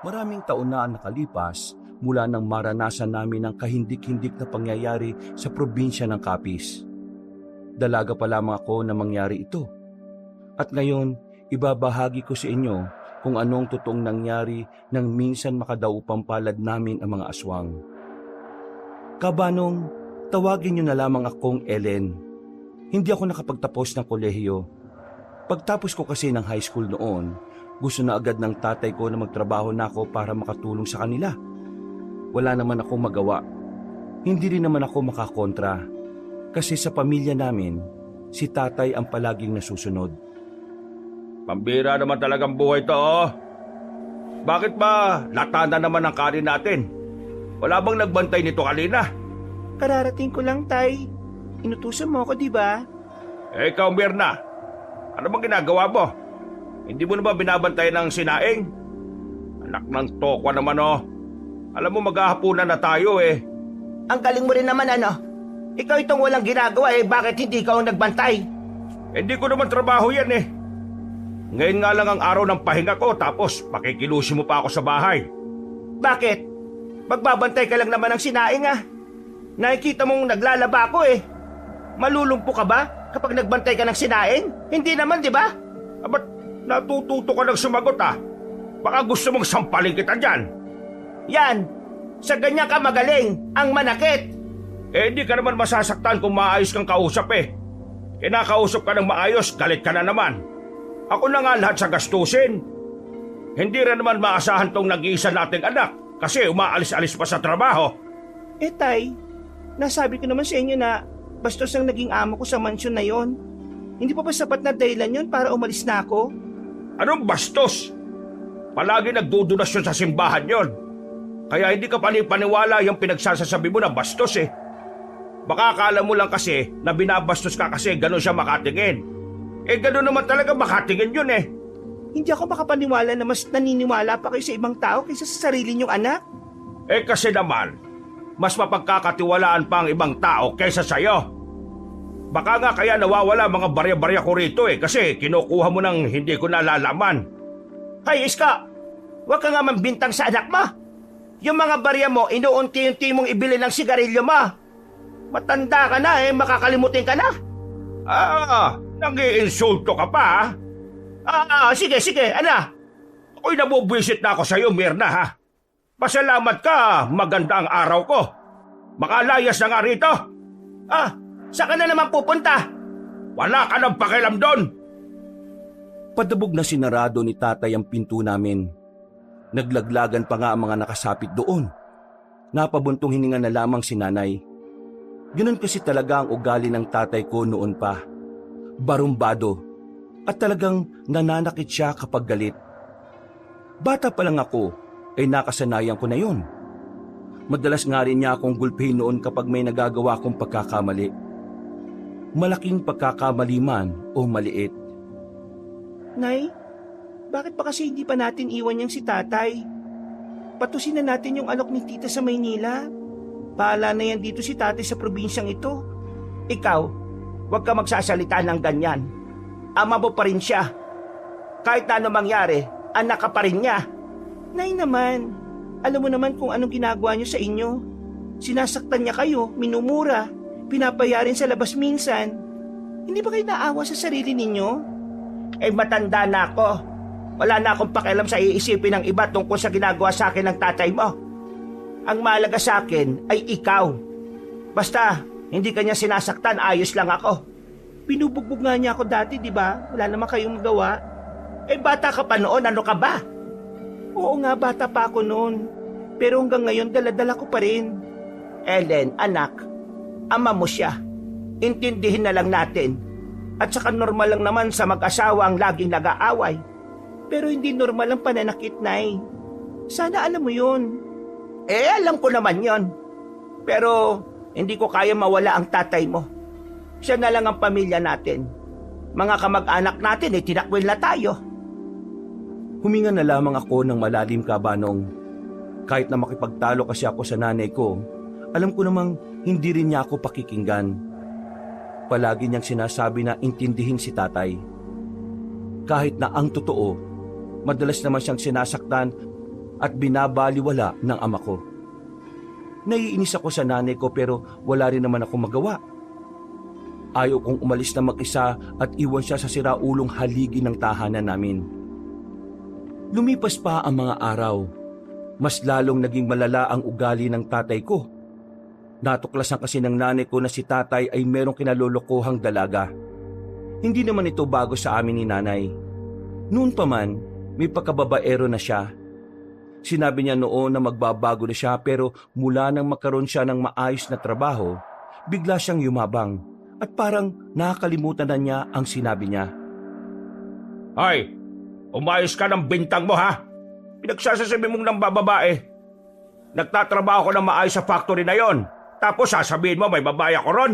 Maraming taon na ang nakalipas mula nang maranasan namin ang kahindik-hindik na pangyayari sa probinsya ng Capiz. Dalaga pa lamang ako na mangyari ito. At ngayon, ibabahagi ko sa inyo kung anong totoong nangyari nang minsan makadaupang palad namin ang mga aswang. Kabanong, tawagin niyo na lamang akong Ellen. Hindi ako nakapagtapos ng kolehiyo. Pagtapos ko kasi ng high school noon, gusto na agad ng tatay ko na magtrabaho na ako para makatulong sa kanila. Wala naman akong magawa. Hindi rin naman ako makakontra. Kasi sa pamilya namin, si tatay ang palaging nasusunod. Pambira naman talagang buhay to, oh. Bakit ba latana naman ang kanin natin? Wala bang nagbantay nito kanina? Kararating ko lang, Tay. Inutusan mo ako, di ba? Eh, ikaw, Mirna. Ano bang ginagawa mo? Hindi mo na ba binabantayan ng sinaing? Anak ng tokwa naman, oh. Alam mo, maghahapunan na tayo, eh. Ang galing mo rin naman, ano? Ikaw itong walang ginagawa, bakit hindi ikaw ang nagbantay? Hindi ko naman trabaho yan, eh. Ngayon nga lang ang araw ng pahinga ko, tapos pakikilusin mo pa ako sa bahay. Bakit? Magbabantay ka lang naman ng sinaing, Nakikita mong naglalaba ako, Malulumpo ka ba kapag nagbantay ka ng sinaing? Hindi naman, di ba? Ba't natututo ka ng sumagot, ah? Baka gusto mong sampalin kita dyan. Yan! Sa ganyan ka magaling, ang manakit! Hindi ka naman masasaktan kung maayos kang kausap, eh. Kinakausap ka ng maayos, galit ka na naman. Ako na nga lahat sa gastusin. Hindi rin naman maasahan tong nag-iisa nating anak kasi umaalis-alis pa sa trabaho. Tay, nasabi ko naman sa inyo na bastos ang naging amo ko sa mansyon na yon. Hindi pa ba sapat na dahilan yon para umalis na ako? Anong bastos? Palagi nagdudonasyon sa simbahan yon. Kaya hindi ka panipaniwala yung pinagsasasabi mo na bastos, eh. Baka akala mo lang kasi na binabastos ka kasi gano'n siya makatingin. Gano'n naman talaga makatingin yun, eh. Hindi ako makapaniwala na mas naniniwala pa kayo sa ibang tao kaysa sa sarili niyong anak. Kasi naman, mas mapagkakatiwalaan pa ang ibang tao kaysa sa'yo. Baka nga kaya nawawala mga barya-barya ko rito, kasi kinukuha mo ng hindi ko nalalaman. Hay, Iska! Huwag ka nga mambintang sa anak mo! Yung mga barya mo, inuunti-unti mong ibili ng sigarilyo mo. Matanda ka na, makakalimutin ka na. Nag-iinsulto ka pa, Sige, ano? Ako'y nabubwisit na ako sa'yo, Mirna, ha? Pasalamat ka, maganda ang araw ko. Makalayas na nga rito. Saan ka na naman pupunta? Wala ka ng pakialam doon. Padabog na sinarado ni tatay ang pinto namin. Naglaglagan pa nga ang mga nakasapit doon. Napabuntong hininga na lamang si nanay. Ganun kasi talaga ang ugali ng tatay ko noon pa. Barumbado. At talagang nananakit siya kapag galit. Bata pa lang ako, nakasanayan ko na yun. Madalas nga rin niya akong gulpihin noon kapag may nagagawa kong pagkakamali. Malaking pagkakamali man o maliit. Nay, bakit pa kasi hindi pa natin iwan niyang si tatay? Patusin na natin yung alok ni tita sa Maynila. Bahala na yan dito si tatay sa probinsyang ito. Ikaw, huwag ka magsasalita ng ganyan. Ama mo pa rin siya. Kahit na ano mangyari, anak ka pa rin niya. Nay naman, alam mo naman kung anong ginagawa niyo sa inyo. Sinasaktan niya kayo, minumura, pinapayarin sa labas minsan. Hindi ba kayo naawa sa sarili ninyo? Matanda na ako. Wala na akong pakialam sa iisipin ng iba tungkol sa ginagawa sa akin ng tatay mo. Ang mahalaga sa akin ay ikaw. Basta, hindi kanya sinasaktan, ayos lang ako. Binubugbog nga niya ako dati, di ba? Wala naman kayong magawa. Bata ka pa noon, ano ka ba? Oo nga, bata pa ako noon. Pero hanggang ngayon, dala-dala ko pa rin. Ellen, anak, ama mo siya. Intindihin na lang natin. At saka normal lang naman sa mag-asawa ang laging nag-aaway. Pero hindi normal ang pananakit, Nay. Sana alam mo yun. Alam ko naman yon. Pero hindi ko kaya mawala ang tatay mo. Siya na lang ang pamilya natin. Mga kamag-anak natin, tinakwil na tayo. Huminga na lamang ako ng malalim, Kabanong. Kahit na makipagtalo kasi ako sa nanay ko, alam ko namang hindi rin niya ako pakikinggan. Palagi niyang sinasabi na intindihin si tatay. Kahit na ang totoo, madalas naman siyang sinasaktan at binabaliwala ng ama ko. Naiinis ako sa nanay ko pero wala rin naman ako magawa. Ayaw kong umalis na mag-isa at iwan siya sa siraulong haligi ng tahanan namin. Lumipas pa ang mga araw. Mas lalong naging malala ang ugali ng tatay ko. Natuklasan kasi ng nanay ko na si tatay ay merong kinalolokohang dalaga. Hindi naman ito bago sa amin ni nanay. Noon pa man, may pagkababaero na siya. Sinabi niya noon na magbabago na siya pero mula nang magkaroon siya ng maayos na trabaho, bigla siyang yumabang at parang nakakalimutan na niya ang sinabi niya. Hoy, umayos ka ng bintang mo ha? Pinagsasasabi mong nang bababae. Nagtatrabaho ko na maayos sa factory na yon. Tapos sasabihin mo may babae ako ron?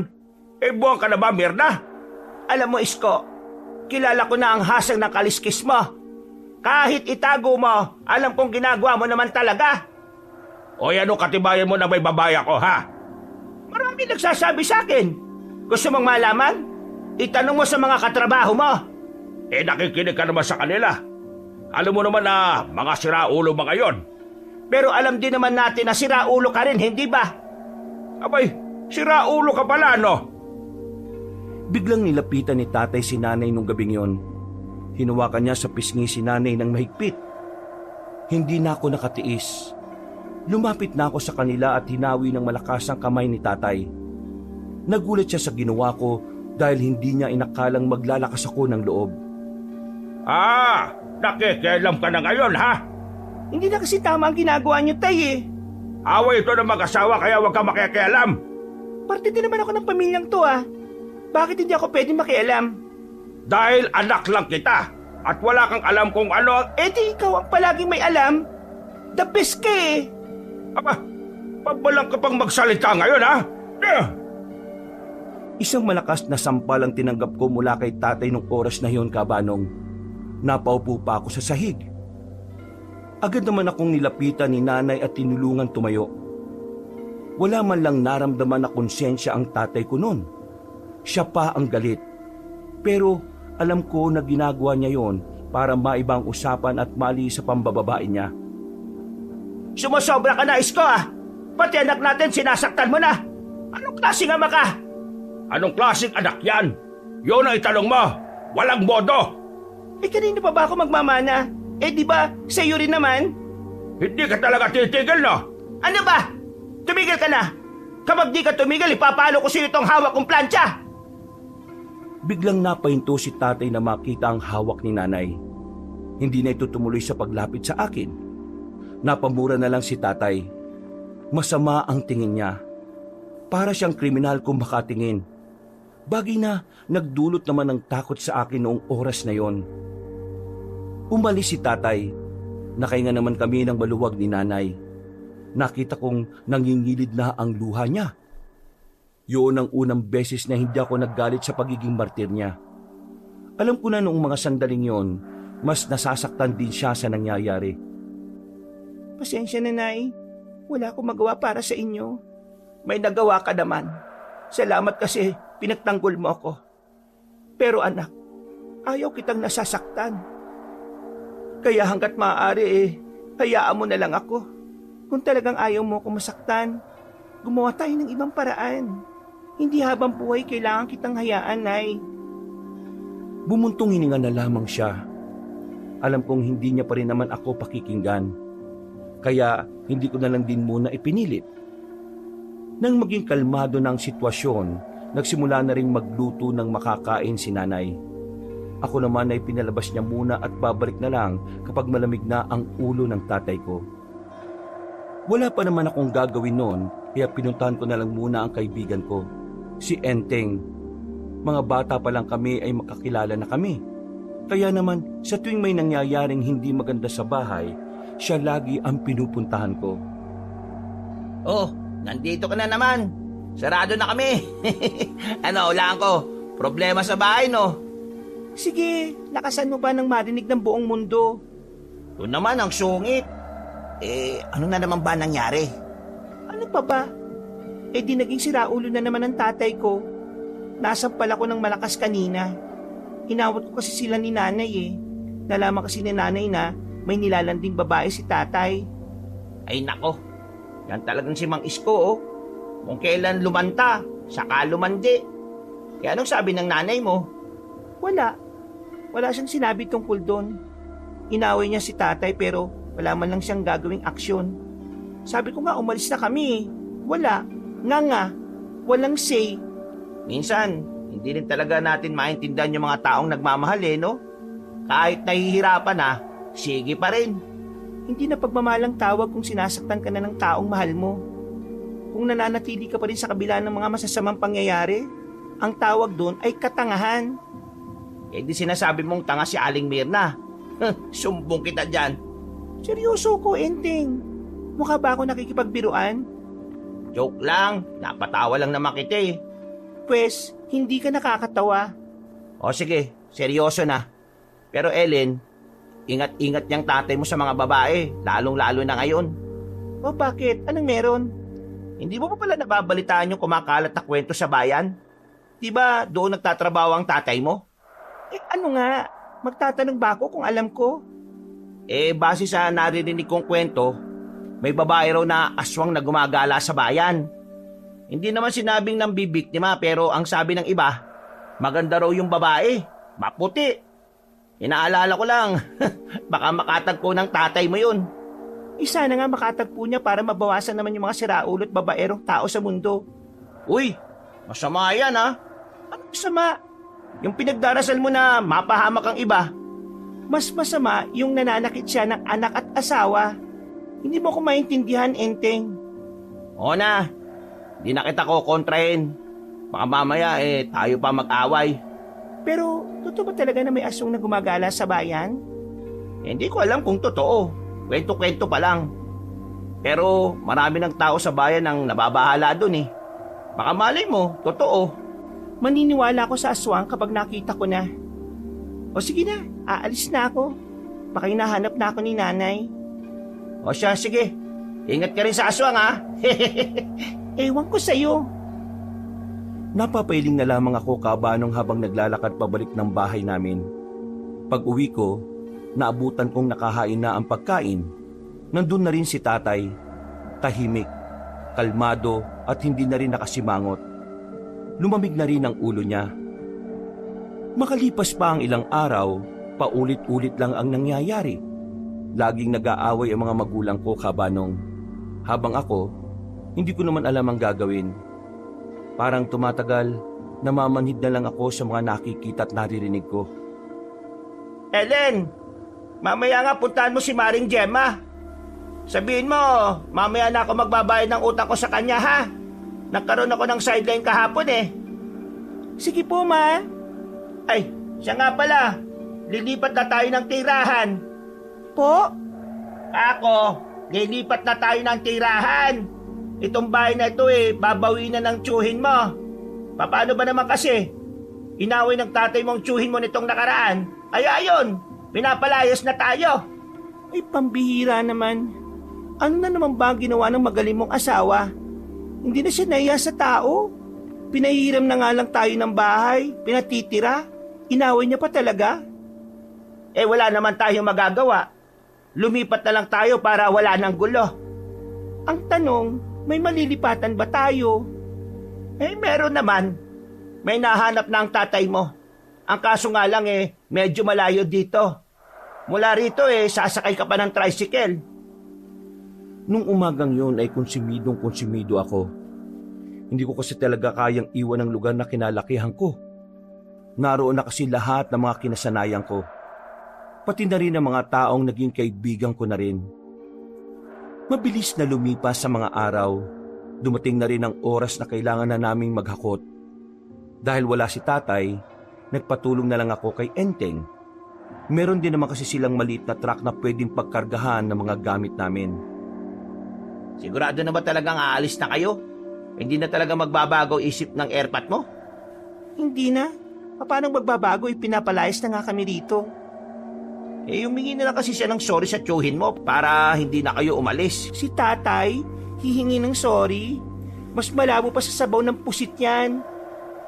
Buwan ka na ba, Mirna? Alam mo, Isko, kilala ko na ang hasang ng kaliskis mo. Kahit itago mo, alam kong ginagawa mo naman talaga. O ano katibayan mo na may babae ako, ha? Marami nagsasabi sa akin. Gusto mong malaman? Itanong mo sa mga katrabaho mo. Nakikinig ka naman sa kanila. Alam mo naman na mga siraulo mga yon. Pero alam din naman natin na siraulo ka rin, hindi ba? Abay, siraulo ka pala, no? Biglang nilapitan ni tatay si nanay nung gabing yon. Hinawakan niya sa pisngi si nanay ng mahigpit. Hindi na ako nakatiis. Lumapit na ako sa kanila at hinawi ng malakas ang kamay ni tatay. Nagulat siya sa ginawa ko dahil hindi niya inakalang maglalakas ako ng loob. Nakikialam ka na ngayon, ha? Hindi na kasi tama ang ginagawa niyo, tay, Away ito ng mag-asawa kaya huwag ka makikialam. Parte din naman ako ng pamilyang to, Bakit hindi ako pwedeng makialam? Dahil anak lang kita at wala kang alam kung ano ang... Di ikaw ang palaging may alam. The best ka, Aba, pabalang ka pang magsalita ngayon, ha? Isang malakas na sampal ang tinanggap ko mula kay tatay nung oras na yon, kabanong. Napaupo pa ako sa sahig. Agad naman akong nilapitan ni nanay at tinulungan tumayo. Wala man lang naramdaman na konsensya ang tatay ko noon. Siya pa ang galit. Pero alam ko na ginagawa niya yon para maibang usapan at mali sa pambababae niya. Sumusobra ka na, Isko, Pati anak natin sinasaktan mo na. Anong klaseng ama ka? Anong klaseng anak yan? Yun ang itanong mo. Walang modo. Kanino pa ba ako magmamana? Di ba, sa'yo rin naman? Hindi ka talaga titigil, no? Ano ba? Tumigil ka na. Kapag di ka tumigil, ipapalo ko sa'yo itong hawak kong plancha. Biglang napahinto si tatay na makita ang hawak ni nanay. Hindi na ito tumuloy sa paglapit sa akin. Napamura na lang si tatay. Masama ang tingin niya. Para siyang kriminal kung makatingin. Bagay na nagdulot naman ng takot sa akin noong oras na yon. Umalis si tatay. Nakahinga naman kami ng maluwag ni nanay. Nakita kong nangingilid na ang luha niya. Yun ang unang beses na hindi ako naggalit sa pagiging martir niya. Alam ko na noong mga sandaling yon, mas nasasaktan din siya sa nangyayari. Pasensya na, Nay. Wala akong magawa para sa inyo. May nagawa ka naman. Salamat kasi pinagtanggol mo ako. Pero anak, ayaw kitang nasasaktan. Kaya hanggat maaari hayaan mo na lang ako. Kung talagang ayaw mo akong masaktan, gumawa tayo ng ibang paraan. Hindi habang buhay kailangan kitang hayaan, Nay. Bumuntong hininga na lamang siya. Alam kong hindi niya pa rin naman ako pakikinggan. Kaya hindi ko na lang din muna ipinilit. Nang maging kalmado na ang sitwasyon, nagsimula na rin magluto ng makakain si nanay. Ako naman ay pinalabas niya muna at babalik na lang kapag malamig na ang ulo ng tatay ko. Wala pa naman akong gagawin noon kaya pinuntahan ko na lang muna ang kaibigan ko, si Enteng. Mga bata pa lang kami ay makakilala na kami. Kaya naman sa tuwing may nangyayaring hindi maganda sa bahay, siya lagi ang pinupuntahan ko. Oh, nandito ka na naman. Sarado na kami. Ulaan ko. Problema sa bahay, no? Sige, lakasan mo ba nang marinig ng buong mundo? Ito naman ang sungit. Ano na naman ba nangyari? Ano pa ba? Di naging siraulo na naman ang tatay ko. Nasampal ako ng malakas kanina. Hinawat ko kasi sila ni nanay. Nalaman kasi ni nanay na may nilalanding babae si tatay. Ay nako, yan talagang si Mang Isko oh. Kung kailan lumanta, saka lumandi. Kaya anong sabi ng nanay mo? Wala. Wala siyang sinabi tungkol doon. Inaway niya si tatay pero wala man lang siyang gagawing aksyon. Sabi ko nga umalis na kami. Wala. Nga. Walang say. Minsan, hindi rin talaga natin maintindihan yung mga taong nagmamahal no? Kahit nahihirapan na, sige pa rin. Hindi na pagmamalang tawag kung sinasaktan ka na ng taong mahal mo. Kung nananatili ka pa rin sa kabila ng mga masasamang pangyayari, ang tawag doon ay katangahan. Eh di sinasabi mong tanga si Aling Mirna. Sumbong kita dyan. Seryoso ko, Enteng. Mukha ba ako nakikipagbiruan? Joke lang, napatawa lang naman kita eh. Pwes, hindi ka nakakatawa. O sige, seryoso na. Pero Ellen, ingat-ingat niyang tatay mo sa mga babae, lalong-lalo na ngayon. O bakit? Anong meron? Hindi mo pa pala nababalitaan yung kumakalat na kwento sa bayan? Di ba doon nagtatrabaho ang tatay mo? Eh ano nga? Magtatanong ba ako kung alam ko? Eh base sa naririnig kong kwento, may babae raw na aswang na gumagala sa bayan. Hindi naman sinabing ng bibiktima pero ang sabi ng iba, maganda raw yung babae, maputi. Inaalala ko lang, baka makatagpo ng tatay mo yun. Isa na nga makatagpo niya para mabawasan naman yung mga siraulo at babaerong tao sa mundo. Uy, masama yan ha. Ano masama? Yung pinagdarasal mo na mapahamak ang iba. Mas masama yung nananakit siya ng anak at asawa. Hindi mo ko maintindihan, Enteng. O na, di na kita ko kontrahin. Baka mamaya tayo pa mag-away. Pero totoo ba talaga na may aswang na gumagala sa bayan? Hindi ko alam kung totoo. Kwento-kwento pa lang. Pero marami ng tao sa bayan ang nababahala dun eh. Baka malay mo, totoo. Maniniwala ako sa aswang kapag nakita ko na. O sige na, aalis na ako. Baka hinahanap na ako ni nanay. O siya, sige. Ingat ka rin sa aswang ha. Ewan ko sa'yo. Napapailing na lamang ako kabanong habang naglalakad pabalik ng bahay namin. Pag uwi ko, naabutan kong nakahain na ang pagkain. Nandun na rin si tatay, tahimik, kalmado at hindi na rin nakasimangot. Lumamig na rin ang ulo niya. Makalipas pa ang ilang araw, paulit-ulit lang ang nangyayari. Laging nag-aaway ang mga magulang ko kabanong. Habang ako, hindi ko naman alam ang gagawin. Parang tumatagal, namamanhid na lang ako sa mga nakikita at naririnig ko. Ellen, mamaya nga puntahan mo si Maring Gemma. Sabihin mo, mamaya na ako magbabayad ng utang ko sa kanya ha. Nagkaroon ako ng sideline kahapon eh. Sige po, ma. Ay, siya nga pala. Lilipat na tayo ng tirahan. Po? Ako, lilipat na tayo ng tirahan. Itong bahay na ito babawiin na ng tsuhin mo. Paano ba naman kasi? Inaway ng tatay mong tsuhin mo nitong nakaraan. Ay ayon, pinapalayas na tayo. Ay, pambihira naman. Ano na naman ba ang ginawa ng magaling mong asawa? Hindi na siya nahiya sa tao. Pinahiram na nga lang tayo ng bahay, pinatitira. Inaway niya pa talaga. Wala naman tayong magagawa. Lumipat na lang tayo para wala ng gulo. Ang tanong, may malilipatan ba tayo? Meron naman. May nahanap na ang tatay mo. Ang kaso nga lang medyo malayo dito. Mula rito sasakay ka pa ng tricycle. Nung umagang yon ay konsumido ako. Hindi ko kasi talaga kayang iwan ang lugar na kinalakihan ko. Naroon na kasi lahat ng mga kinasanayan ko. Pati na rin ang mga taong naging kaibigan ko na rin. Mabilis na lumipas sa mga araw, dumating na rin ang oras na kailangan na naming maghakot. Dahil wala si tatay, nagpatulong na lang ako kay Enteng. Meron din naman kasi silang maliit na truck na pwedeng pagkargahan ng mga gamit namin. Sigurado na ba talagang aalis na kayo? Hindi na talaga magbabago isip ng airpat mo? Hindi na. Paano magbabago? Pinapalayas na nga kami rito. Humingi na lang kasi siya ng sorry sa tiyuhin mo para hindi na kayo umalis. Si tatay, hihingi ng sorry. Mas malabo pa sa sabaw ng pusit yan.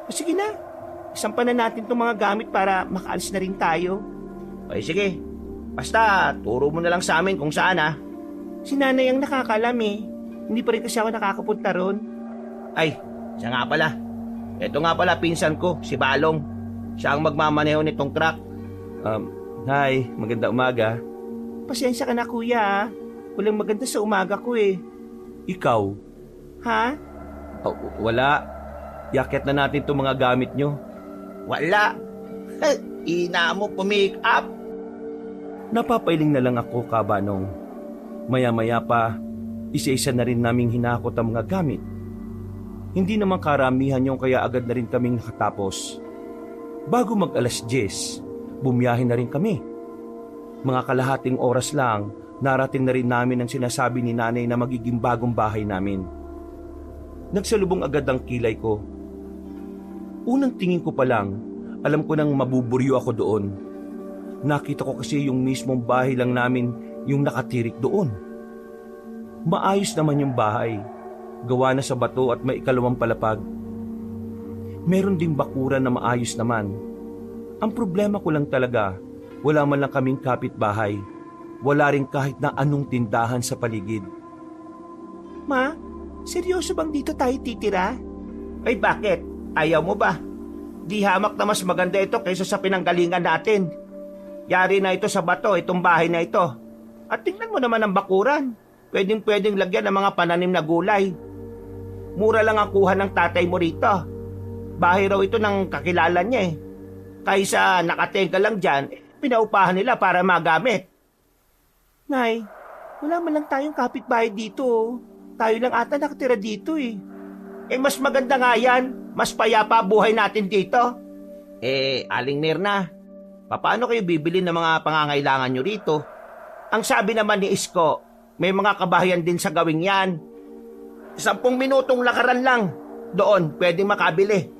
O sige na, isampan na natin itong mga gamit para makaalis na rin tayo. Sige, Basta, turo mo na lang sa amin kung saan ha. Si nanay ang nakakalam eh. Hindi pa rin kasi ako nakakapunta ron. Ay, siya nga pala. Ito nga pala pinsan ko, si Balong. Siya ang magmamaneho nitong truck. Hi, maganda umaga. Pasensya ka na kuya ah. Walang maganda sa umaga ko eh. Ikaw? Ha? Wala. Yakit na natin itong mga gamit nyo. Wala. Ina mo pumake up. Napapailing na lang ako, Kabanong. Maya-maya pa, isa-isa na rin naming hinakot ang mga gamit. Hindi naman karamihan yung kaya agad na rin kaming nakatapos. Bago mag 10:00, bumiyahe na rin kami. Mga kalahating oras lang, narating na rin namin ang sinasabi ni nanay na magiging bagong bahay namin. Nagsalubong agad ang kilay ko. Unang tingin ko pa lang, alam ko nang mabuburyo ako doon. Nakita ko kasi yung mismong bahay lang namin yung nakatirik doon. Maayos naman yung bahay. Gawa na sa bato at may ikalawang palapag. Meron ding bakuran na maayos naman. Ang problema ko lang talaga, wala man lang kaming kapitbahay. Wala rin kahit na anong tindahan sa paligid. Ma, seryoso bang dito tayo titira? Ay bakit? Ayaw mo ba? Di hamak na mas maganda ito kaysa sa pinanggalingan natin. Yari na ito sa bato, itong bahay na ito. At tingnan mo naman ang bakuran. Pwedeng lagyan ng mga pananim na gulay. Mura lang ang kuha ng tatay mo rito. Bahay raw ito ng kakilala niya eh. Kaysa nakatenga lang dyan, pinaupahan nila para magamit. Nay, wala man lang tayong kapitbahay dito oh. Tayo lang ata nakatira dito eh. Eh mas maganda nga yan. Mas payapa buhay natin dito. Aling Mirna, paano kayo bibili ng mga pangangailangan nyo rito? Ang sabi naman ni Isko, may mga kabahayan din sa gawing yan. 10 minutong lakaran lang. Doon, pwedeng makabili.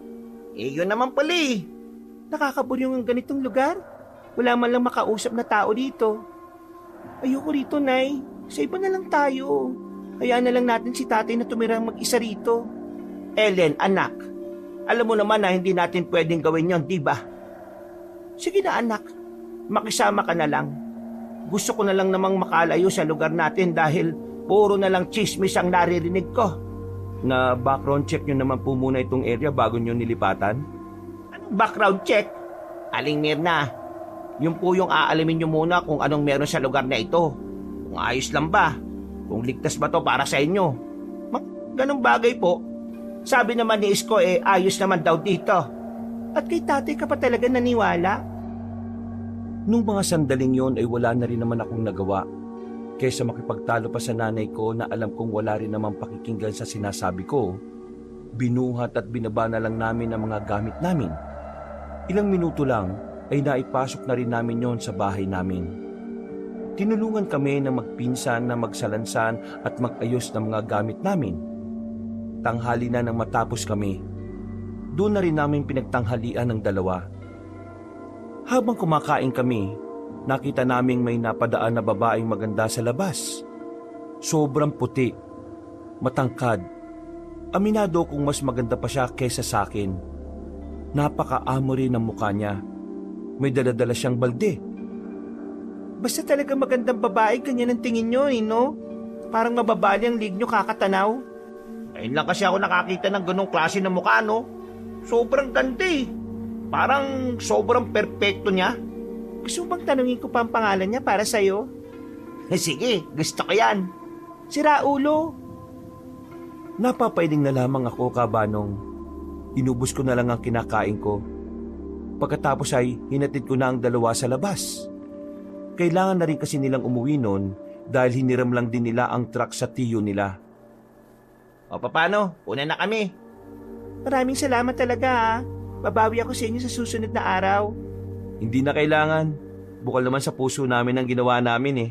Yun naman pala eh. Nakakaburyong ang ganitong lugar. Wala man lang makausap na tao dito. Ayoko rito, Nay. Sa iba na lang tayo. Hayaan na lang natin si tatay na tumirang mag-isa rito. Ellen, anak, alam mo naman na hindi natin pwedeng gawin yon, di ba? Sige na anak, Makisama ka na lang. Gusto ko na lang namang makalayo sa lugar natin dahil puro na lang chismis ang naririnig ko. Na background check nyo naman po muna itong area bago nyo nilipatan? Anong background check? Aling Mirna, yun po yung aalamin nyo muna kung anong meron sa lugar na ito. Kung ayos lang ba? Kung ligtas ba to para sa inyo? Ganong bagay po. Sabi naman ni Isko ayos naman daw dito. at kay tatay ka pa talaga naniwala? Nung mga sandaling yon ay wala na rin naman akong nagawa. Kaysa makipagtalo pa sa nanay ko na alam kong wala rin naman pakikinggan sa sinasabi ko, binuhat at binaba na lang namin ang mga gamit namin. Ilang minuto lang ay naipasok na rin namin yon sa bahay namin. Tinulungan kami ng magpinsan na magsalansan at magayos ng mga gamit namin. Tanghali na nang matapos kami. Doon na rin namin pinagtanghalian ng dalawa. Habang kumakain kami, nakita naming may napadaan na babaeng maganda sa labas. Sobrang puti, matangkad. Aminado kong mas maganda pa siya kesa sa akin. Napaka-amo rin ang mukha niya. May daladala siyang balde. Basta talaga magandang babae, ganyan ang tingin nyo, no? Parang mababali ang lig nyo kakatanaw. Ayun lang kasi ako nakakita ng ganong klase ng mukha, no? Sobrang ganda eh. Parang sobrang perpekto niya. Gusto mo bang tanungin ko pa ang pangalan niya para sa'yo? Sige, gusto ko yan. Si Raulo. Napapailing na lamang ako, Kabanong. Inubos ko na lang ang kinakain ko. Pagkatapos ay hinatid ko na ang dalawa sa labas. Kailangan na rin kasi nilang umuwi noon dahil hiniram lang din nila ang truck sa tiyo nila. O paano? Una na kami. Maraming salamat talaga ha. Babawi ako sa inyo sa susunod na araw. Hindi na kailangan. Bukal naman sa puso namin ang ginawa namin eh.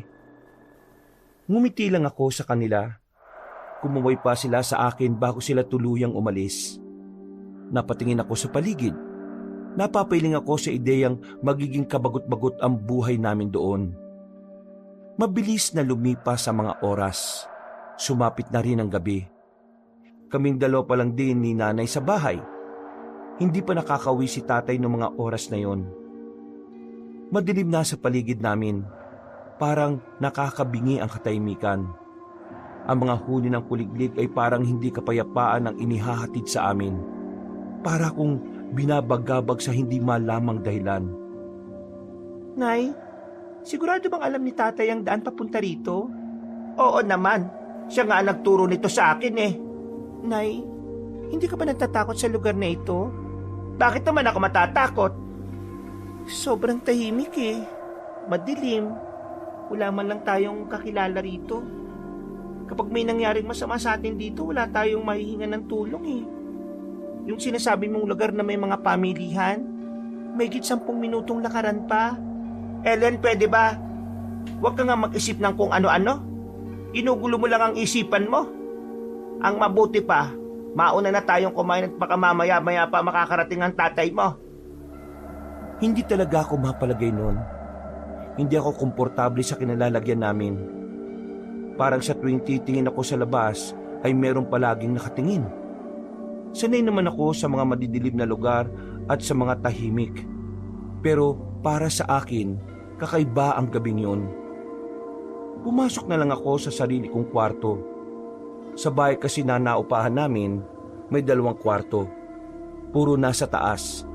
Ngumiti lang ako sa kanila. Kumuway pa sila sa akin bago sila tuluyang umalis. Napatingin ako sa paligid. Napapailing ako sa ideyang magiging kabagot-bagot ang buhay namin doon. Mabilis na lumipas sa mga oras. Sumapit na rin ang gabi. Kaming dalawa pa lang din ni nanay sa bahay. Hindi pa nakakauwi si tatay noong mga oras na yon. Madilim na sa paligid namin. parang nakakabingi ang katahimikan. Ang mga huni ng kuliglig ay parang hindi kapayapaan ang inihahatid sa amin. Para kung binabagabag sa hindi malamang dahilan. Nay, sigurado bang alam ni tatay ang daan papunta rito? Oo naman. Siya nga nagturo nito sa akin eh. Nay, hindi ka ba natatakot sa lugar na ito? Bakit naman ako matatakot? Sobrang tahimik eh. Madilim. Wala man lang tayong kakilala rito. Kapag may nangyaring masama sa atin dito, wala tayong mahihingan ng tulong eh. Yung sinasabi mong lugar na may mga pamilihan, may 10 minutong lakaran pa. Ellen, pwede ba? Huwag ka nga mag-isip ng kung ano-ano. Inugulo mo lang ang isipan mo. Ang mabuti pa, mauna na tayong kumain at baka mamaya-maya pa makakarating ang tatay mo. Hindi talaga ako mapalagay noon. Hindi ako komportable sa kinalalagyan namin. Parang sa tuwing titingin ako sa labas ay meron palaging nakatingin. Sanay naman ako sa mga madidilim na lugar at sa mga tahimik. Pero para sa akin, kakaiba ang gabing yun. Pumasok na lang ako sa sarili kong kwarto. Sa bahay kasi na naupahan namin, may 2 kwarto. Puro nasa taas.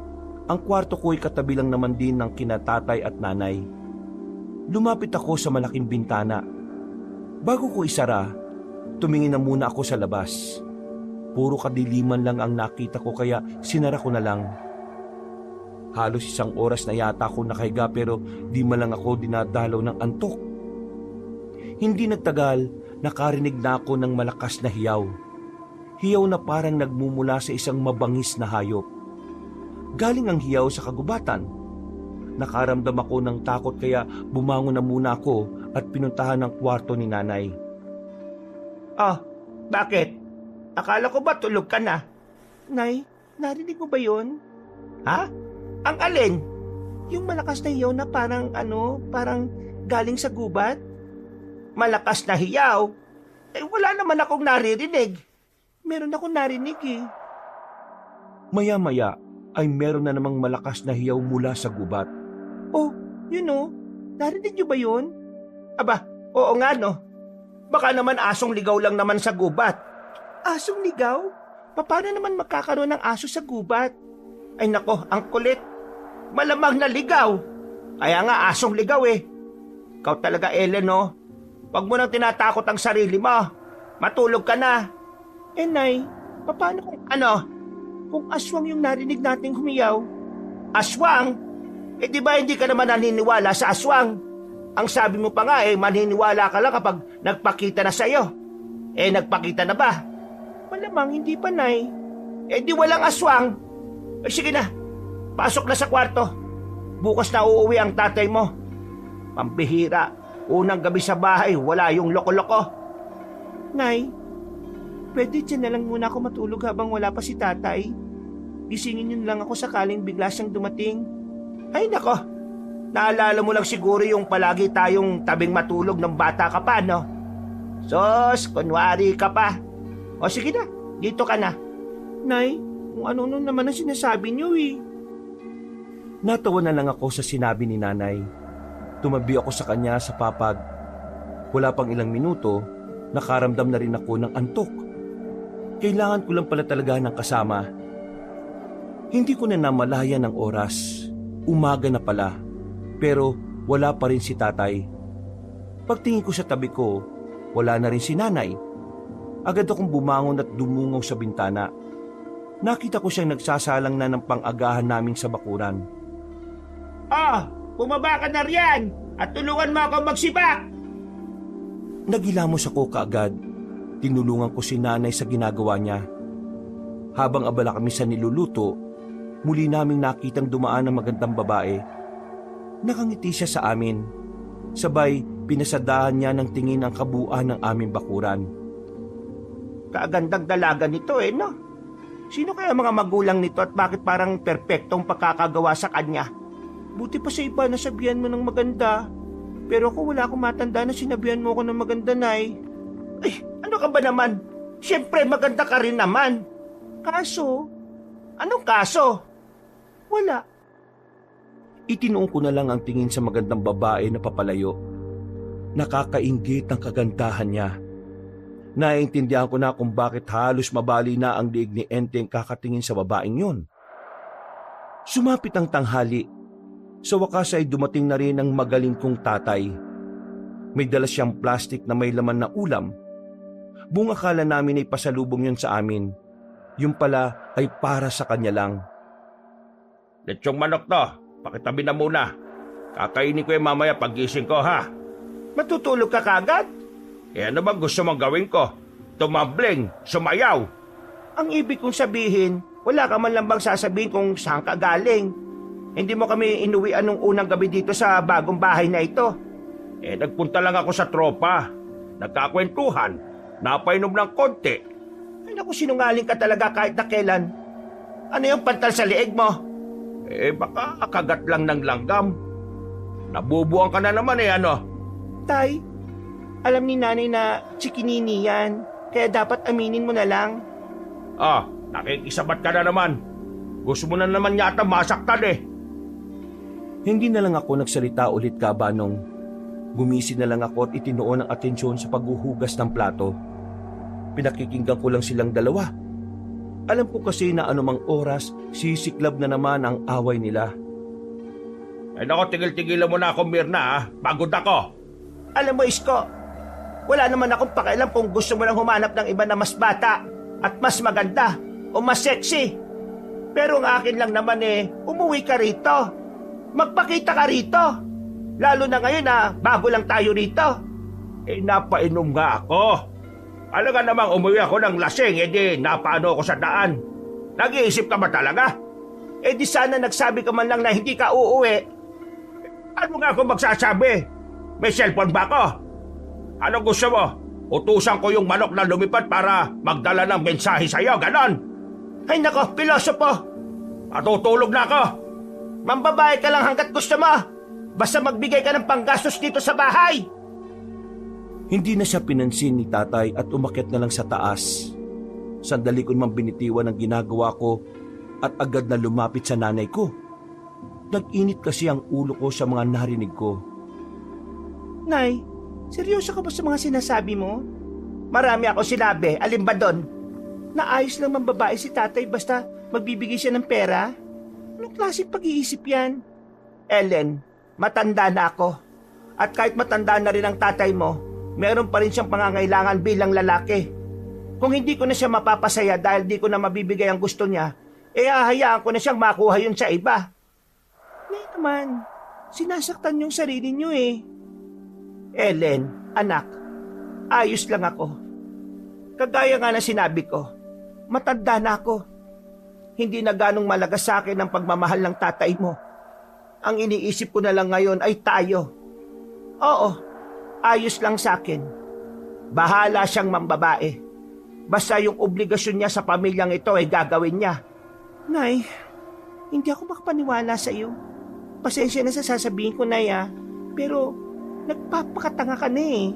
Ang kwarto ko ay katabi lang naman din ng kinatatay at nanay. Lumapit ako sa malaking bintana. Bago ko isara, tumingin na muna ako sa labas. Puro kadiliman lang ang nakita ko kaya sinara ko na lang. Halos 1 oras na yata ako nakahiga pero di man lang ako dinadalaw ng antok. Hindi nagtagal, nakarinig na ako ng malakas na hiyaw. Hiyaw na parang nagmumula sa isang mabangis na hayop. Galing ang hiyaw sa kagubatan. Nakaramdam ako ng takot kaya bumangon na muna ako at pinuntahan ang kwarto ni nanay. Oh, bakit? Akala ko ba tulog ka na? Nay, narinig mo ba yun? Ha? Ang alin? Yung malakas na hiyaw na parang galing sa gubat? Malakas na hiyaw? Eh wala naman akong naririnig. Meron akong narinig eh. Maya-maya ay meron na namang malakas na hiyaw mula sa gubat. Oh, yun oh. Narinig niyo ba yun? Aba, oo nga no. Baka naman asong ligaw lang naman sa gubat. Asong ligaw? Paano naman magkakaroon ng aso sa gubat? Ay nako, ang kulit. Malamang na ligaw. Kaya nga asong ligaw eh. Ikaw talaga, Ellen, no? Huwag mo nang tinatakot ang sarili mo. Matulog ka na. Eh, Nay, paano kung Ano? kung aswang yung narinig nating humiyaw? Aswang? Eh di ba hindi ka naman naniniwala sa aswang? Ang sabi mo pa nga maniniwala ka lang kapag nagpakita na sa'yo. Eh nagpakita na ba? Malamang hindi pa, Nay. Eh di walang aswang. Eh sige na, pasok na sa kwarto. Bukas na uuwi ang tatay mo. Pambihira, unang gabi sa bahay, wala yung loko-loko. Nay, pwede dyan na lang muna ako matulog habang wala pa si tatay. Gisingin yun lang ako sakaling bigla siyang dumating. Ay nako, naalala mo lang siguro yung palagi tayong tabing matulog ng bata ka pa, no? Sos, kunwari ka pa. O sige na, dito ka na. Nay, kung ano naman ang sinasabi niyo eh. Natawa na lang ako sa sinabi ni nanay. Tumabi ako sa kanya sa papag. Wala pang ilang minuto, nakaramdam na rin ako ng antok. Kailangan ko lang pala talaga ng kasama. Hindi ko na namalayan ng oras. Umaga na pala, pero wala pa rin si tatay. Pagtingin ko sa tabi ko, wala na rin si nanay. Agad akong bumangon at dumungaw sa bintana. Nakita ko siyang nagsasalang na ng pang-agahan namin sa bakuran. Ah, bumaba ka na riyan at tulungan mo ako magsibak. Nagilamos ako kaagad. Tinulungan ko si nanay sa ginagawa niya. Habang abala kami sa niluluto, muli naming nakitang dumaan ang magandang babae. Nakangiti siya sa amin. Sabay, pinasadahan niya ng tingin ang kabuuan ng aming bakuran. Kaagandang dalaga nito no? Sino kaya mga magulang nito at bakit parang perpektong pagkakagawa sa kanya? Buti pa sa iba nasabihan mo ng maganda. Pero ako wala akong matanda na sinabihan mo ako ng maganda, Nay. Ay, ano ka ba naman? Siyempre maganda ka rin naman. Kaso, Anong kaso? wala. Itinuon ko na lang ang tingin sa magandang babae na papalayo. Nakakainggit ang kagandahan niya. Naiintindihan ko na kung bakit halos mabali na ang liig ni Enteng kakatingin sa babaeng yun. Sumapit ang tanghali. Sa wakas ay dumating na rin ang magaling kong tatay. May dala siyang plastik na may laman na ulam. Buong akala namin ay pasalubong yun sa amin. Yung pala ay para sa kanya lang. Lechong manok to, pakitabi na muna. Kakainin ko yung mamaya paggising ko, ha? Matutulog ka kagad? Eh ano bang gusto mong gawin ko? Tumambling, sumayaw. Ang ibig kong sabihin, wala ka man lang bang sasabihin kung saan ka galing? Hindi mo kami inuwian nung unang gabi dito sa bagong bahay na ito. Eh nagpunta lang ako sa tropa. Nagkakwentuhan. Napainom ng konti. Ay naku, sinungaling ka talaga kahit na kailan. Ano yung pantal sa liig mo? Eh baka kagat lang ng langgam. Nabubuang ka na naman eh ano? Tay, alam ni nanay na chikinini yan, kaya dapat aminin mo na lang. Ah, nakikisabat ka na naman. Gusto mo na naman yata masaktan eh. Hindi na lang ako nagsalita ulit, Kabanong. Gumising na lang ako at itinuon ang atensyon sa paghuhugas ng plato. Pinakikinggan ko lang silang dalawa. Alam ko kasi na anumang oras, sisiklab na naman ang away nila. Ay nako, tigil-tigilan mo na ako, Mirna, ha? Pagod ako. Alam mo, Isko, wala naman akong pakialam kung gusto mo lang humanap ng iba na mas bata at mas maganda o mas sexy. Pero ang akin lang naman umuwi ka rito. Magpakita ka rito. Lalo na ngayon na bago lang tayo rito. Eh napainom nga ako. Alam nga namang umuwi ako ng lasing, di napaano ako sa daan. Nag-iisip ka ba talaga? Eh di sana nagsabi ka man lang na hindi ka uuwi. Ano nga ako magsasabi? May cellphone ba ako? Anong gusto mo? Utusan ko yung manok na lumipad para magdala ng mensahe sa'yo, ganon. Ay nako, pilosopo. Matutulog na ako. Mambabae ka lang hanggat gusto mo. Basta magbigay ka ng panggastos dito sa bahay. Hindi na siya pinansin ni tatay at umakyat na lang sa taas. Sandali ko naman binitiwan ang ginagawa ko at agad na lumapit sa nanay ko. Nag-init kasi ang ulo ko sa mga narinig ko. Nay, seryoso ka ba sa mga sinasabi mo? Marami ako sinabi, alin ba doon? Naayos lang mambabae si tatay basta magbibigay siya ng pera? Anong klaseng pag-iisip yan? Ellen, matanda na ako. At kahit matanda na rin ang tatay mo, meron pa rin siyang pangangailangan bilang lalaki. Kung hindi ko na siya mapapasaya dahil di ko na mabibigay ang gusto niya, hahayaan ko na siyang makuha yun sa iba. Nay naman, sinasaktan yung sarili niyo eh. Ellen, anak, ayos lang ako. Kagaya nga na sinabi ko, matanda na ako. Hindi na ganong malagas sa akin ang pagmamahal ng tatay mo. Ang iniisip ko na lang ngayon ay tayo. Oo, ayos lang sa akin. Bahala siyang mambabae. Basta yung obligasyon niya sa pamilyang ito ay gagawin niya. Nay, hindi ako makapaniwala sa iyo. Pasensya na sa sasabihin ko, Nay, pero nagpapakatanga ka na eh.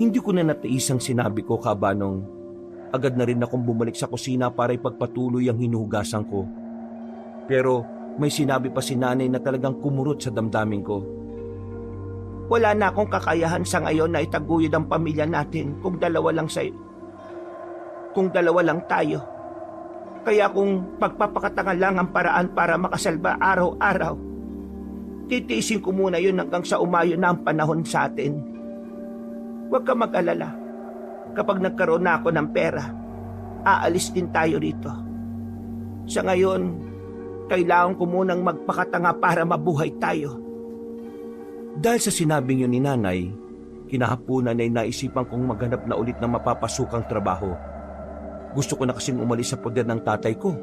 Hindi ko na natiis ang sinabi ko, Kabanong. Agad na rin akong bumalik sa kusina para ipagpatuloy ang hinuhugasan ko. Pero may sinabi pa si nanay na talagang kumurot sa damdamin ko. Wala na akong kakayahan sa ngayon na itaguyod ang pamilya natin kung dalawa lang tayo. Kaya kung pagpapakatanga lang ang paraan para makasalba araw-araw, titiisin ko muna yun hanggang sa umayo na ang panahon sa atin. Huwag ka mag-alala. Kapag nagkaroon na ako ng pera, aalis din tayo rito. Sa ngayon, kailangan ko munang magpakatanga para mabuhay tayo. Dahil sa sinabing yun ni nanay, kinahapunan ay naisipan kong maghanap na ulit ng mapapasukang trabaho. Gusto ko na kasing umalis sa poder ng tatay ko.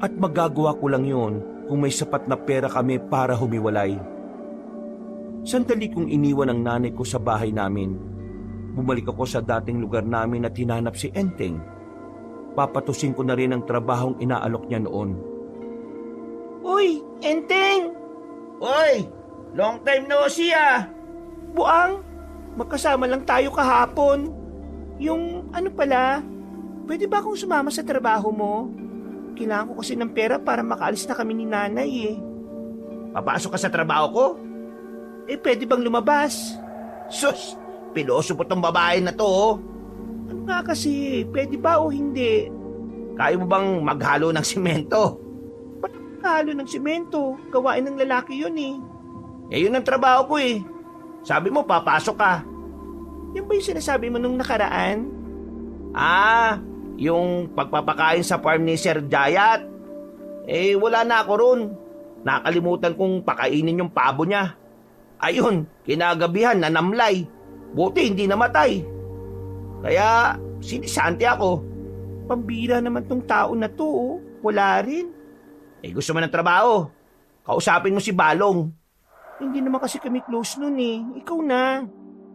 At magagawa ko lang yun kung may sapat na pera kami para humiwalay. Sandali kong iniwan ang nanay ko sa bahay namin. Bumalik ako sa dating lugar namin at hinanap si Enteng. Papatusin ko na rin ang trabahong inaalok niya noon. Uy, Enteng! Oy! Long time no see Buang, magkasama lang tayo kahapon. Yung ano pala, pwede ba akong sumama sa trabaho mo? Kailangan ko kasi ng pera para makaalis na kami ni nanay eh. Papasok ka sa trabaho ko? pwede bang lumabas? Sus, piloso po tong babae na to, oh. Ano nga kasi, pwede ba o hindi? Kaya mo bang maghalo ng simento? Ba't maghalo ng simento? Gawain ng lalaki yun eh. Yun ang trabaho ko eh. Sabi mo, papasok ka. Yan ba yung sinasabi mo nung nakaraan? Yung pagpapakain sa farm ni Sir Jayat. Wala na ako ron. Nakalimutan kong pakainin yung pabo niya. Ayun, kinagabihan na namlay. Buti hindi namatay. Kaya sinisanti ako. Pambira naman tong tao na to, oh. Wala rin. Gusto mo ng trabaho. Kausapin mo si Balong. Hindi naman kasi kami close nun eh. Ikaw na.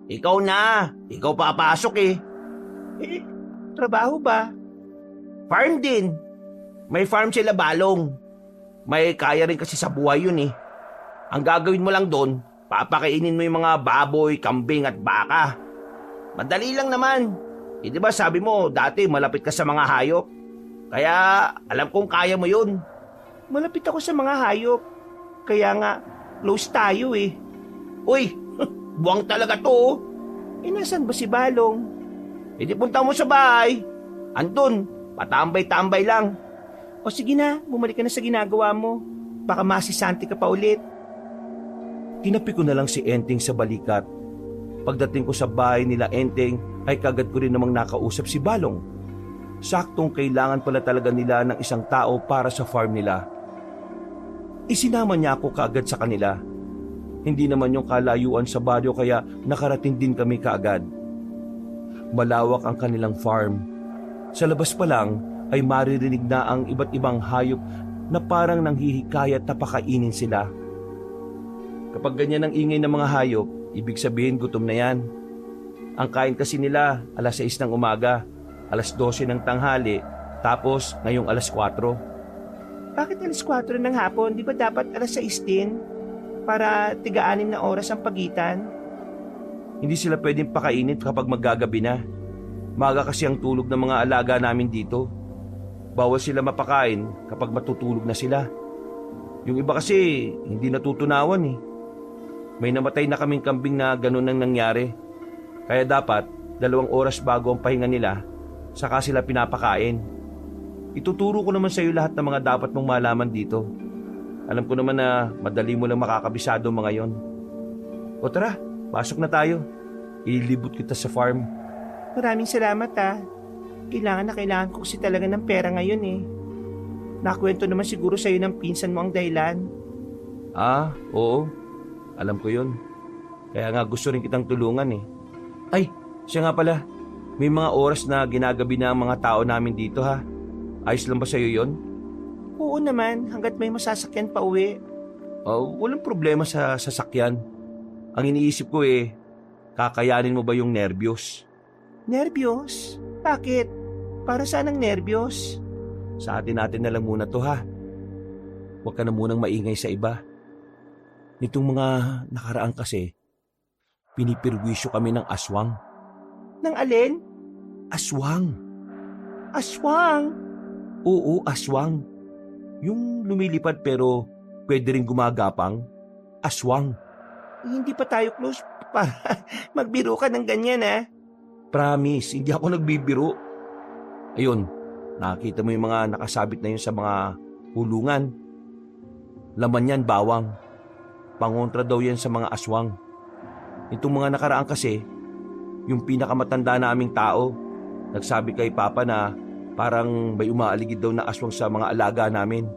Ikaw na. Ikaw papasok eh. Trabaho ba? Farm din. May farm sila Balong. May kaya rin kasi sa buhay yun eh. Ang gagawin mo lang doon, papakainin mo yung mga baboy, kambing at baka. Madali lang naman. Di ba sabi mo, dati malapit ka sa mga hayop? Kaya alam kong kaya mo yun. Malapit ako sa mga hayop. Kaya nga, close tayo eh. Uy, buwang talaga to. Nasan ba si Balong? Di punta mo sa bahay. Andun, patambay-tambay lang. O sige na, bumalik ka na sa ginagawa mo. Baka masisanti ka pa ulit. Tinapi ko na lang si Enteng sa balikat. Pagdating ko sa bahay nila Enteng, ay kagad ko rin namang nakausap si Balong. Saktong kailangan pala talaga nila ng isang tao para sa farm nila. Isinama niya ako kaagad sa kanila. Hindi naman yung kalayuan sa baryo kaya nakarating din kami kaagad. Malawak ang kanilang farm. Sa labas pa lang ay maririnig na ang iba't ibang hayop na parang nanghihikayat na pakainin sila. Kapag ganyan ang ingay ng mga hayop, ibig sabihin gutom na yan. Ang kain kasi nila alas 6 ng umaga, alas 12 ng tanghali, tapos ngayong alas 4. Bakit alas 4 ng hapon? Di ba dapat alas 6 din? Para tiga-6 na oras ang pagitan? Hindi sila pwedeng pakainin kapag maggagabi na. Maga kasi ang tulog ng mga alaga namin dito. Bawal sila mapakain kapag matutulog na sila. Yung iba kasi hindi natutunawan eh. May namatay na kaming kambing na ganun ang nangyari. Kaya dapat 2 oras bago ang pahinga nila, saka sila pinapakain. Ituturo ko naman sa iyo lahat ng mga dapat mong malaman dito. Alam ko naman na madali mo lang makakabisado mga yon. O tara, pasok na tayo. Ililibot kita sa farm. Maraming salamat Kailangan ko kasi talaga ng pera ngayon eh. Nakwento naman siguro sa'yo ng pinsan mo ang dahilan. Oo. Alam ko yun. Kaya nga gusto rin kitang tulungan eh. Ay, siya nga pala. May mga oras na ginagabi na ang mga tao namin dito ha. Ayos lang ba sa'yo yon? Oo naman, hanggat may masasakyan pa uwi. Walang problema sa sasakyan. Ang iniisip ko kakayanin mo ba yung nerbiyos? Nerbiyos? Bakit? Para saan ang nerbiyos? Sa atin natin na lang muna to ha. Huwag ka na munang maingay sa iba. Nitong mga nakaraan kasi, pinipirwisyo kami ng aswang. Ng alin? Aswang. Aswang? Oo, aswang. Yung lumilipad pero pwede rin gumagapang. Aswang. Hindi pa tayo close para magbiro ka ng ganyan Promise, hindi ako nagbibiro. Ayun, nakakita mo yung mga nakasabit na yun sa mga hulungan. Laman yan, bawang. Pangontra daw yan sa mga aswang. Itong mga nakaraan kasi, yung pinakamatanda naming tao, nagsabi kay Papa na parang may umaaligid daw na aswang sa mga alaga namin.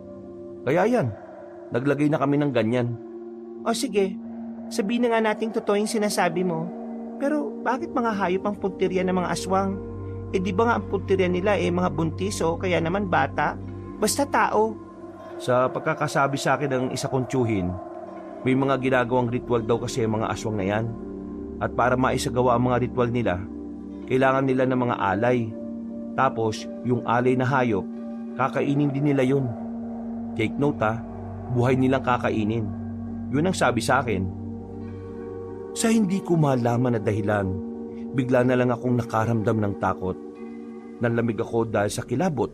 Kaya yan, naglagay na kami ng ganyan. O sige, sabihin na nga nating totoo yung sinasabi mo. Pero bakit mga hayop ang puntirya ng mga aswang? Di ba nga ang puntirya nila mga buntis o kaya naman bata? Basta tao. Sa pagkakasabi sa akin ng isa kong tiyuhin, may mga ginagawang ritual daw kasi ang mga aswang na yan. At para maisagawa ang mga ritual nila, kailangan nila ng mga alay. Tapos, yung alay na hayop, kakainin din nila yun. Take note buhay nilang kakainin. Yun ang sabi sa akin. Sa hindi ko malaman na dahilan, bigla na lang akong nakaramdam ng takot. Nanlamig ako dahil sa kilabot.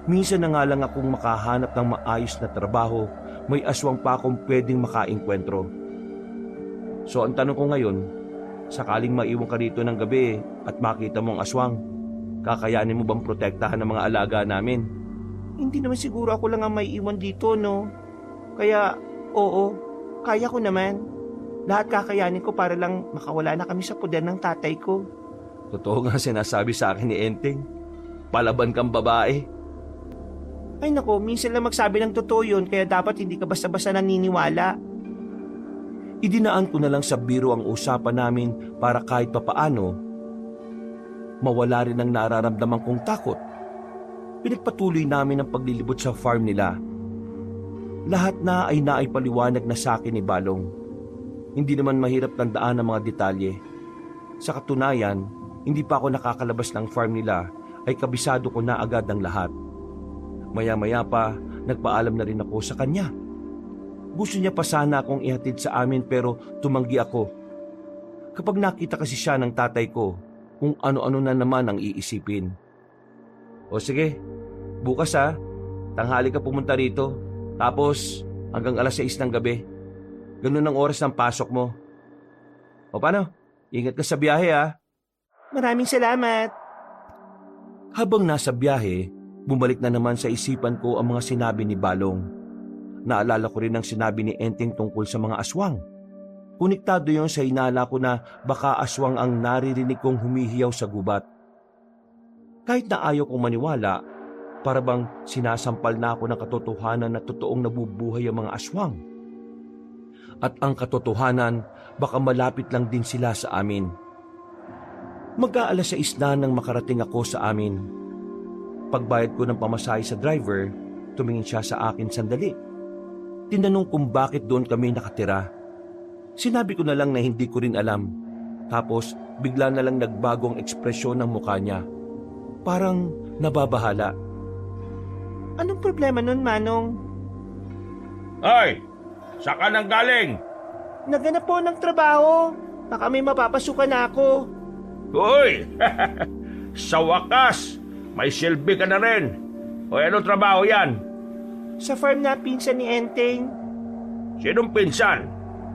Minsan na nga lang akong makahanap ng maayos na trabaho, may aswang pa akong pwedeng makainkwentro. So ang tanong ko ngayon, sakaling maiwan ka rito ng gabi at makita mo ang aswang, kakayanin mo bang protektahan ng mga alaga namin? Hindi naman siguro ako lang ang may iwan dito, no? Kaya, oo, kaya ko naman. Lahat kakayanin ko para lang makawala na kami sa poder ng tatay ko. Totoo nga sinasabi sa akin ni Enteng. Palaban kang babae. Ay nako, minsan lang magsabi ng totoo yun, kaya dapat hindi ka basta-basta naniniwala. Idinaan ko na lang sa biro ang usapan namin para kahit papaano, mawala rin ang nararamdaman kong takot. Pinagpatuloy namin ang paglilibot sa farm nila. Lahat na ay naipaliwanag na sa akin ni Balong. Hindi naman mahirap tandaan ang mga detalye. Sa katunayan, hindi pa ako nakakalabas ng farm nila ay kabisado ko na agad ang lahat. Maya-maya pa, nagpaalam na rin ako sa kanya. Gusto niya pa sana akong ihatid sa amin pero tumanggi ako. Kapag nakita kasi siya ng tatay ko, kung ano-ano na naman ang iisipin. O sige, bukas tanghali ka pumunta rito, tapos hanggang alas 6 ng gabi. Ganun ang oras ng pasok mo. O paano? Ingat ka sa biyahe Maraming salamat. Habang nasa biyahe, bumalik na naman sa isipan ko ang mga sinabi ni Balong. Naalala ko rin ang sinabi ni Enteng tungkol sa mga aswang. Konektado yon sa hinala ko na baka aswang ang naririnig kong humihiyaw sa gubat. Kahit na ayaw kong maniwala, para bang sinasampal na ako ng katotohanan na totoong nabubuhay ang mga aswang. At ang katotohanan, baka malapit lang din sila sa amin. Mag-aalas 6 na nang makarating ako sa amin. Pagbayad ko ng pamasahe sa driver, tumingin siya sa akin sandali. Tinanong kung bakit doon kami nakatira. Sinabi ko na lang na hindi ko rin alam. Tapos bigla na lang nagbago ang ekspresyon ng mukha niya. Parang nababahala. Anong problema nun, Manong? Ay! Saan ka nang galing? Naghanap po ng trabaho. Baka may mapapasukan na ako. Uy! Sa wakas, may silbi ka na rin. O ano trabaho yan? Sa farm na pinsan ni Enteng. Sinong pinsan?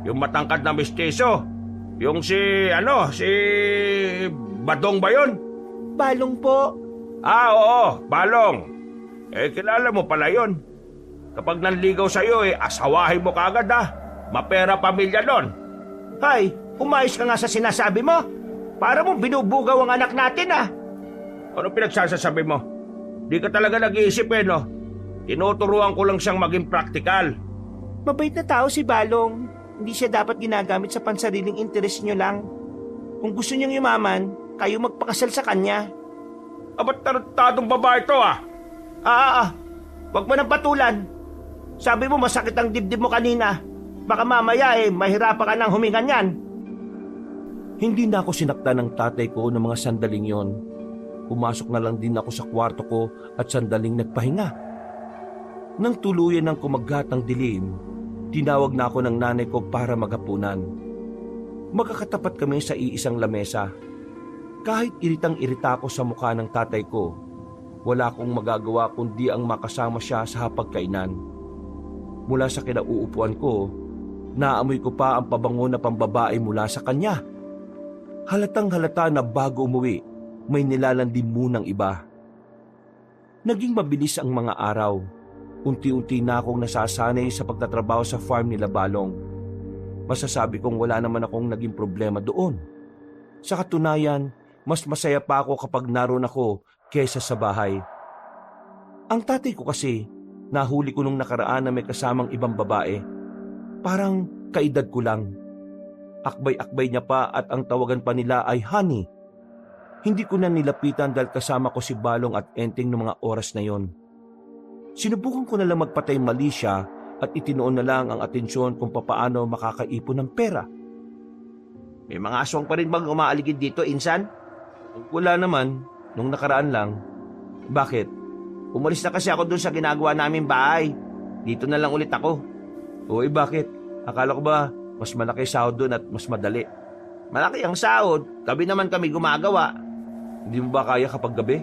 Yung matangkad na mistiso? Yung si Badong ba yun? Balong po. Oo, Balong. Kilala mo pala yun. Kapag nanligaw sa'yo, asawahin mo kaagad Mapera pamilya nun. Hay, umayos ka nga sa sinasabi mo. Para mo binubugaw ang anak natin Ano pinagsasasabi mo? Di ka talaga nag-iisip no? Tinuturuan ko lang siyang maging praktikal. Mabait na tao si Balong. Hindi siya dapat ginagamit sa pansariling interes niyo lang. Kung gusto niyang yumaman, kayo magpakasal sa kanya. Ba't tarantadong babae to Huwag mo nang patulan. Sabi mo masakit ang dibdib mo kanina. Baka mamaya mahirapan ka ng huminga niyan. Hindi na ako sinaktan ng tatay ko ng mga sandaling yon. Pumasok na lang din ako sa kwarto ko at sandaling nagpahinga. Nang tuluyan ng kumagat ang dilim, tinawag na ako ng nanay ko para maghapunan. Magkakatapat kami sa iisang lamesa. Kahit iritang-irita ako sa mukha ng tatay ko, wala akong magagawa kundi ang makasama siya sa hapagkainan. Mula sa kinauupuan ko, naamoy ko pa ang pabango na pambabae mula sa kanya. Halatang halata na bago umuwi, may nilalandi munang iba. Naging mabilis ang mga araw. Unti-unti na akong nasasanay sa pagtatrabaho sa farm nila Balong. Masasabi kong wala naman akong naging problema doon. Sa katunayan, mas masaya pa ako kapag naroon ako kesa sa bahay. Ang tatay ko kasi, nahuli ko nung nakaraan na may kasamang ibang babae. Parang kaedad ko lang. Akbay-akbay niya pa at ang tawagan pa nila ay honey. Hindi ko na nilapitan dahil kasama ko si Balong at Enteng noong mga oras na yon. Sinubukan ko na lang magpatay mali siya at itinoon na lang ang atensyon kung papaano makakaipon ng pera. May mga aswang pa rin bang umaaligid dito, Insan? Wala naman, nung nakaraan lang. Bakit? Umalis na kasi ako dun sa ginagawa naming bahay. Dito na lang ulit ako. Bakit? Akala ko ba mas malaki sahod doon at mas madali? Malaki ang sahod, gabi naman kami gumagawa. Hindi mo ba kaya kapag gabi?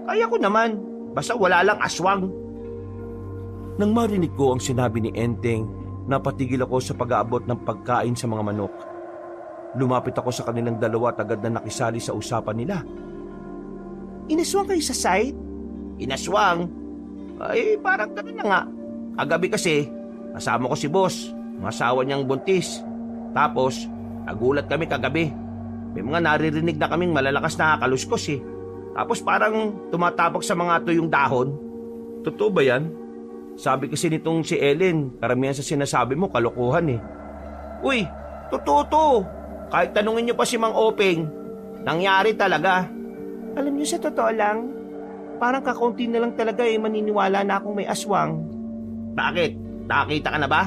Kaya ko naman, basta wala lang aswang. Nang marinig ko ang sinabi ni Enteng, napatigil ako sa pag-aabot ng pagkain sa mga manok. Lumapit ako sa kanilang dalawa at agad na nakisali sa usapan nila. Inaswang kayo sa site? Inaswang? Ay, parang ganun na nga. Kagabi kasi, kasama ko si boss, ang asawa niyang buntis. Tapos, nagulat kami kagabi. May mga naririnig na kaming malalakas na kaluskos eh. Tapos parang tumatapok sa mga tuyong dahon. Totoo ba yan? Sabi kasi nitong si Ellen, karamihan sa sinasabi mo kalokohan eh. Uy, totoo to. Kahit tanungin niyo pa si Mang Openg, nangyari talaga. Alam niyo, sa totoo lang, parang kakaunti na lang talaga maniniwala na akong may aswang. Bakit? Nakakita ka na ba?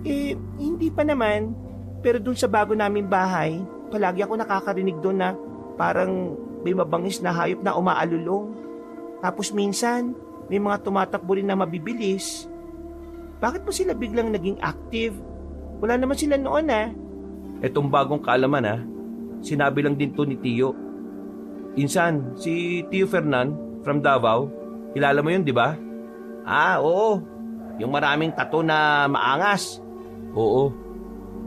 Hindi pa naman. Pero dun sa bago naming bahay, palagi ako nakakarinig doon na parang may mabangis na hayop na umaalulong. Tapos minsan, may mga tumatakbo rin na mabibilis. Bakit po sila biglang naging active? Wala naman sila noon Etong bagong kaalaman sinabi lang din to ni Tio. Insan, si Tio Fernan from Davao, kilala mo yun di ba? Ah, oo. Yung maraming tattoo na maangas. Oo,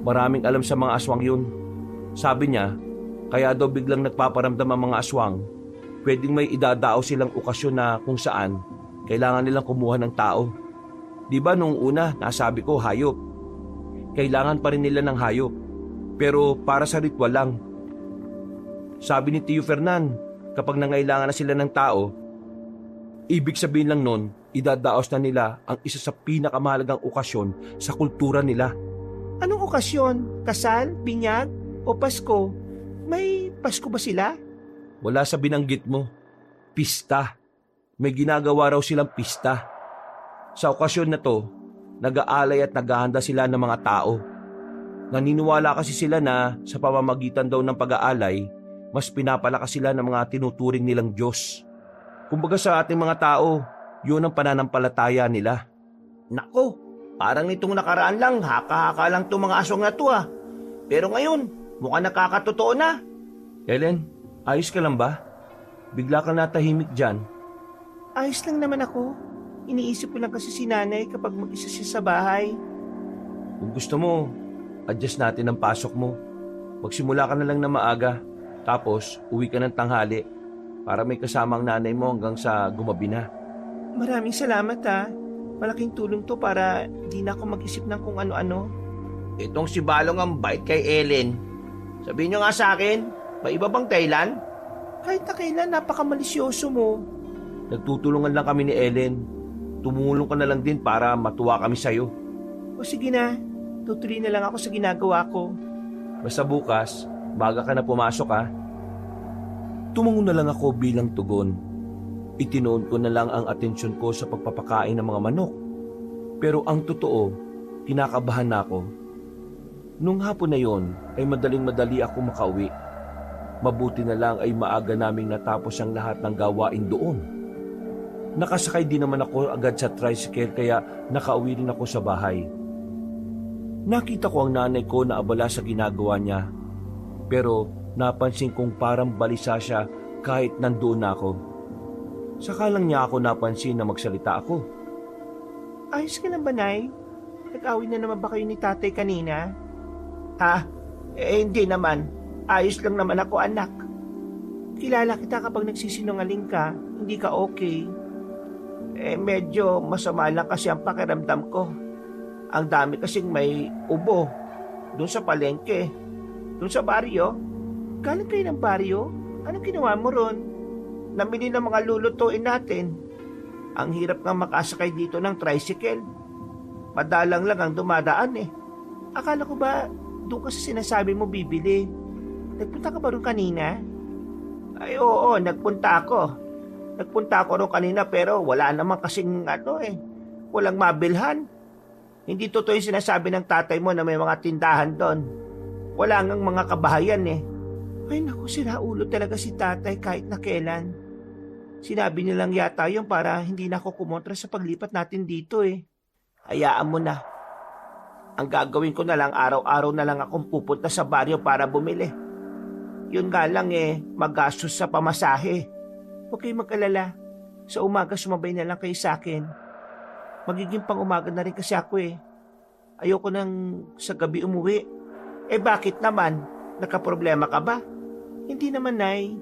maraming alam sa mga aswang yun. Sabi niya, kaya daw biglang nagpaparamdam ang mga aswang, pwedeng may idadao silang okasyon na kung saan kailangan nilang kumuha ng tao. Di ba nung una, nasabi ko hayop. Kailangan pa rin nila ng hayop, pero para sa ritual lang. Sabi ni Tio Fernan, kapag nangailangan na sila ng tao, ibig sabihin lang nun, idadaos na nila ang isa sa pinakamahalagang okasyon sa kultura nila. Anong okasyon? Kasal? Binyag? O Pasko? May Pasko ba sila? Wala sa binanggit mo. Pista. May ginagawa raw silang pista. Sa okasyon na to, nag-aalay at naghahanda sila ng mga tao. Naniniwala kasi sila na sa pamamagitan daw ng pag-aalay, mas pinapalakas sila ng mga tinuturing nilang Diyos. Kumbaga sa ating mga tao, yun ang pananampalataya nila. Nako, parang nitong nakaraan lang, haka-haka lang itong mga aswang na to Pero ngayon, mukhang nakakatotoo na. Ellen, ayos ka lang ba? Bigla ka natahimik dyan. Ayos lang naman ako. Iniisip ko lang kasi si nanay kapag mag-isa siya sa bahay. Kung gusto mo, adjust natin ang pasok mo. Magsimula ka na lang na maaga, tapos uwi ka ng tanghali para may kasama ang nanay mo hanggang sa gumabi na. Maraming salamat Malaking tulong to para di na ako mag-isip ng kung ano-ano. Itong si Balong ang bait kay Ellen. Sabihin nyo nga sa akin, may iba bang Thailand? Kahit na kailan, napakamalisyoso mo. Nagtutulungan lang kami ni Ellen. Tumulong ka na lang din para matuwa kami sa'yo. O sige na, tutuloy na lang ako sa ginagawa ko. Basta bukas, baga ka na pumasok Tumungo na lang ako bilang tugon. Itinoon ko na lang ang atensyon ko sa pagpapakain ng mga manok. Pero ang totoo, kinakabahan na ako. Nung hapon na yon, ay madaling-madali ako makauwi. Mabuti na lang ay maaga naming natapos ang lahat ng gawain doon. Nakasakay din naman ako agad sa tricycle kaya nakauwi rin ako sa bahay. Nakita ko ang nanay ko na abala sa ginagawa niya. Pero napansin kong parang balisa siya kahit nandoon na ako. Saka lang niya ako napansin na magsalita ako. Ayos ka lang ba, Nay? Nag-away na naman ba kayo ni tatay kanina? Hindi naman. Ayos lang naman ako, anak. Kilala kita kapag nagsisinungaling ka, hindi ka okay. Medyo masama lang kasi ang pakiramdam ko. Ang dami kasing may ubo. Doon sa palengke. Doon sa baryo. Galing kayo ng baryo? Anong ginawa mo ron? Namili ng mga lulutuin natin. Ang hirap nga makasakay dito ng tricycle. Madalang lang ang dumadaan Akala ko ba doon kasi sinasabi mo bibili? Nagpunta ka ba ron kanina? Ay oo, nagpunta ako. Nagpunta ako ron kanina pero wala naman kasing walang mabilhan. Hindi totoo yung sinasabi ng tatay mo na may mga tindahan doon. Wala ngang mga kabahayan Ay naku, sinaulo talaga si tatay kahit na kailan. Sinabi nilang yata yun para hindi na ako kumontra sa paglipat natin dito Hayaan mo na. Ang gagawin ko na lang, araw-araw na lang akong pupunta sa baryo para bumili. Yun nga lang magastos sa pamasahe. Huwag kayong mag-alala. Sa umaga sumabay na lang kayo sa akin. Magiging pang-umaga na rin kasi ako Ayoko nang sa gabi umuwi. Bakit naman? Nagkaproblema ka ba? Hindi naman, Nay.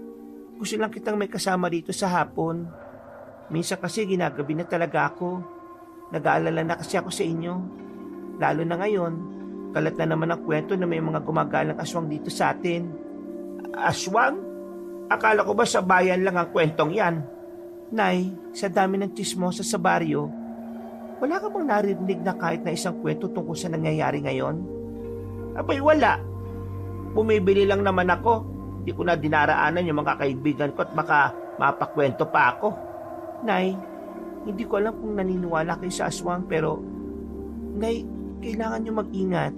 Gusto lang kitang may kasama dito sa hapon. Minsan kasi ginagabi na talaga ako. Nag-aalala na kasi ako sa inyo. Lalo na ngayon, kalat na naman ang kwento na may mga gumagalang aswang dito sa atin. Aswang? Akala ko ba sa bayan lang ang kwentong yan? Nay, sa dami ng tsismosa sa baryo, wala ka bang narinig na kahit na isang kwento tungkol sa nangyayari ngayon? Abay wala. Bumibili lang naman ako. Di ko na dinaraanan yung mga kaibigan ko at baka mapakwento pa ako. Nay, hindi ko alam kung naniniwala kayo sa aswang pero, Nay, kailangan nyo mag-ingat.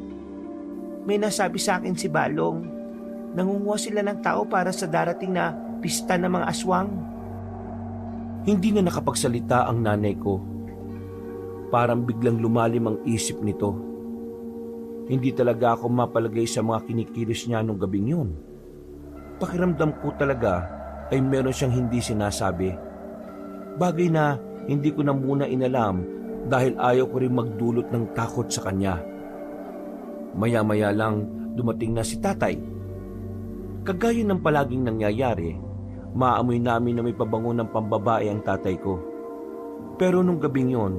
May nasabi sa akin si Balong. Nangunguha sila ng tao para sa darating na pista ng mga aswang. Hindi na nakapagsalita ang nanay ko. Parang biglang lumalim ang isip nito. Hindi talaga ako mapalagay sa mga kinikilos niya nung gabing yun. Pakiramdam ko talaga ay meron siyang hindi sinasabi. Bagay na hindi ko na muna inalam dahil ayaw ko rin magdulot ng takot sa kanya. Maya-maya lang dumating na si tatay. Kagaya ng palaging nangyayari, maamoy namin na may pabango ng pambabae ang tatay ko. Pero nung gabing yon,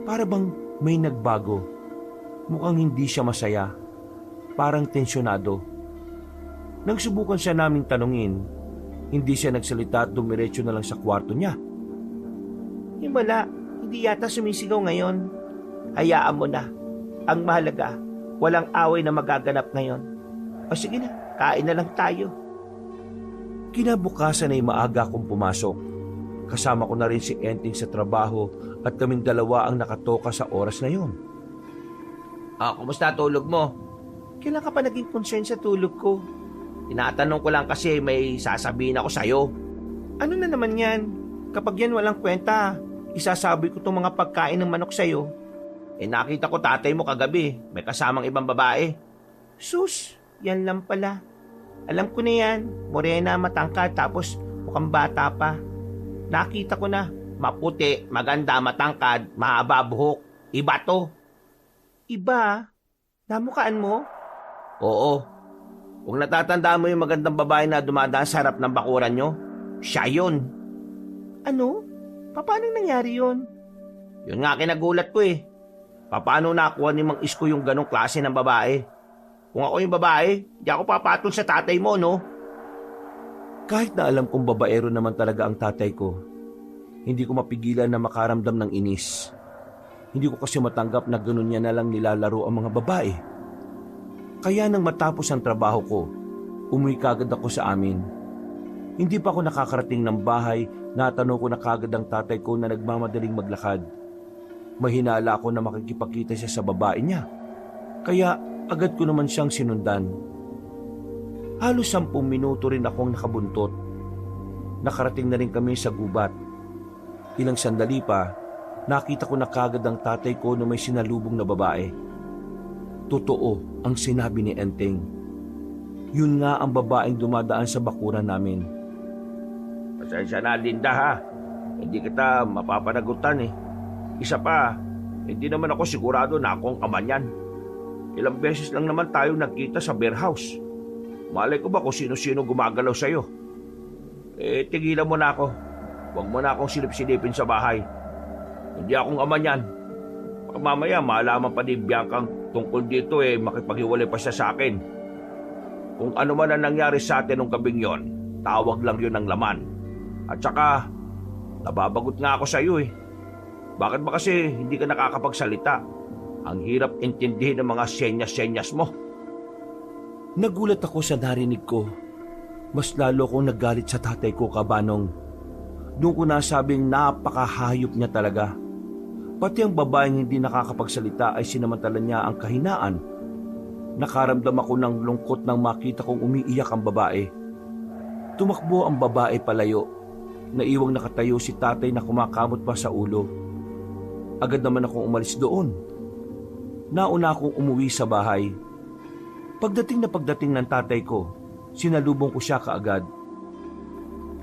para bang may nagbago. Mukhang hindi siya masaya. Parang tensyonado. Nang subukan siya naming tanungin, hindi siya nagsalita at dumiretso na lang sa kwarto niya. Wala, hindi yata sumisigaw ngayon. Hayaan mo na. Ang mahalaga, walang away na magaganap ngayon. O sige na, kain na lang tayo. Kinabukasan ay maaga akong pumasok. Kasama ko na rin si Enting sa trabaho at kaming dalawa ang nakatoka sa oras na yon. Kumusta tulog mo? Kailan ka pa naging concern sa tulog ko? Tinatanong ko lang kasi may sasabihin ako sa'yo. Ano na naman yan? Kapag yan walang kwenta, isasabi ko itong mga pagkain ng manok sa'yo. Nakita ko tatay mo kagabi, may kasamang ibang babae. Sus, yan lang pala. Alam ko na yan, morena, matangkad, tapos mukhang bata pa. Nakita ko na, maputi, maganda, matangkad, mahaba buhok. Iba to. Iba? Namukaan mo? Oo. Kung natatandaan mo yung magandang babae na dumadaan sa harap ng bakuran nyo, siya yun. Ano? Paano nangyari yun? Yun nga kinagulat ko eh. Paano nakuha ni Mang Isko yung ganong klase ng babae? Kung ako yung babae, di ako papatol sa tatay mo, no? Kahit na alam kong babaero naman talaga ang tatay ko, hindi ko mapigilan na makaramdam ng inis. Hindi ko kasi matanggap na ganun niya na lang nilalaro ang mga babae. Kaya nang matapos ang trabaho ko, umuwi kagad ako sa amin. Hindi pa ako nakakarating ng bahay, natanong ko na kagad ang tatay ko na nagmamadaling maglakad. Mahinala ako na makikipagkita siya sa babae niya. Kaya agad ko naman siyang sinundan. Halos 10 minuto rin akong nakabuntot. Nakarating na rin kami sa gubat. Ilang sandali pa, nakita ko na kagad ang tatay ko na may sinalubong na babae. Totoo ang sinabi ni Enteng. Yun nga ang babaeng dumadaan sa bakuran namin. Pasensya na, Linda, ha? Hindi kita mapapanagutan eh. Isa pa, hindi naman ako sigurado na akong ama niyan. Ilang beses lang naman tayo nagkita sa beer house. Malay ko ba kung sino-sino gumagalaw sa'yo? Tigilan mo na ako. Huwag mo na akong silip-silipin sa bahay. Hindi akong ama niyan. Baka mamaya maalaman pa ni Biancang tungkol dito makipaghiwalay pa siya sa akin. Kung ano man ang nangyari sa atin nung gabing yon, tawag lang yun ng laman. At saka, nababagot nga ako sa iyo eh. Bakit ba kasi hindi ka nakakapagsalita? Ang hirap intindihin ng mga senyas-senyas mo. Nagulat ako sa narinig ko. Mas lalo kong nagalit sa tatay ko, Kabanong. Doon ko nasabing napakahayop niya talaga. Pati ang babaeng hindi nakakapagsalita ay sinamantala niya ang kahinaan. Nakaramdam ako ng lungkot nang makita kong umiiyak ang babae. Tumakbo ang babae palayo. Naiwang nakatayo si tatay na kumakamot pa sa ulo. Agad naman akong umalis doon. Nauna akong umuwi sa bahay. Pagdating ng tatay ko, sinalubong ko siya kaagad.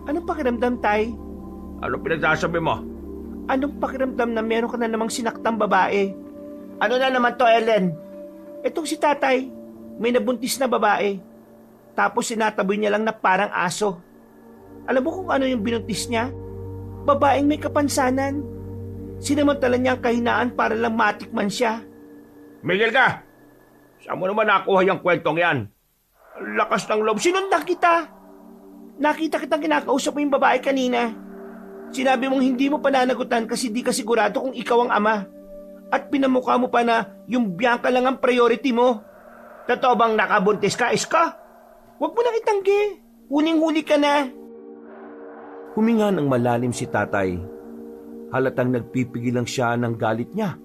Anong pakiramdam, Tay? Ano pinagsasabi mo? Anong pakiramdam na meron ka na namang sinaktang babae? Ano na naman to, Ellen? Etong si tatay, may nabuntis na babae. Tapos sinataboy niya lang na parang aso. Alam mo kung ano yung binuntis niya? Babaeng may kapansanan. Sinamantala niya ang kahinaan para lang matikman siya. Miguel ka! Saan mo naman nakuha yung kwentong yan? Ang lakas ng loob. Sinundan kita! Nakita kitang kinakausap mo yung babae kanina. Sinabi mong hindi mo pananagutan kasi di ka sigurado kung ikaw ang ama. At pinamukha mo pa na yung Bianca lang ang priority mo. Totoo bang nakabuntis ka, Isko? Huwag mo nang itanggi. Huling-huli ka na. Huminga ng malalim si tatay. Halatang nagpipigil lang siya ng galit niya.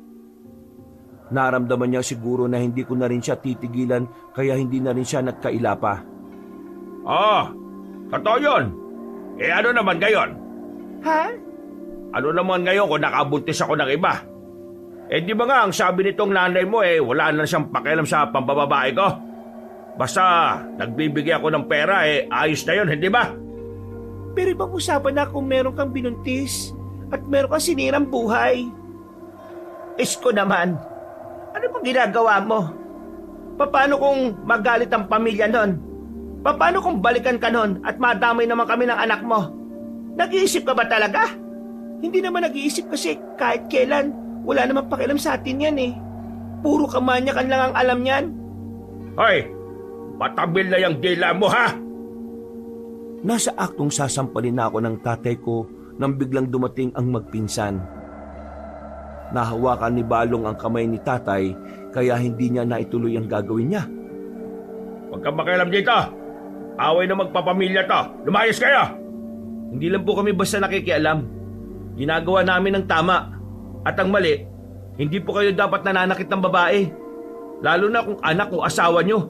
Naramdaman niya siguro na hindi ko na rin siya titigilan kaya hindi na rin siya nagkaila pa. Totoo yun. Eh ano naman ngayon? Ha? Ano naman ngayon kung nakabuntis ako ng iba? Eh di ba nga ang sabi nitong nanay mo wala na siyang pakialam sa pambababae ko? Basta nagbibigay ako ng pera ayos na yun, hindi ba? Pero ibang usapan na kung meron kang binuntis at meron kang sinirang buhay. Isko naman, ano bang ginagawa mo? Paano kung magalit ang pamilya nun? Paano kung balikan ka nun at madamay naman kami ng anak mo? Nag-iisip ka ba talaga? Hindi naman nag-iisip kasi kahit kailan, wala naman pakialam sa atin yan eh. Puro kamanyakan lang ang alam niyan. Hoy, patabil na yung dila mo ha! Nasa aktong sasampalin na ako ng tatay ko nang biglang dumating ang magpinsan. Nahawakan ni Balong ang kamay ni tatay kaya hindi niya naituloy ang gagawin niya. Huwag kang makialam dito. Away na magpapamilya to. Lumayas kayo! Hindi lang po kami basta nakikialam. Ginagawa namin ang tama. At ang mali, hindi po kayo dapat nananakit ng babae. Lalo na kung anak o asawa nyo.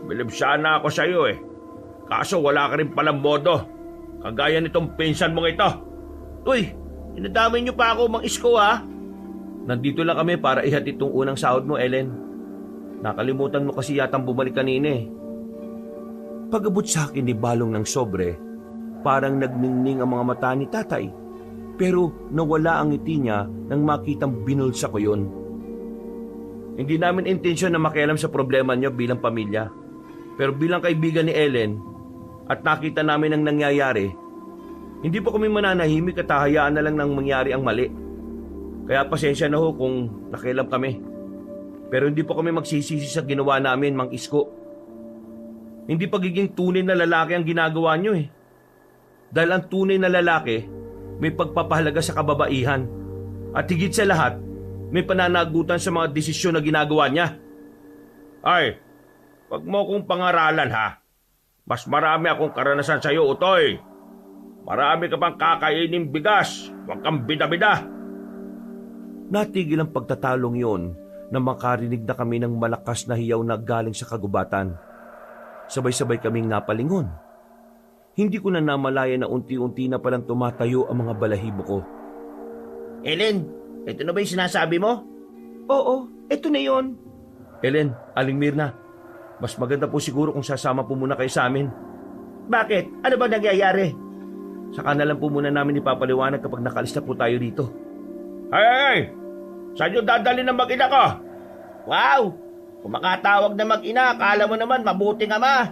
Bilib sana ako sa iyo Kaso wala ka rin palang modo. Kagaya nitong pinsan mong ito. Uy, dinadamay niyo pa ako, Mang Isko ha? Nandito lang kami para ihatid itong unang sahod mo, Ellen. Nakalimutan mo kasi yatang bumalik kanina eh. Pagabot sa akin ni Balong ng sobre, parang nagningning ang mga mata ni tatay. Pero nawala ang ngiti niya nang makitang binulsa ko yun. Hindi namin intensyon na makialam sa problema niyo bilang pamilya. Pero bilang kaibigan ni Ellen at nakita namin ang nangyayari, hindi po kami mananahimik at hahayaan na lang nang mangyari ang mali. Kaya pasensya na ho kung nakialam kami. Pero hindi po kami magsisisi sa ginawa namin, Mang Isko. Hindi pagiging tunay na lalaki ang ginagawa niyo eh. Dahil ang tunay na lalaki, may pagpapahalaga sa kababaihan. At higit sa lahat, may pananagutan sa mga desisyon na ginagawa niya. Ay, wag mo kong pangaralan ha. Mas marami akong karanasan sa iyo, Utoy. Marami ka pang kakainin bigas. Huwag kang bida-bida. Natigil ang pagtatalong yon na makarinig na kami ng malakas na hiyaw na galing sa kagubatan. Sabay-sabay kaming napalingon. Hindi ko na namalaya na unti-unti na palang tumatayo ang mga balahibo ko. Ellen, ito na ba yung sinasabi mo? Oo, ito na yon. Ellen, Aling Mirna, mas maganda po siguro kung sasama po muna kayo sa amin. Bakit? Ano ba nangyayari? Saka na lang po muna namin ipapaliwanag kapag nakalis na po tayo dito. Hey! Saan yung dadali ng mag-ina ko? Wow! Kung makatawag na mag-ina, akala mo naman mabuting ama.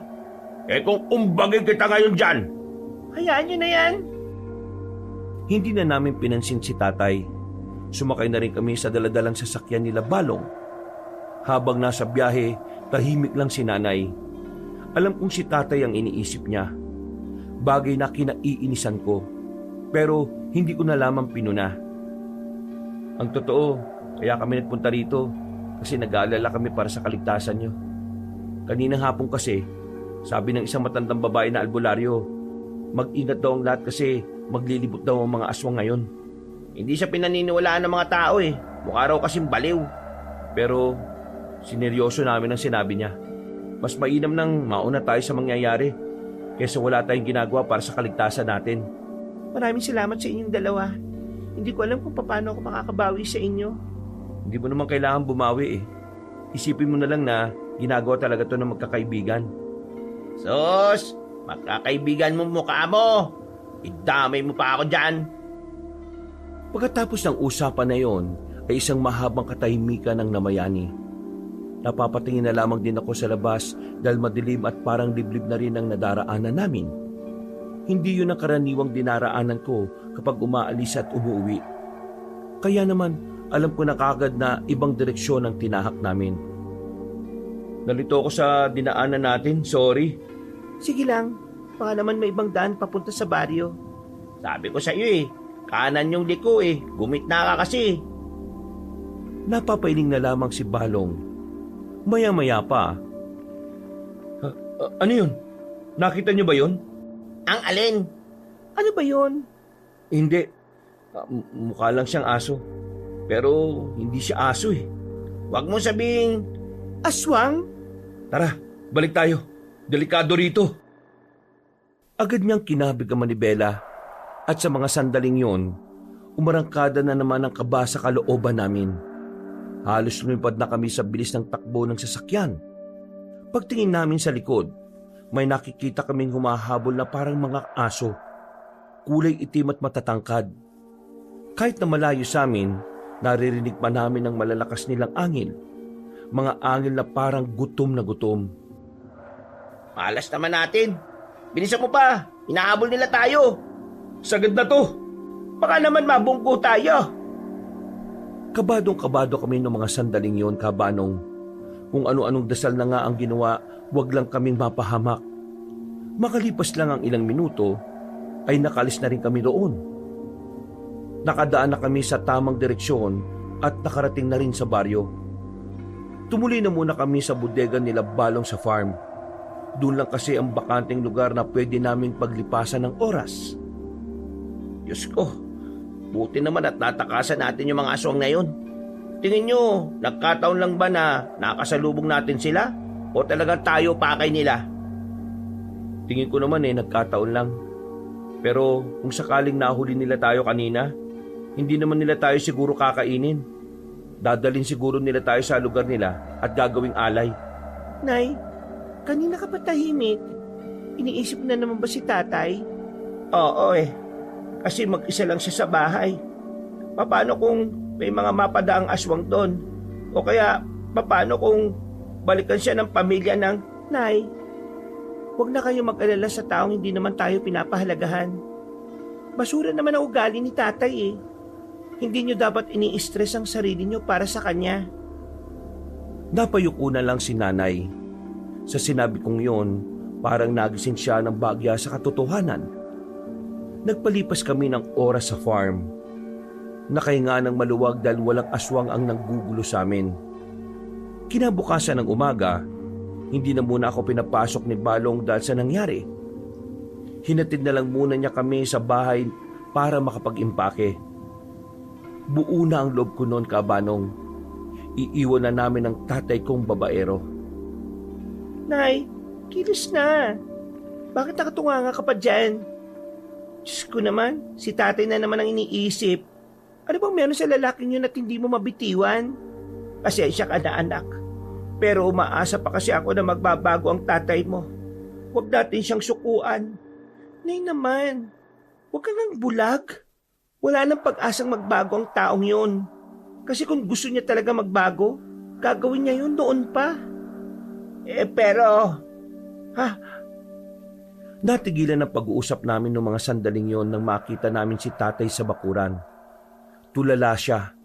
Kung umbagin kita ngayon dyan. Hayaan nyo na yan. Hindi na namin pinansin si tatay. Sumakay na rin kami sa daladalang sasakyan nila Balong. Habang nasa biyahe, tahimik lang si nanay. Alam kong si tatay ang iniisip niya. Bagay na kinaiinisan ko. Pero hindi ko na lamang pinuna. Ang totoo, kaya kami nagpunta rito kasi nag-aalala kami para sa kaligtasan niyo. Kaninang hapon kasi, sabi ng isang matandang babae na albularyo, mag-ingat daw ang lahat kasi maglilibot daw ang mga aswang ngayon. Hindi siya pinaniniwalaan ng mga tao eh. Mukha raw kasing baliw. Pero sineryoso namin ang sinabi niya. Mas mainam nang mauna tayo sa mangyayari kaysa wala tayong ginagawa para sa kaligtasan natin. Maraming salamat sa inyong dalawa. Hindi ko alam kung paano ako makakabawi sa inyo. Hindi mo naman kailangan bumawi eh. Isipin mo na lang na ginagawa talaga to ng magkakaibigan. Sus! Magkakaibigan mo mukha mo! Idamay mo pa ako dyan! Pagkatapos ng usapan na yon, ay isang mahabang katahimikan ang namayani. Napapatingin na lamang din ako sa labas dahil madilim at parang liblib na rin ang nadaraanan namin. Hindi yun ang karaniwang dinaraanan ko kapag umaalis at umuwi. Kaya naman, alam ko na kagad na ibang direksyon ang tinahak namin. Nalito ako sa dinaanan natin, sorry. Sige lang, baka naman may ibang daan papunta sa baryo. Sabi ko sa iyo kanan yung liko gumit na ka kasi. Napapailing na lamang si Balong. Maya-maya pa. Ano yun? Nakita niyo ba yun? Ang alin? Ano ba yon? Hindi. Mukha lang siyang aso. Pero hindi siya aso eh. Huwag mo sabing Aswang? Tara, balik tayo. Delikado rito. Agad niyang kinabig ang manibela at sa mga sandaling yon, umarangkada na naman ang kaba sa kalooban namin. Halos lumipad na kami sa bilis ng takbo ng sasakyan. Pagtingin namin sa likod, may nakikita kaming humahabol na parang mga aso. Kulay itim at matatangkad. Kahit na malayo sa amin, naririnig pa namin ang malalakas nilang angil. Mga angil na parang gutom na gutom. malas naman natin. Bilisan mo pa. Inahabol nila tayo. Sagad na to. Baka naman mabungko tayo. Kabadong-kabado kami ng mga sandaling yon, Kabanong. Kung ano-anong dasal na nga ang ginawa, wag lang kaming mapahamak. Makalipas lang ang ilang minuto, ay nakalis na rin kami roon. Nakadaan na kami sa tamang direksyon at nakarating na rin sa baryo. Tumuloy na muna kami sa bodega nila Balong sa farm. Doon lang kasi ang bakanteng lugar na pwede naming paglipasan ng oras. Diyos ko, buti naman at natakasan natin yung mga aswang na yun. Tingin nyo, nagkataon lang ba na nakasalubong natin sila? O talagang tayo pakay nila? Tingin ko naman nagkataon lang. Pero kung sakaling nahuli nila tayo kanina, hindi naman nila tayo siguro kakainin. Dadalhin siguro nila tayo sa lugar nila at gagawing alay. Nay, kanina ka pa tahimik. Iniisip na naman ba si tatay? Oo kasi mag-isa lang siya sa bahay. Paano kung may mga mapadaang aswang doon? O kaya, paano kung balikan siya ng pamilya ng... Nay, huwag na kayo mag-alala sa taong hindi naman tayo pinapahalagahan. Basura naman ang ugali ni tatay Hindi nyo dapat ini-stress ang sarili nyo para sa kanya. Napayuko na lang si nanay. Sa sinabi kong yon, parang nagising siya ng bagya sa katotohanan. Nagpalipas kami ng oras sa farm. Nakahinga ng maluwag dahil walang aswang ang nanggugulo sa amin. Kinabukasan ng umaga, hindi na muna ako pinapasok ni Balong dahil sa nangyari. Hinatid na lang muna niya kami sa bahay para makapag-impake. Buo na ang loob ko noon, Kabanong. Iiwan na namin ang tatay kong babaero. Nay, kilos na. Bakit nakatunganga ka pa dyan? Diyos ko naman, si tatay na naman ang iniisip. Ano bang meron sa lalaking yun at hindi mo mabitiwan? Pasensya ka na, anak. Pero umaasa pa kasi ako na magbabago ang tatay mo. Huwag natin siyang sukuan. Nay naman, huwag kang nang bulag. Wala nang pag-asang magbago ang taong yun. Kasi kung gusto niya talaga magbago, gagawin niya yun noon pa. Pero... Natigilan ang pag-uusap namin ng mga sandaling yon nang makita namin si tatay sa bakuran. Tulala siya,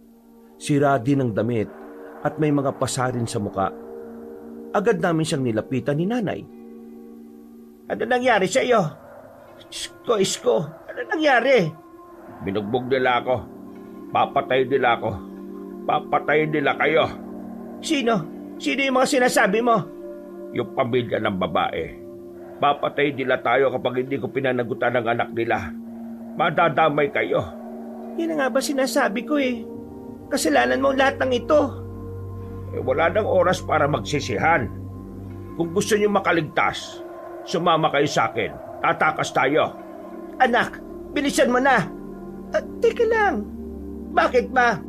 sira din ang damit at may mga pasarin sa muka. Agad namin siyang nilapitan ni nanay. Ano nangyari sa iyo? Isko, ano nangyari? Binugbog nila ako. Papatay nila ako. Papatay nila kayo. Sino? Sino yung mga sinasabi mo? Yung pamilya ng babae. Papatay nila tayo kapag hindi ko pinanagutan ng anak nila. Madadamay kayo. Yan nga ba sinasabi ko Kasalanan mo lahat ng ito. Wala nang oras para magsisihan. Kung gusto niyo makaligtas, sumama kayo sa akin. Tatakas tayo. Anak, bilisan mo na. Teka lang. Bakit ba?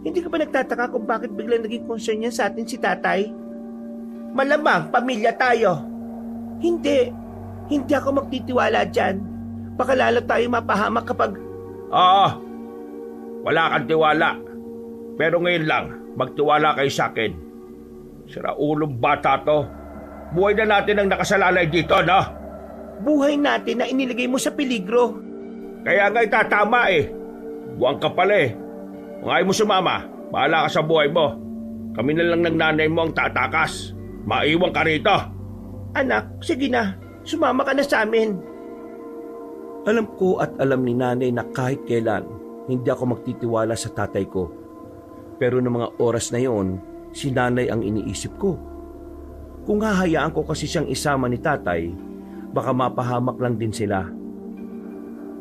Hindi ka ba nagtataka kung bakit biglang naging concern niya sa atin si tatay? Malamang pamilya tayo. Hindi. Hindi ako magtitiwala dyan. Baka lalo tayo mapahamak kapag... Oo. Wala kang tiwala. Pero ngayon lang, magtiwala kayo sa akin. Siraulong bata to. Buhay na natin ang nakasalalay dito, no? Buhay natin na iniligay mo sa peligro. Kaya nga itatama eh. Buwang ka pala eh. Kung ayaw mo sumama, bahala ka sa buhay mo. Kami na lang ng nanay mo ang tatakas. Maiwan ka rito. Anak, sige na. Sumama ka na sa amin. Alam ko at alam ni nanay na kahit kailan, hindi ako magtitiwala sa tatay ko. Pero ng mga oras na yon, si nanay ang iniisip ko. Kung hahayaan ko kasi siyang isama ni tatay, baka mapahamak lang din sila.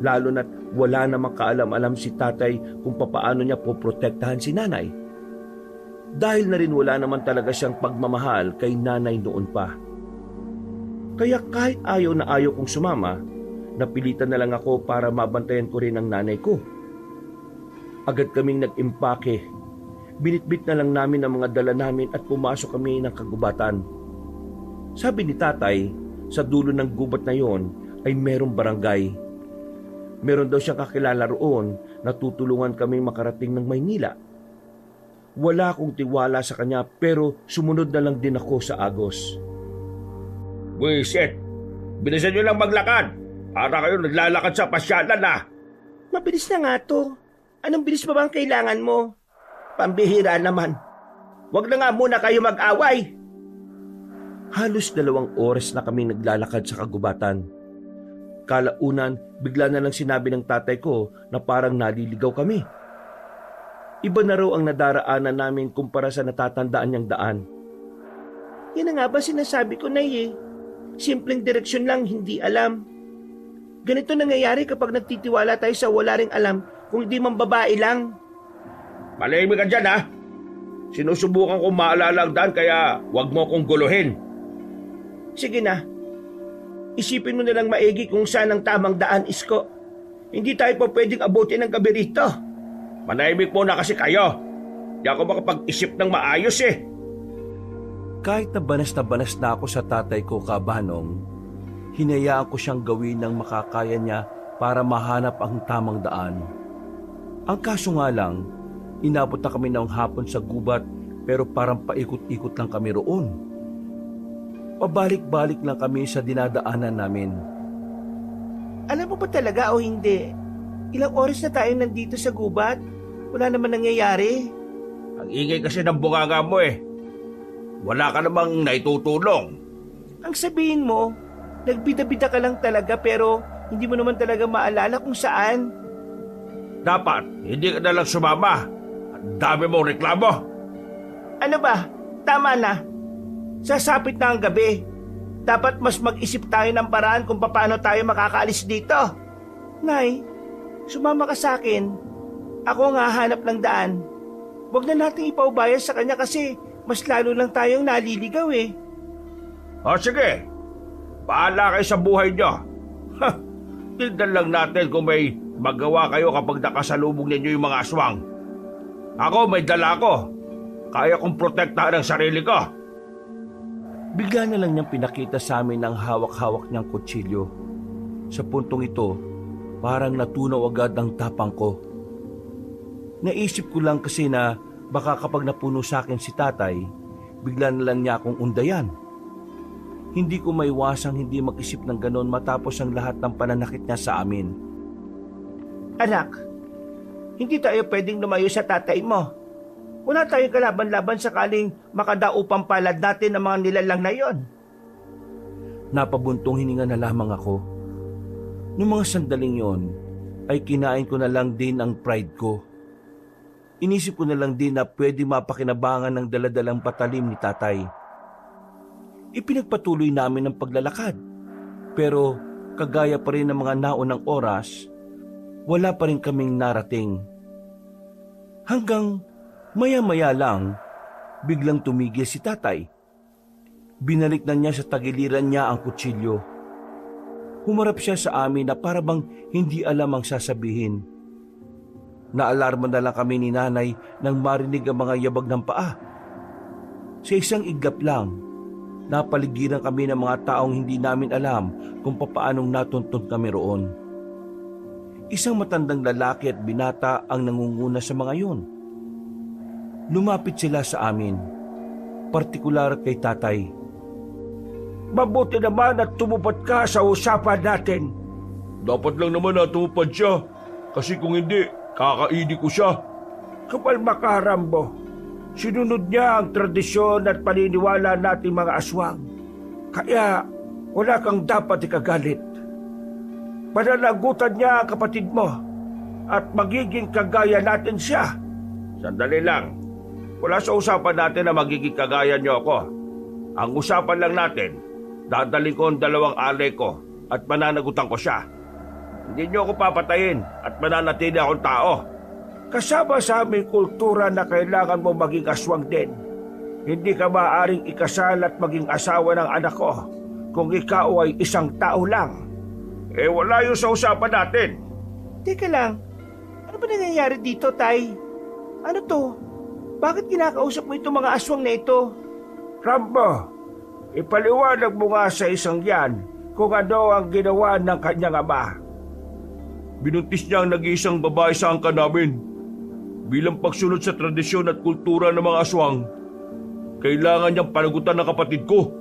Lalo na't wala namang kaalam-alam si tatay kung papaano niya poprotektahan si nanay. Dahil na rin wala naman talaga siyang pagmamahal kay nanay noon pa. Kaya kahit ayaw na ayaw kong sumama, napilitan na lang ako para mabantayan ko rin ang nanay ko. Agad kaming nag-impake. Binitbit na lang namin ang mga dala namin at pumasok kami ng kagubatan. Sabi ni tatay, sa dulo ng gubat na yon ay merong barangay. Meron daw siyang kakilala roon na tutulungan kaming makarating ng Maynila. Wala akong tiwala sa kanya pero sumunod na lang din ako sa Agos. Buisit! Bilisan nyo lang maglakad. Para kayo naglalakad sa pasyalan na. Mabilis na nga to. Anong bilis pa bang kailangan mo? Pambihira naman. Huwag na nga muna kayo mag-away. Halos 2 oras na kami naglalakad sa kagubatan. Kalaunan, bigla na lang sinabi ng tatay ko na parang naliligaw kami. Iba na raw ang nadaraanan namin kumpara sa natatandaan niyang daan. Yan na nga ba sinasabi ko, Nay eh. Simpleng direksyon lang, hindi alam. Ganito nangyayari kapag nagtitiwala tayo sa wala ring alam kung hindi man babae lang. Malahimik ka dyan, ha? Sinusubukan kong maalala ang daan kaya huwag mo akong guluhin. Sige na. Isipin mo na lang maigi kung saan ang tamang daan, Isko. Hindi tayo pa pwedeng abutin ng gabi rito. Manahimik muna kasi kayo. Di ako makapag-isip ng maayos eh. Kahit na banas na ako sa tatay ko, Kabanong, hinayaan ko siyang gawin ng makakaya niya para mahanap ang tamang daan. Ang kaso nga lang, inabot na kami ng hapon sa gubat pero parang paikot-ikot lang kami roon. Pabalik-balik lang kami sa dinadaanan namin. Alam mo ba talaga o hindi? Ilang oras na tayo nandito sa gubat? Wala naman nangyayari. Ang ingay kasi ng bunganga mo eh. Wala ka namang naitutulong. Ang sabihin mo, nagbida-bida ka lang talaga pero hindi mo naman talaga maalala kung saan. Dapat, hindi ka na lang sumama. Ang dami mong reklamo. Ano ba? Tama na. Sasapit na ang gabi. Dapat mas mag-isip tayo ng paraan kung paano tayo makakaalis dito. Nay, sumama ka sa akin. Ako ang hahanap ng daan. Huwag na nating ipaubaya sa kanya kasi mas lalo lang tayong naliligaw eh. O sige, bahala kayo sa buhay nyo. Tignan lang natin kung may magawa kayo kapag nakasalubong ninyo yung mga aswang. Ako may dala ko. Kaya kong protektahan ang sarili ko. Bigla na lang niyang pinakita sa amin ang hawak-hawak niyang kutsilyo. Sa puntong ito, parang natunaw agad ang tapang ko. Naisip ko lang kasi na baka kapag napuno sa akin si tatay, bigla na lang niya akong undayan. Hindi ko maiwasang hindi mag-isip ng ganon matapos ang lahat ng pananakit niya sa amin. Anak, hindi tayo pwedeng lumayo sa tatay mo. Wala tayong kalaban-laban sakaling makadaupang palad natin ang mga nilalang na yon. Napabuntong hininga na lamang ako. Noong mga sandaling yon, ay kinain ko na lang din ang pride ko. Inisip ko na lang din na pwede mapakinabangan ng daladalang patalim ni tatay. Ipinagpatuloy namin ang paglalakad. Pero kagaya pa rin ng mga naunang oras, wala pa rin kaming narating. Hanggang maya-maya lang, biglang tumigil si tatay. Binalik na niya sa tagiliran niya ang kutsilyo. Humarap siya sa amin na parabang hindi alam ang sasabihin. Naalarma na lang kami ni nanay nang marinig ang mga yabag ng paa. Sa isang iglap lang, napaligiran kami ng mga taong hindi namin alam kung papaanong natuntun kami roon. Isang matandang lalaki at binata ang nangunguna sa mga yun. Lumapit sila sa amin. partikular kay tatay. Mabuti naman at tumupad ka sa usapan natin. Dapat lang naman na tumupad siya. Kasi kung hindi, kakaidi ko siya. Kapal makarambo. Sinunod niya ang tradisyon at paniniwala nating mga aswang. Kaya wala kang dapat ikagalit. Pananagutan niya ang kapatid mo at magiging kagaya natin siya. Sandali lang. Wala sa usapan natin na magiging kagaya niyo ako. Ang usapan lang natin, dadalhin ko ang 2 alay ko at mananagutan ko siya. Hindi niyo ako papatayin at mananatili akong tao. Kasama sa aming kultura na kailangan mo maging aswang din. Hindi ka maaaring ikasal at maging asawa ng anak ko kung ikaw ay isang tao lang. Wala yun sa usapan natin. Teka lang, ano ba nangyayari dito, Tay? Ano to? Bakit kinakausap mo itong mga aswang na ito? Rambo, ipaliwanag mo nga sa isang yan kung ano ang ginawa ng kanyang ama. Binuntis niya ang nag-iisang babae sa angkan namin. Bilang pagsunod sa tradisyon at kultura ng mga aswang, kailangan niyang panagutan ng kapatid ko.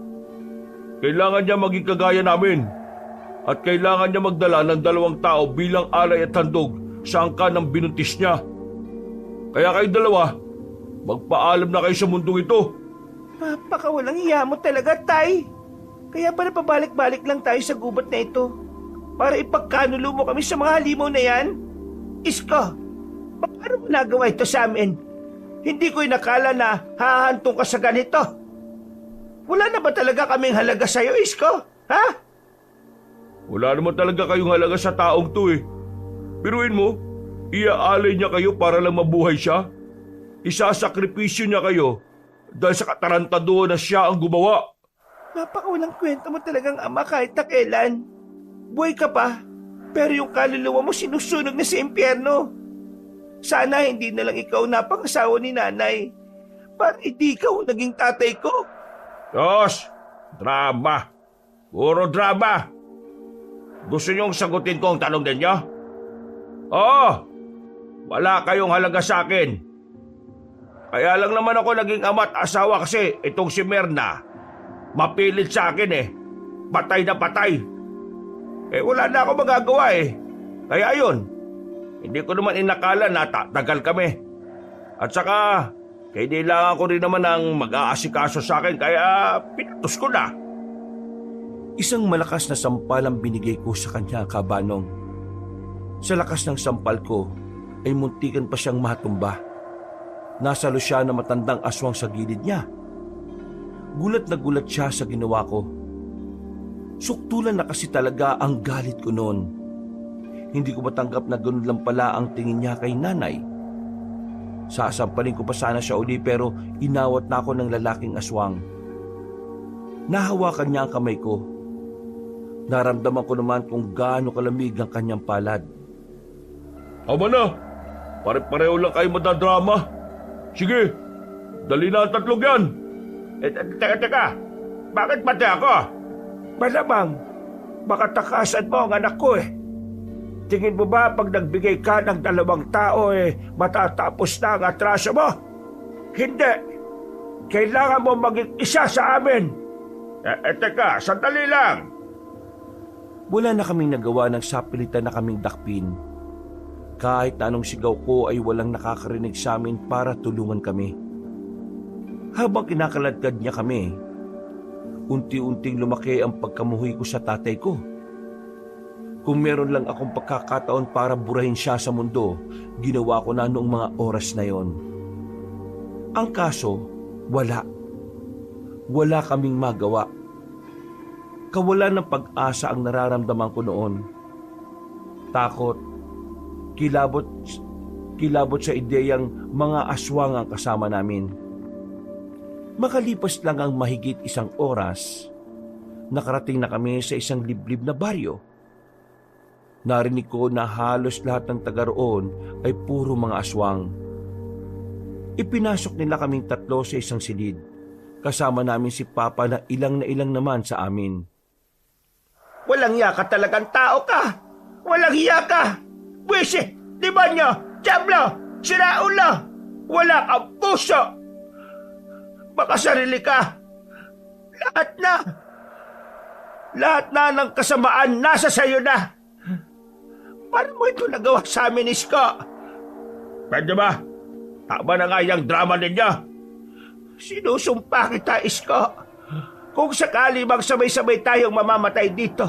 Kailangan niya maging kagaya namin. At kailangan niya magdala ng 2 tao bilang alay at handog sa angkan ng binuntis niya. Kaya kayo 2, magpaalam na kayo sa mundong ito. Napakawalang hiya mo talaga, Tay. Kaya pala pabalik-balik lang tayo sa gubat na ito para ipagkanulo mo kami sa mga halimaw na yan. Isko, paano mo nagawa ito sa amin? Hindi ko inakala na hahantong ka sa ganito. Wala na ba talaga kaming halaga sa'yo, Isko? Ha? Wala naman talaga kayong halaga sa taong to eh. Biruin mo, iaalay niya kayo para lang mabuhay siya. Isasakripisyo niya kayo dahil sa katarantaduhan na siya ang gumawa. Napakawalang kwento mo talagang ama kahit na kailan. Buhay ka pa, pero yung kaluluwa mo sinusunog na sa impyerno. Sana hindi na lang ikaw napangasawa ni nanay. Para hindi ikaw naging tatay ko. Diyos, drama. Puro drama. Gusto niyong sagutin ko ang tanong ninyo? Oo, wala kayong halaga sa akin. Kaya lang naman ako naging ama at asawa kasi itong si Merna, mapilit sa akin eh. Patay na patay. Wala na ako magagawa eh. Kaya ayun, hindi ko naman inakala na tagal kami. At saka, kailangan ko rin naman ng mag-aasikaso sa akin kaya pinatos ko na. Isang malakas na sampal ang binigay ko sa kanya, Kabanong. Sa lakas ng sampal ko, ay muntikan pa siyang matumba. Nasalo siya na matandang aswang sa gilid niya. Gulat na gulat siya sa ginawa ko. Suktulan na kasi talaga ang galit ko noon. Hindi ko matanggap na ganun lang pala ang tingin niya kay nanay. Sasampalin ko pa sana siya uli pero inawat na ako ng lalaking aswang. Nahawakan niya ang kamay ko. Naramdaman ko naman kung gaano kalamig ang kanyang palad. Ama na, pare-pareho lang kayo madadrama. Sige, dali na ang 3 yan. Teka, bakit pati ako? Malamang, makatakasan mo ang anak ko eh. Tingin mo ba pag nagbigay ka ng 2 tao matatapos na ang atraso mo? Hindi. Kailangan mo maging isa sa amin. Teka, sandali lang. Wala na kaming nagawa ng sapilitan na kaming dakpin. Kahit na anong sigaw ko ay walang nakakarinig sa amin para tulungan kami. Habang kinakaladkad niya kami, unti-unting lumaki ang pagkamuhi ko sa tatay ko. Kung meron lang akong pagkakataon para burahin siya sa mundo, ginawa ko na noong mga oras na yon. Ang kaso, wala. Wala kaming magawa. Kawalan ng pag-asa ang nararamdaman ko noon. Takot, kilabot sa ideyang mga aswang ang kasama namin. Makalipas lang ang mahigit 1 oras, nakarating na kami sa isang liblib na baryo. Narinig ko na halos lahat ng taga roon ay puro mga aswang. Ipinasok nila kaming 3 sa isang silid. Kasama namin si Papa na ilang naman sa amin. Walang hiya ka talagang tao ka! Walang hiya ka! Buwisi! Demonyo! Diablo! Siraulo! Wala kang puso! Makasarili ka. Lahat na ng kasamaan nasa sayo na. Paano mo ito nagawa sa amin, Isko? Pwede ba? Tama na nga yung drama ninyo. Sinusumpa kita, Isko. Kung sakali magsabay-sabay tayong mamamatay dito,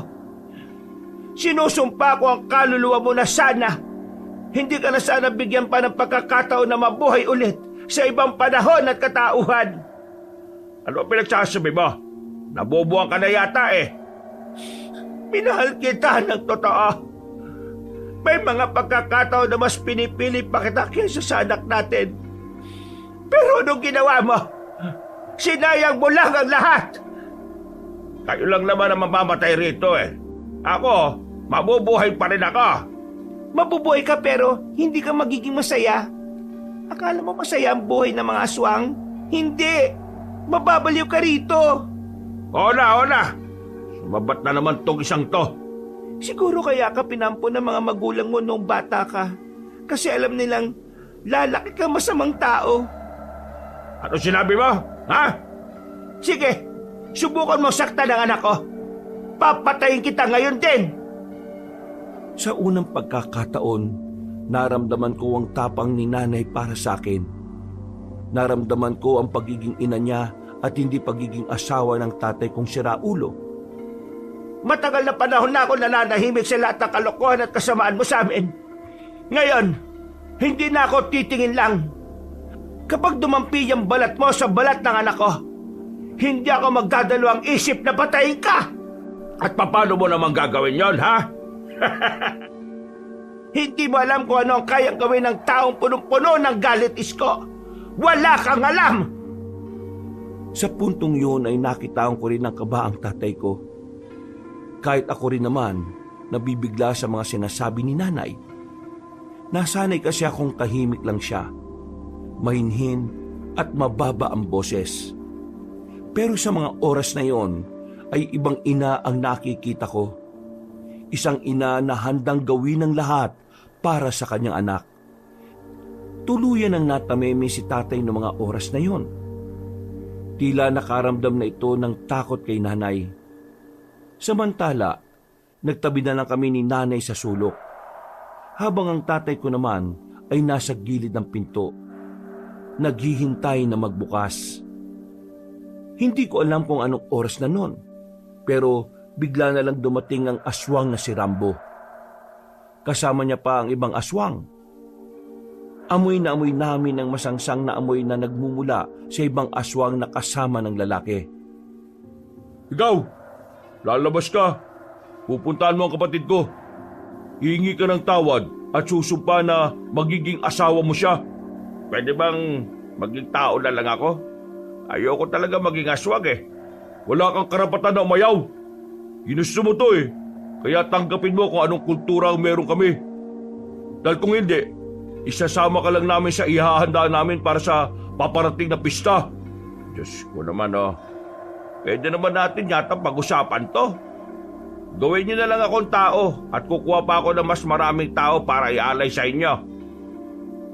sinusumpa ko ang kaluluwa mo na sana hindi ka na sana bigyan pa ng pagkakataon na mabuhay ulit sa ibang panahon at katauhan. Ano ang pinagsasabi mo? Nabubuang ka na yata eh. Minahal kita ng totoo. May mga pagkakataon na mas pinipili pa kita kaysa sa anak natin. Pero anong ginawa mo? Sinayang mo lang ang lahat. Kayo lang naman ang mamamatay rito eh. Ako, mabubuhay pa rin ako. Mabubuhay ka pero hindi ka magiging masaya. Akala mo masaya ang buhay ng mga aswang? Hindi! Mababaliw ka rito! Oo na. Sumabat na naman tong isang to. Siguro kaya ka pinampo ng mga magulang mo noong bata ka. Kasi alam nilang lalaki ka masamang tao. Ano sinabi mo? Ha? Sige, subukan mo saktan ang anak ko. Papatayin kita ngayon din! Sa unang pagkakataon, naramdaman ko ang tapang ni nanay para sa akin. Naramdaman ko ang pagiging ina niya at hindi pagiging asawa ng tatay kong si Raulo. Matagal na panahon na ako nananahimik sa lahat ng kalokohan at kasamaan mo sa amin. Ngayon, hindi na ako titingin lang. Kapag dumampi ang balat mo sa balat ng anak ko, hindi ako magdadalawang isip na patayin ka! At paano mo naman gagawin yon, ha? Hindi mo alam kung ano ang kayang gawin ng taong punong-puno ng galit, Isko. Wala kang alam! Sa puntong yun ay nakitaan ko rin ang kaba ang tatay ko. Kahit ako rin naman, nabibigla sa mga sinasabi ni nanay. Nasanay kasi akong tahimik lang siya, mahinhin at mababa ang boses. Pero sa mga oras na yon ay ibang ina ang nakikita ko. Isang ina na handang gawin ng lahat para sa kanyang anak. Tuluyan ang natameme si tatay noong mga oras na yon. Tila nakaramdam na ito ng takot kay nanay. Samantala, nagtabi na lang kami ni nanay sa sulok. Habang ang tatay ko naman ay nasa gilid ng pinto. Naghihintay na magbukas. Hindi ko alam kung anong oras na nun, pero bigla na lang dumating ang aswang na si Rambo. Kasama niya pa ang ibang aswang. Amoy na amoy namin ang masangsang na amoy na nagmumula sa ibang aswang na kasama ng lalaki. Ikaw, lalabas ka. Pupuntahan mo ang kapatid ko. Hihingi ka ng tawad at susumpa na magiging asawa mo siya. Pwede bang maging tao na lang ako? Ayoko talaga maging aswang eh. Wala kang karapatan na umayaw. Ginusto mo to eh. Kaya tanggapin mo kung anong kultura ang meron kami. Dahil kung hindi, isasama ka lang namin sa ihahanda namin para sa paparating na pista. Diyos ko naman oh. Pwede naman natin yata pag-usapan to. Gawin niyo na lang akong tao at kukuha pa ako ng mas maraming tao para ialay sa inyo.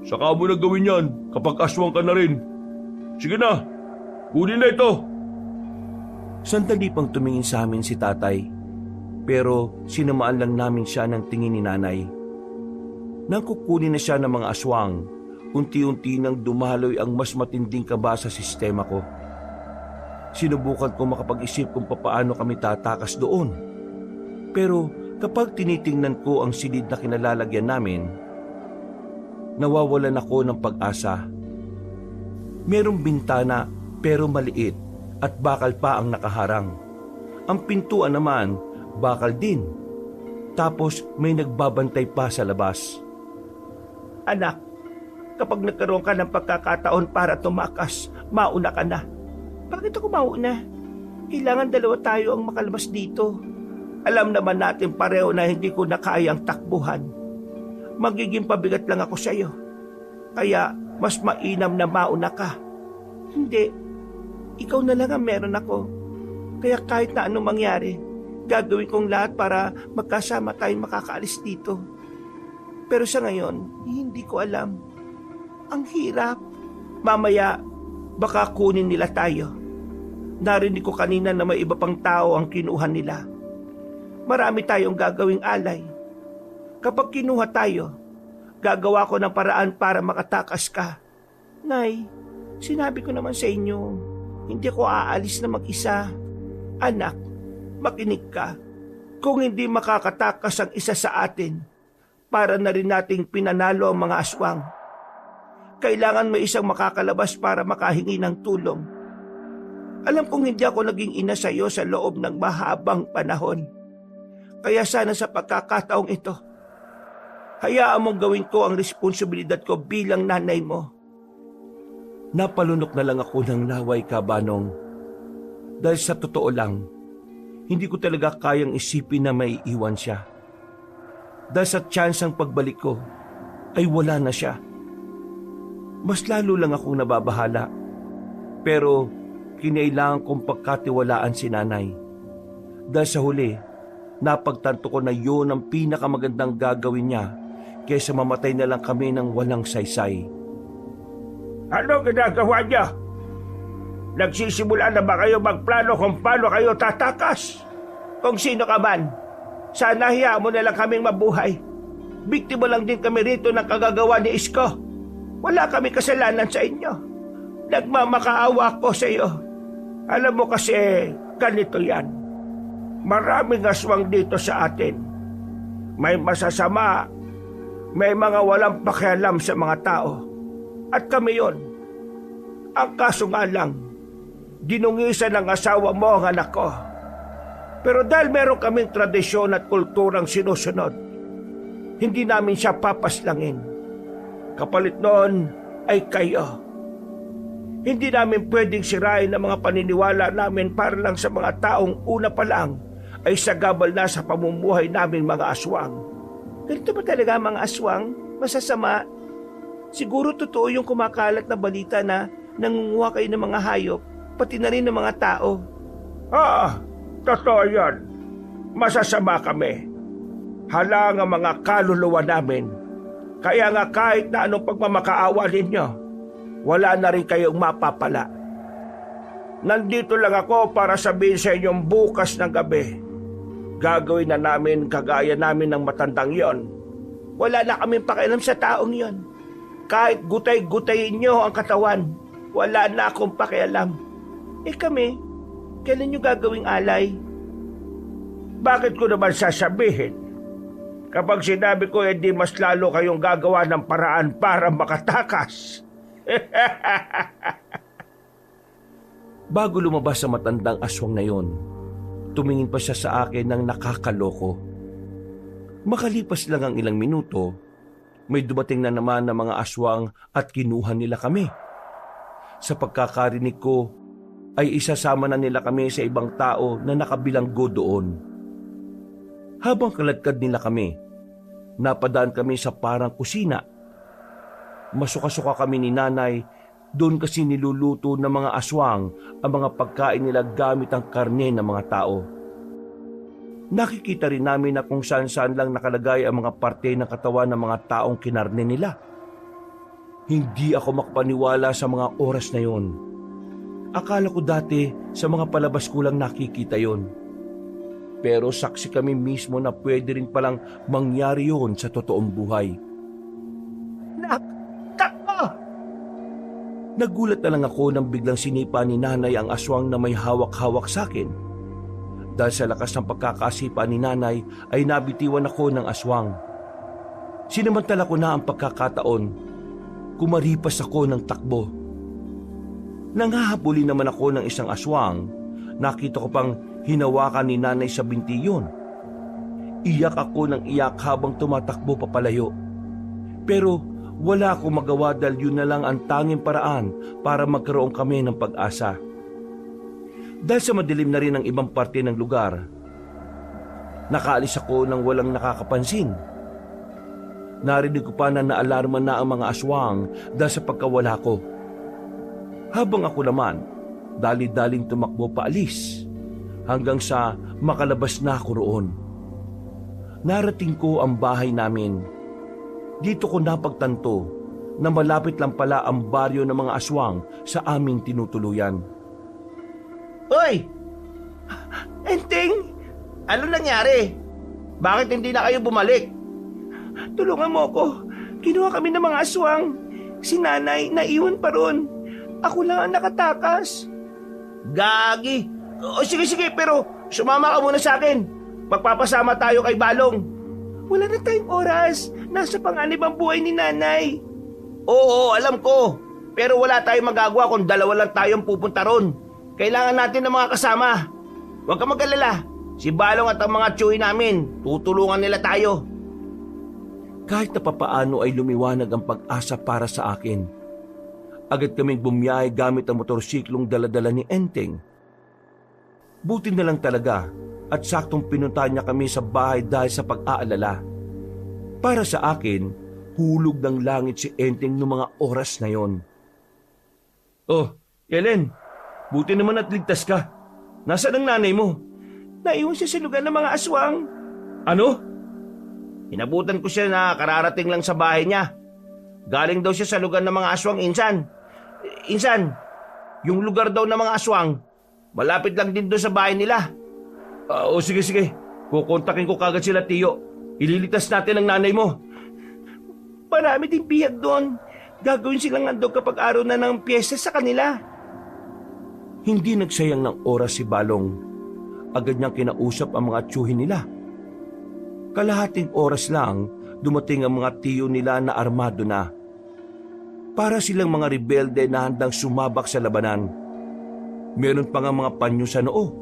Saka mo na gawin yan kapag aswang ka na rin. Sige na, kunin na ito. Sandali pang tumingin sa amin si tatay, pero sinamaan lang namin siya ng tingin ni nanay. Nang kukunin na siya ng mga aswang, unti-unti nang dumaloy ang mas matinding kaba sa sistema ko. Sinubukan ko makapag-isip kung papaano kami tatakas doon. Pero kapag tinitingnan ko ang silid na kinalalagyan namin, nawawalan ako ng pag-asa. Merong bintana pero maliit at bakal pa ang nakaharang. Ang pintuan naman, bakal din. Tapos may nagbabantay pa sa labas. Anak, kapag nagkaroon ka ng pagkakataon para tumakas, mauna ka na. Bakit ako mauna? Kailangan dalawa tayo ang makalabas dito. Alam naman natin pareho na hindi ko na kayang takbuhan. Magiging pabigat lang ako sa iyo. Kaya mas mainam na mauna ka. Hindi. Ikaw na lang ang meron ako. Kaya kahit na anong mangyari, gagawin kong lahat para magkasama tayong makakaalis dito. Pero sa ngayon, hindi ko alam. Ang hirap. Mamaya, Baka kunin nila tayo. Narinig ko kanina na may iba pang tao ang kinuha nila. Marami tayong gagawing alay. Kapag kinuha tayo, gagawa ko ng paraan para makatakas ka. Nay, sinabi ko naman sa inyo, hindi ko aalis na mag-isa. Anak, makinig ka. Kung hindi makakatakas ang isa sa atin, para na rin nating pinanalo ang mga aswang. Kailangan may isang makakalabas para makahingi ng tulong. Alam kong hindi ako naging ina sa iyo sa loob ng mahabang panahon. Kaya sana sa pagkakataong ito, hayaan mong gawin ko ang responsibilidad ko bilang nanay mo. Napalunok na lang ako ng laway, Kabanong. Dahil sa totoo lang, hindi ko talaga kayang isipin na may iwan siya. Dahil sa tsansang pagbalik ko, ay wala na siya. Mas lalo lang akong nababahala. Pero kinailangan kong pagkatiwalaan si nanay. Dahil sa huli, napagtanto ko na yun ang pinakamagandang gagawin niya kaysa mamatay na lang kami ng walang saysay. Ano ginagawa niya? Nagsisimula na ba kayo magplano kung paano kayo tatakas? Kung sino ka man, sana hiya mo na lang kaming mabuhay. Biktima lang din kami rito ng kagagawa ni Isko. Wala kami kasalanan sa inyo. Nagmamakaawa ko sa iyo. Alam mo kasi, ganito yan. Maraming aswang dito sa atin. May masasama, may mga walang pakialam sa mga tao. At kami yon. Ang kaso nga lang, dinungisan ng asawa mo ang anak ko. Pero dahil meron kaming tradisyon at kulturang sinusunod, hindi namin siya papaslangin. Kapalit noon ay kayo. Hindi namin pwedeng sirain ang mga paniniwala namin para lang sa mga taong una pa lang ay sagabal na sa pamumuhay namin mga aswang. Ganito ba talaga mga aswang? Masasama? Siguro totoo yung kumakalat na balita na nangunguha kayo ng mga hayop, pati na rin ng mga tao. Totoo yan. Masasama kami. Halang ang mga kaluluwa namin. Kaya nga kahit na anong pagmamakaawa ninyo, wala na rin kayong mapapala. Nandito lang ako para sabihin sa inyong bukas ng gabi. Gagawin na namin kagaya namin ng matandang yon. Wala na kaming pakialam sa taong yon. Kahit gutay-gutayin nyo ang katawan, wala na akong pakialam. Kami, kailan nyo gagawing alay? Bakit ko naman sasabihin? Kapag sinabi ko, di mas lalo kayong gagawa ng paraan para makatakas. Bago lumabas sa matandang aswang na yon, tumingin pa siya sa akin ng nakakaloko. Makalipas lang ang ilang minuto, may dumating na naman ng mga aswang at kinuha nila kami. Sa pagkakarinig ko, ay isasama na nila kami sa ibang tao na nakabilanggo doon. Habang kaladkad nila kami, napadaan kami sa parang kusina. Masuka-suka kami ni nanay, doon kasi niluluto ng mga aswang ang mga pagkain nila gamit ang karne ng mga tao. Nakikita rin namin na kung saan-saan lang nakalagay ang mga parte ng katawan ng mga taong kinarne nila. Hindi ako makapaniwala sa mga oras na yon. Akala ko dati sa mga palabas ko lang nakikita yon. Pero saksi kami mismo na pwede rin palang mangyari yon sa totoong buhay. Nagulat na lang ako nang biglang sinipa ni nanay ang aswang na may hawak-hawak sa akin. Dahil sa lakas ng pagkakasipa ni nanay ay nabitiwan ako ng aswang. Sinamantala ko na ang pagkakataon. Kumaripas ako ng takbo. Nanghahabulin naman ako ng isang aswang. Nakita ko pang hinawakan ni nanay sa binti yun. Iyak ako ng iyak habang tumatakbo papalayo. Pero wala akong magawa dahil yun na lang ang tanging paraan para magkaroon kami ng pag-asa. Dahil sa madilim na rin ang ibang parte ng lugar, nakaalis ako nang walang nakakapansin. Narinig ko pa na naalarma na ang mga aswang dahil sa pagkawala ko. Habang ako naman, dali-daling tumakbo paalis hanggang sa makalabas na ako roon. Narating ko ang bahay namin. Dito ko napagtanto na malapit lang pala ang baryo ng mga aswang sa aming tinutuluyan. Hoy! Enteng! Ano nangyari? Bakit hindi na kayo bumalik? Tulungan mo ko. Kinuha kami ng mga aswang. Si nanay naiwan pa ron. Ako lang ang nakatakas. Gagi! O sige, pero sumama ka muna sa akin. Magpapasama tayo kay Balong. Wala na tayong oras. Nasa panganib ang buhay ni nanay. Oo, alam ko. Pero wala tayong magagawa kung dalawa lang tayong pupunta ron. Kailangan natin ng mga kasama. Huwag ka mag-alala. Si Balong at ang mga tsuhi namin, tutulungan nila tayo. Kahit na papaano ay lumiwanag ang pag-asa para sa akin. Agad kaming bumiyahe gamit ang motorsiklong daladala ni Enteng. Buti na lang talaga at saktong pinunta niya kami sa bahay dahil sa pag-aalala. Para sa akin, hulog ng langit si Enteng noong mga oras na yon. Oh, Ellen, buti naman at ligtas ka. Nasaan ang nanay mo? Naiwan siya sa lugar ng mga aswang. Ano? Inabutan ko siya na kararating lang sa bahay niya. Galing daw siya sa lugar ng mga aswang, Insan. Insan, yung lugar daw ng mga aswang, malapit lang din doon sa bahay nila. Sige. Kukontakin ko kagad sila, Tiyo. Ililitas natin ang nanay mo. Marami din bihag doon. Gagawin silang andog kapag araw na ng piyesta sa kanila. Hindi nagsayang ng oras si Balong. Agad niyang kinausap ang mga tiyuhin nila. Kalahating oras lang, dumating ang mga tiyo nila na armado na. Para silang mga rebelde na handang sumabak sa labanan. Meron pa nga mga panyo sa noo.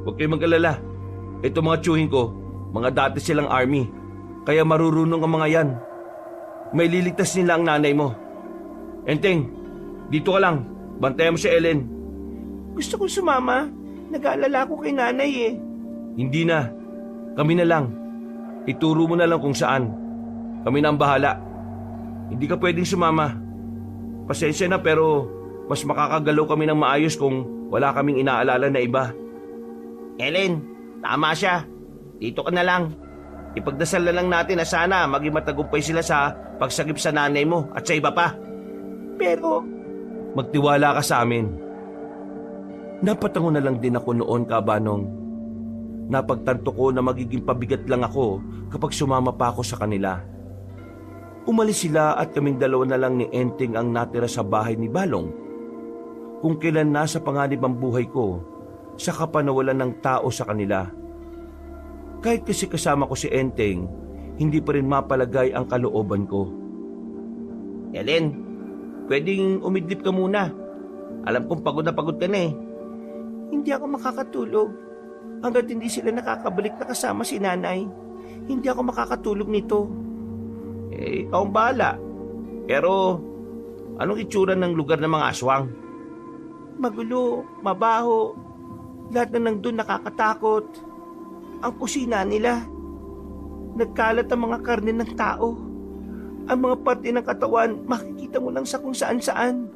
Huwag kayong mag-alala. Ito mga tiyuhin ko, mga dati silang army. Kaya marurunong ang mga yan. May liligtas nila ang nanay mo. Enteng, dito ka lang. Bantayan mo si Ellen. Gusto kong sumama. Nag-aalala ko kay nanay eh. Hindi na. Kami na lang. Ituro mo na lang kung saan. Kami na ang bahala. Hindi ka pwedeng sumama. Pasensya na pero mas makakagalaw kami ng maayos kung wala kaming inaalala na iba. Ellen, tama siya. Dito ka na lang. Ipagdasal na lang natin na sana maging matagumpay sila sa pagsagip sa nanay mo at sa iba pa. Pero Magtiwala ka sa amin. Napatango na lang din ako noon, Kabanong. Napagtanto ko na magiging pabigat lang ako kapag sumama pa ako sa kanila. Umalis sila at kaming dalawa na lang ni Enteng ang natira sa bahay ni Balong. Kung kailan nasa panganib ang buhay ko, saka pa nawalan ng tao sa kanila. Kahit kasi kasama ko si Enteng, hindi pa rin mapalagay ang kalooban ko. Ellen, pwedeng umidlip ka muna. Alam kong pagod ka na eh. hindi ako makakatulog. Hanggat hindi sila nakakabalik na kasama si nanay, hindi ako makakatulog nito. Eh, ikaw ang bahala. Pero, anong itsura ng lugar ng mga aswang? Magulo, mabaho, lahat na nandun nakakatakot. Ang kusina nila, nagkalat ang mga karne ng tao. Ang mga parte ng katawan, makikita mo lang sa kung saan-saan.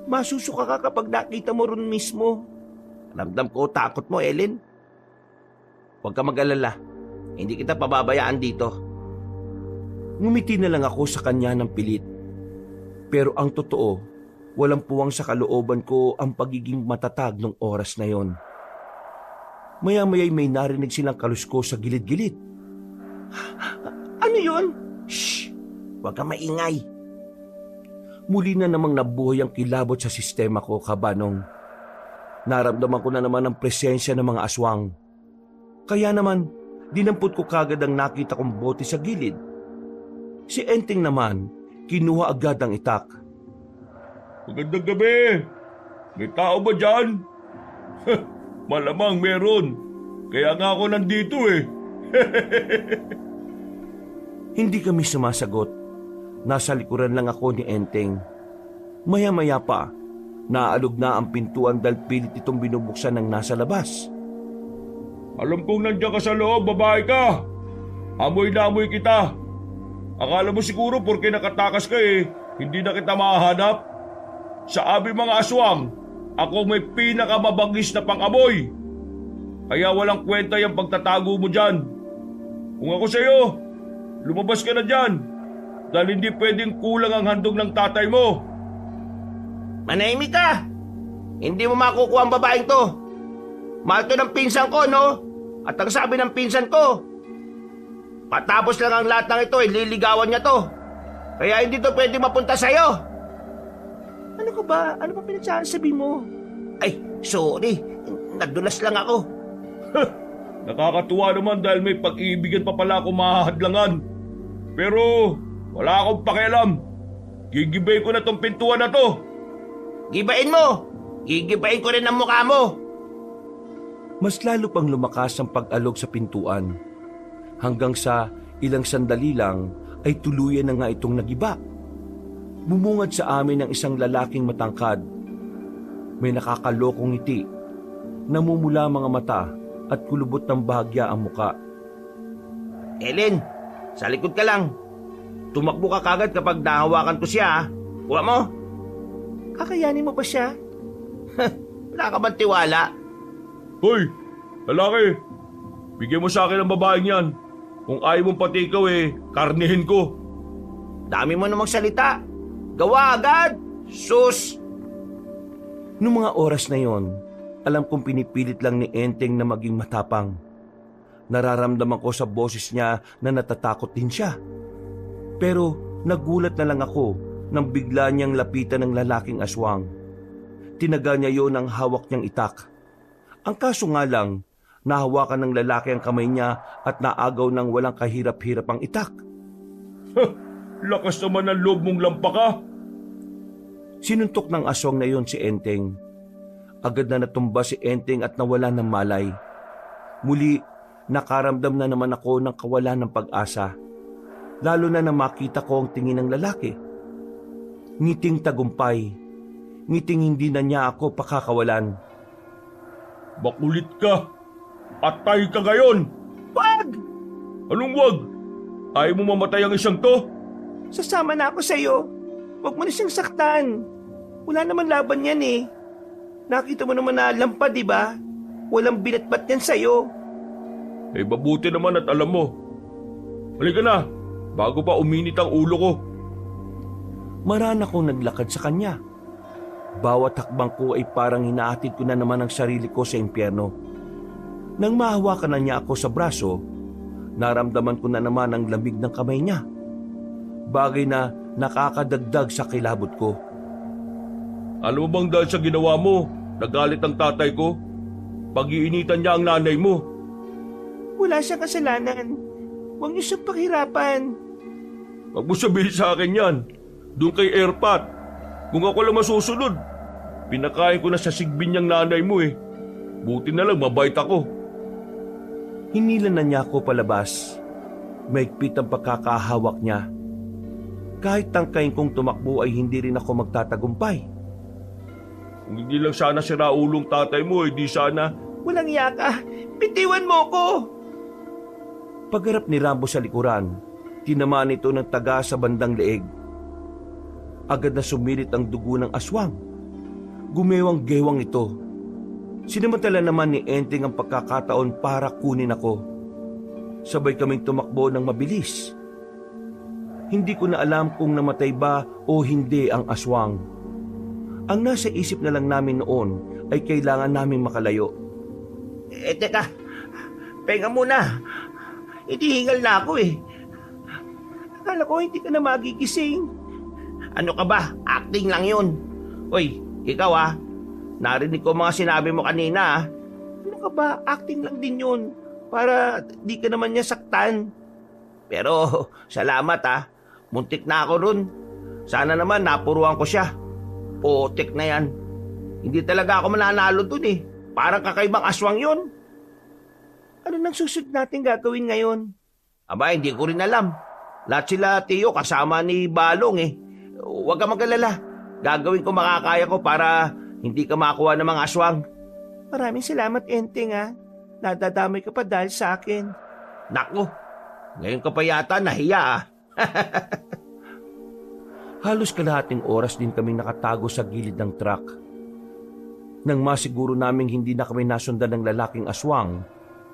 Masusuka ka kapag nakita mo ron mismo. Ramdam ko takot mo, Ellen. Huwag ka mag-alala. Hindi kita pababayaan dito. Ngumiti na lang ako sa kanya ng pilit. Pero ang totoo, walang puwang sa kalooban ko ang pagiging matatag ng oras na yon. Maya-maya'y may narinig silang kalusko sa gilid-gilid. Ano yun? Shh! Huwag ka maingay. Muli na namang nabuhay ang kilabot sa sistema ko, Kabanong. Naramdaman ko na naman ang presensya ng mga aswang. Kaya naman, dinampot ko kagad ang nakita kong bote sa gilid. Si Enteng naman, kinuha agad ang itak. Magandang gabi. May tao ba dyan? Malamang meron. Kaya nga ako nandito eh. Hindi kami sumasagot. Nasa likuran lang ako ni Enteng. Maya-maya pa, naalog na ang pintuan dahil pilit itong binubuksan ng nasa labas. Alam kong nandiyan ka sa loob, babae ka. Amoy na amoy kita. Akala mo siguro porque nakatakas ka eh, hindi na kita mahanap. Sa aming mga aswang, ako may pinakamabangis na pang-amoy. Kaya walang kwenta yung pagtatago mo dyan. Kung ako sa'yo, lumabas ka na dyan. dahil hindi pwedeng kulang ang handog ng tatay mo. Manahimik ka! Hindi mo makukuha ang babaeng to. Mahal to ng pinsan ko, no? At ang sabi ng pinsan ko, patapos lang ang lahat ng ito, liligawan niya to. Kaya hindi to pwede mapunta sa'yo. Ano ka ba? Ano ba pinagsasabi mo? Ay, sorry. Nadulas lang ako. Nakakatuwa naman dahil may pag-ibigan pa pala ako mahahadlangan. Pero wala akong pakialam. Gigibay ko na tong pintuan na to. Gibain mo! Gigibain ko rin ang mukha mo! Mas lalo pang lumakas ang pag-alog sa pintuan. Hanggang sa ilang sandali lang ay tuluyan na nga itong nagiba. Bumungad sa amin ang isang lalaking matangkad. May nakakalokong ngiti, namumula mga mata at kulubot ng bahagya ang muka. Ellen, sa likod ka lang. Tumakbo ka kagad kapag nahawakan ko siya, ha? Kuha mo? Kakayanin mo ba siya? Wala ka bang tiwala? Hoy, lalaki. Bigyan mo sa akin ang babaeng yan. Kung ayaw mong pati ikaw karnihin ko. Dami mo namang salita. Gawa agad! Sus! Noong mga oras na yon, alam kong pinipilit lang ni Enteng na maging matapang. Nararamdaman ko sa boses niya na natatakot din siya. Pero nagulat na lang ako nang bigla niyang lapitan ng lalaking aswang. Tinaga niya yon ang hawak niyang itak. Ang kaso nga lang, nahawakan ng lalaki ang kamay niya at naagaw ng walang kahirap-hirap ang itak. Lakas naman ang loob mong lampa ka. Sinuntok ng aswang na yon si Enteng. Agad na natumba si Enteng at nawala ng malay. Muli, nakaramdam na naman ako ng kawalan ng pag-asa. Lalo na nang makita ko ang tingin ng lalaki. Ngiting tagumpay. Ngiting hindi na niya ako pakakawalan. Makulit ka. Atay ka ngayon. Wag! Anong wag? Ayaw mo mamatay ang isang to? Sasama na ako sa'yo. Huwag mo na siyang saktan. Wala naman laban yan eh. Nakita mo naman na lampa, di ba? Walang binatbat yan sa'yo. Mabuti naman at alam mo. Halika na, bago pa uminit ang ulo ko. Marana akong naglakad sa kanya. Bawat hakbang ko ay parang hinaatid ko na naman ang sarili ko sa impyerno. Nang mahawakan na niya ako sa braso, naramdaman ko na naman ang lamig ng kamay niya. Bagay na nakakadagdag sa kilabot ko. Alam mo bang dahil sa ginawa mo, nagalit ang tatay ko? Pag-iinitan niya ang nanay mo. Wala siyang kasalanan. Huwag niyo siyang paghirapan. Huwag mo sabihin sa akin yan. Doon kay Airpat. Kung ako lang masusunod, pinakain ko na sa sigbin niyang nanay mo Buti na lang mabait ako. Hinila na niya ako palabas. Maigpit ang pagkakahawak niya. Kahit tangkain kong tumakbo ay hindi rin ako magtatagumpay. Kung hindi lang sana sira ulong tatay mo, di sana... Walang yaka. Bitiwan mo ko. Pagharap ni Rambo sa likuran, tinamaan ito ng taga sa bandang leeg. Agad na sumirit ang dugo ng aswang. Gumewang-gewang ito. Sinamantala naman ni Enteng ang pagkakataon para kunin ako. Sabay kaming tumakbo ng mabilis. Hindi ko na alam kung namatay ba o hindi ang aswang. Ang nasa isip na lang namin noon ay kailangan naming makalayo. Teka. Penga muna. Itihingal na ako Akala ko hindi ka na magigising. Ano ka ba? Acting lang yun. Uy, ikaw narinig ko mga sinabi mo kanina Ano ka ba? Acting lang din yun. Para di ka naman niya saktan. Pero salamat Muntik na ako ron. Sana naman napuruan ko siya. Putik na yan. Hindi talaga ako mananalo dun Parang kakaibang aswang yun. Ano nang susunod natin gagawin ngayon? Aba, hindi ko rin alam. Lahat sila, Tiyo, kasama ni Balong Huwag ka mag-alala. Gagawin ko makakaya ko para hindi ka makuha ng mga aswang. Maraming salamat, Enteng Nadadamay ka pa dahil sa akin. Nako, ngayon ka pa yata nahiya Halos kalahating oras din kaming nakatago sa gilid ng truck. Nang masiguro naming hindi na kami nasundan ng lalaking aswang,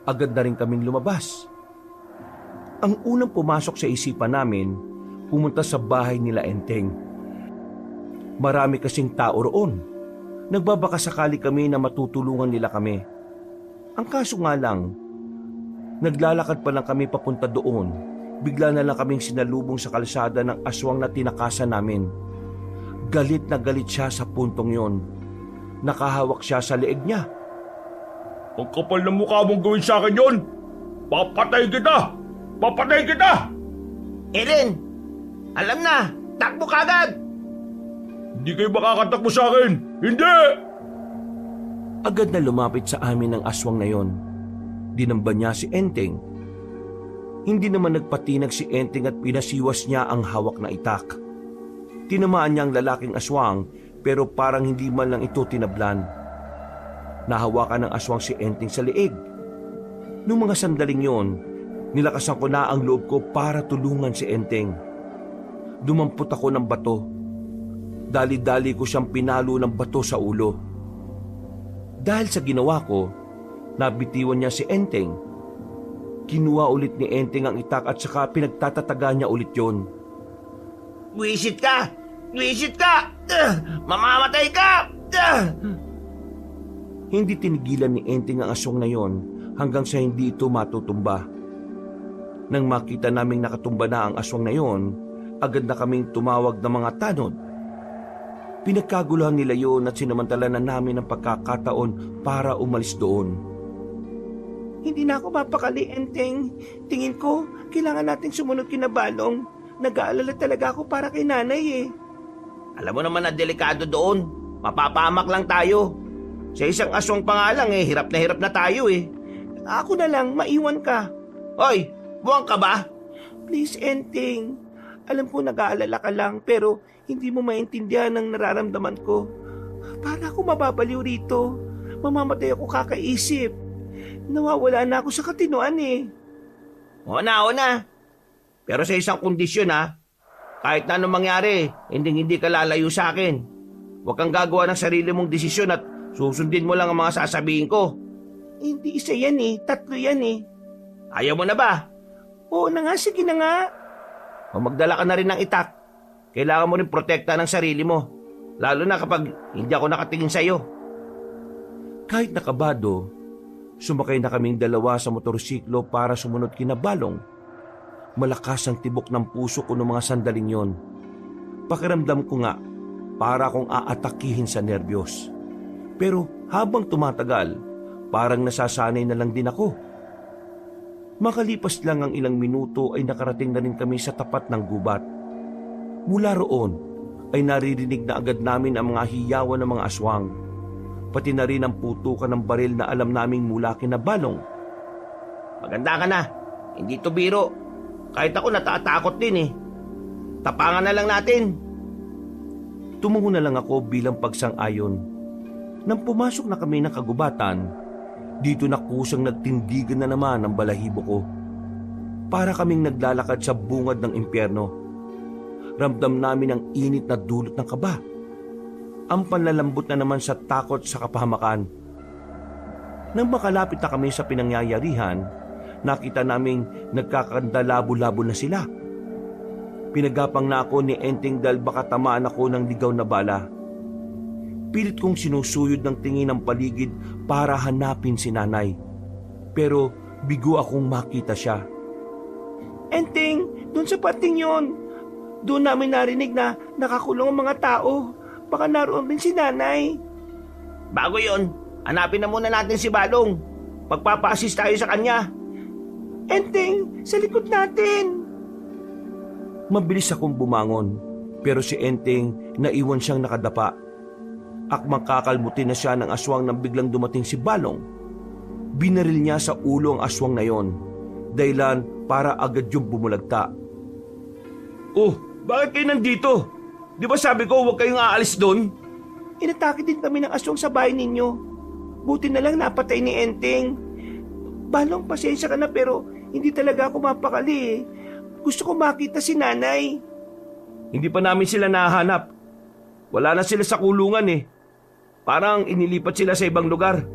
agad na rin kaming lumabas. Ang unang pumasok sa isipan namin pumunta sa bahay nila Enteng. Marami kasing tao roon. Nagbabaka sakali kami na matutulungan nila kami. Ang kaso nga lang, naglalakad pa lang kami papunta doon. Bigla na lang kaming sinalubong sa kalsada ng aswang na tinakasan namin. Galit na galit siya sa puntong yon. Nakahawak siya sa leeg niya. Ang kapal ng mukha mong gawin sa akin yun! Papatay kita! Papatay kita! Eren, alam na, takbo kagad! Hindi kayo makakatakbo sa akin! Hindi! Agad na lumapit sa amin ang aswang na yon. Dinamba niya si Enteng. Hindi naman nagpatinag si Enteng at pinasiwas niya ang hawak na itak. Tinamaan niya ang lalaking aswang pero parang hindi man lang ito tinablan. Nahawakan ng aswang si Enteng sa leeg. Noong mga sandaling yon, nilakasan ko na ang loob ko para tulungan si Enteng. Dumampot ako ng bato. Dali-dali ko siyang pinalo ng bato sa ulo. Dahil sa ginawa ko, nabitiwan niya si Enteng. Kinuha ulit ni Enteng ang itak at saka pinagtatataga niya ulit yon. Wisit ka! Wisit ka! Mamamatay ka! Hindi tinigilan ni Enteng ang aswang na yon hanggang sa hindi ito matutumba. Nang makita naming nakatumba na ang aswang na yon, agad na kaming tumawag ng mga tanod. Pinagkaguluhan nila yon at sinamantala na namin ang pagkakataon para umalis doon. Hindi na ako mapakali, Enteng. Tingin ko, kailangan natin sumunod kina Balong. Nag-aalala talaga ako para kay nanay eh. Alam mo naman na delikado doon. Mapapahamak lang tayo. Sa isang aswang pa nga lang hirap na tayo eh. Ako na lang, maiwan ka. Hoy, buwang ka ba? Please, Enteng. Alam ko nag-aalala ka lang pero hindi mo maintindihan ang nararamdaman ko. Para ako mababaliw rito. Mamamatay ako kakaisip. Nawawala na ako sa katinuan eh. Oo na. Pero sa isang kondisyon kahit na anong mangyari, hindi ka lalayo sa akin. Huwag kang gagawa ng sarili mong desisyon at susundin mo lang ang mga sasabihin ko. Hindi isa yan eh, 3 yan eh. Ayaw mo na ba? Oo na nga, sige na nga. O magdala ka na rin ng itak. Kailangan mo rin protekta ng sarili mo. Lalo na kapag hindi ako nakatingin sa iyo. Kahit nakabado, sumakay na kaming dalawa sa motorsiklo para sumunod kina Balong. Malakas ang tibok ng puso ko noong mga sandaling yon. Pakiramdam ko nga para akong aatakihin sa nerbiyos. Pero habang tumatagal, parang nasasanay na lang din ako. Makalipas lang ang ilang minuto ay nakarating na rin kami sa tapat ng gubat. Mula roon ay naririnig na agad namin ang mga hiyawan ng mga aswang. Pati na rin ang putukan ng baril na alam naming mula kina Balong. Maganda ka na. Hindi to biro. Kahit ako natatakot din eh. Tapangan na lang natin. Tumungo na lang ako bilang pagsang-ayon. Nang pumasok na kami ng kagubatan, dito na kusang nagtindigan na naman ang balahibo ko. Para kaming naglalakad sa bungad ng impyerno. Ramdam namin ang init na dulot ng kaba. Ang panlalambot na naman sa takot sa kapahamakan. Nang makalapit na kami sa pinangyayarihan, nakita naming nagkakandalabo-labo na sila. Pinagapang na ako ni Enteng dahil baka tamaan ako ng ligaw na bala. Pilit kong sinusuyod ng tingin ang paligid para hanapin si nanay. Pero bigo akong makita siya. Enteng, doon sa parting yon. Doon namin narinig na nakakulong ang mga tao. Baka naroon din si nanay. Bago yon, hanapin na muna natin si Balong. Pagpapa-assist tayo sa kanya. Enteng, sa likod natin. Mabilis akong bumangon, pero si Enteng naiwan siyang nakadapa. Akmang kakalmutin na siya ng aswang nang biglang dumating si Balong. Binaril niya sa ulo ang aswang na yon, dahilan para agad yung bumulagta. Oh, bakit kayo nandito? Di ba sabi ko huwag kayong aalis doon? Inatake din kami ng aswang sa bahay ninyo. Buti na lang napatay ni Enteng. Balong, pasensya ka na pero hindi talaga ako mapakali eh. Gusto ko makita si nanay. Hindi pa namin sila nahanap. Wala na sila sa kulungan eh. Parang inilipat sila sa ibang lugar.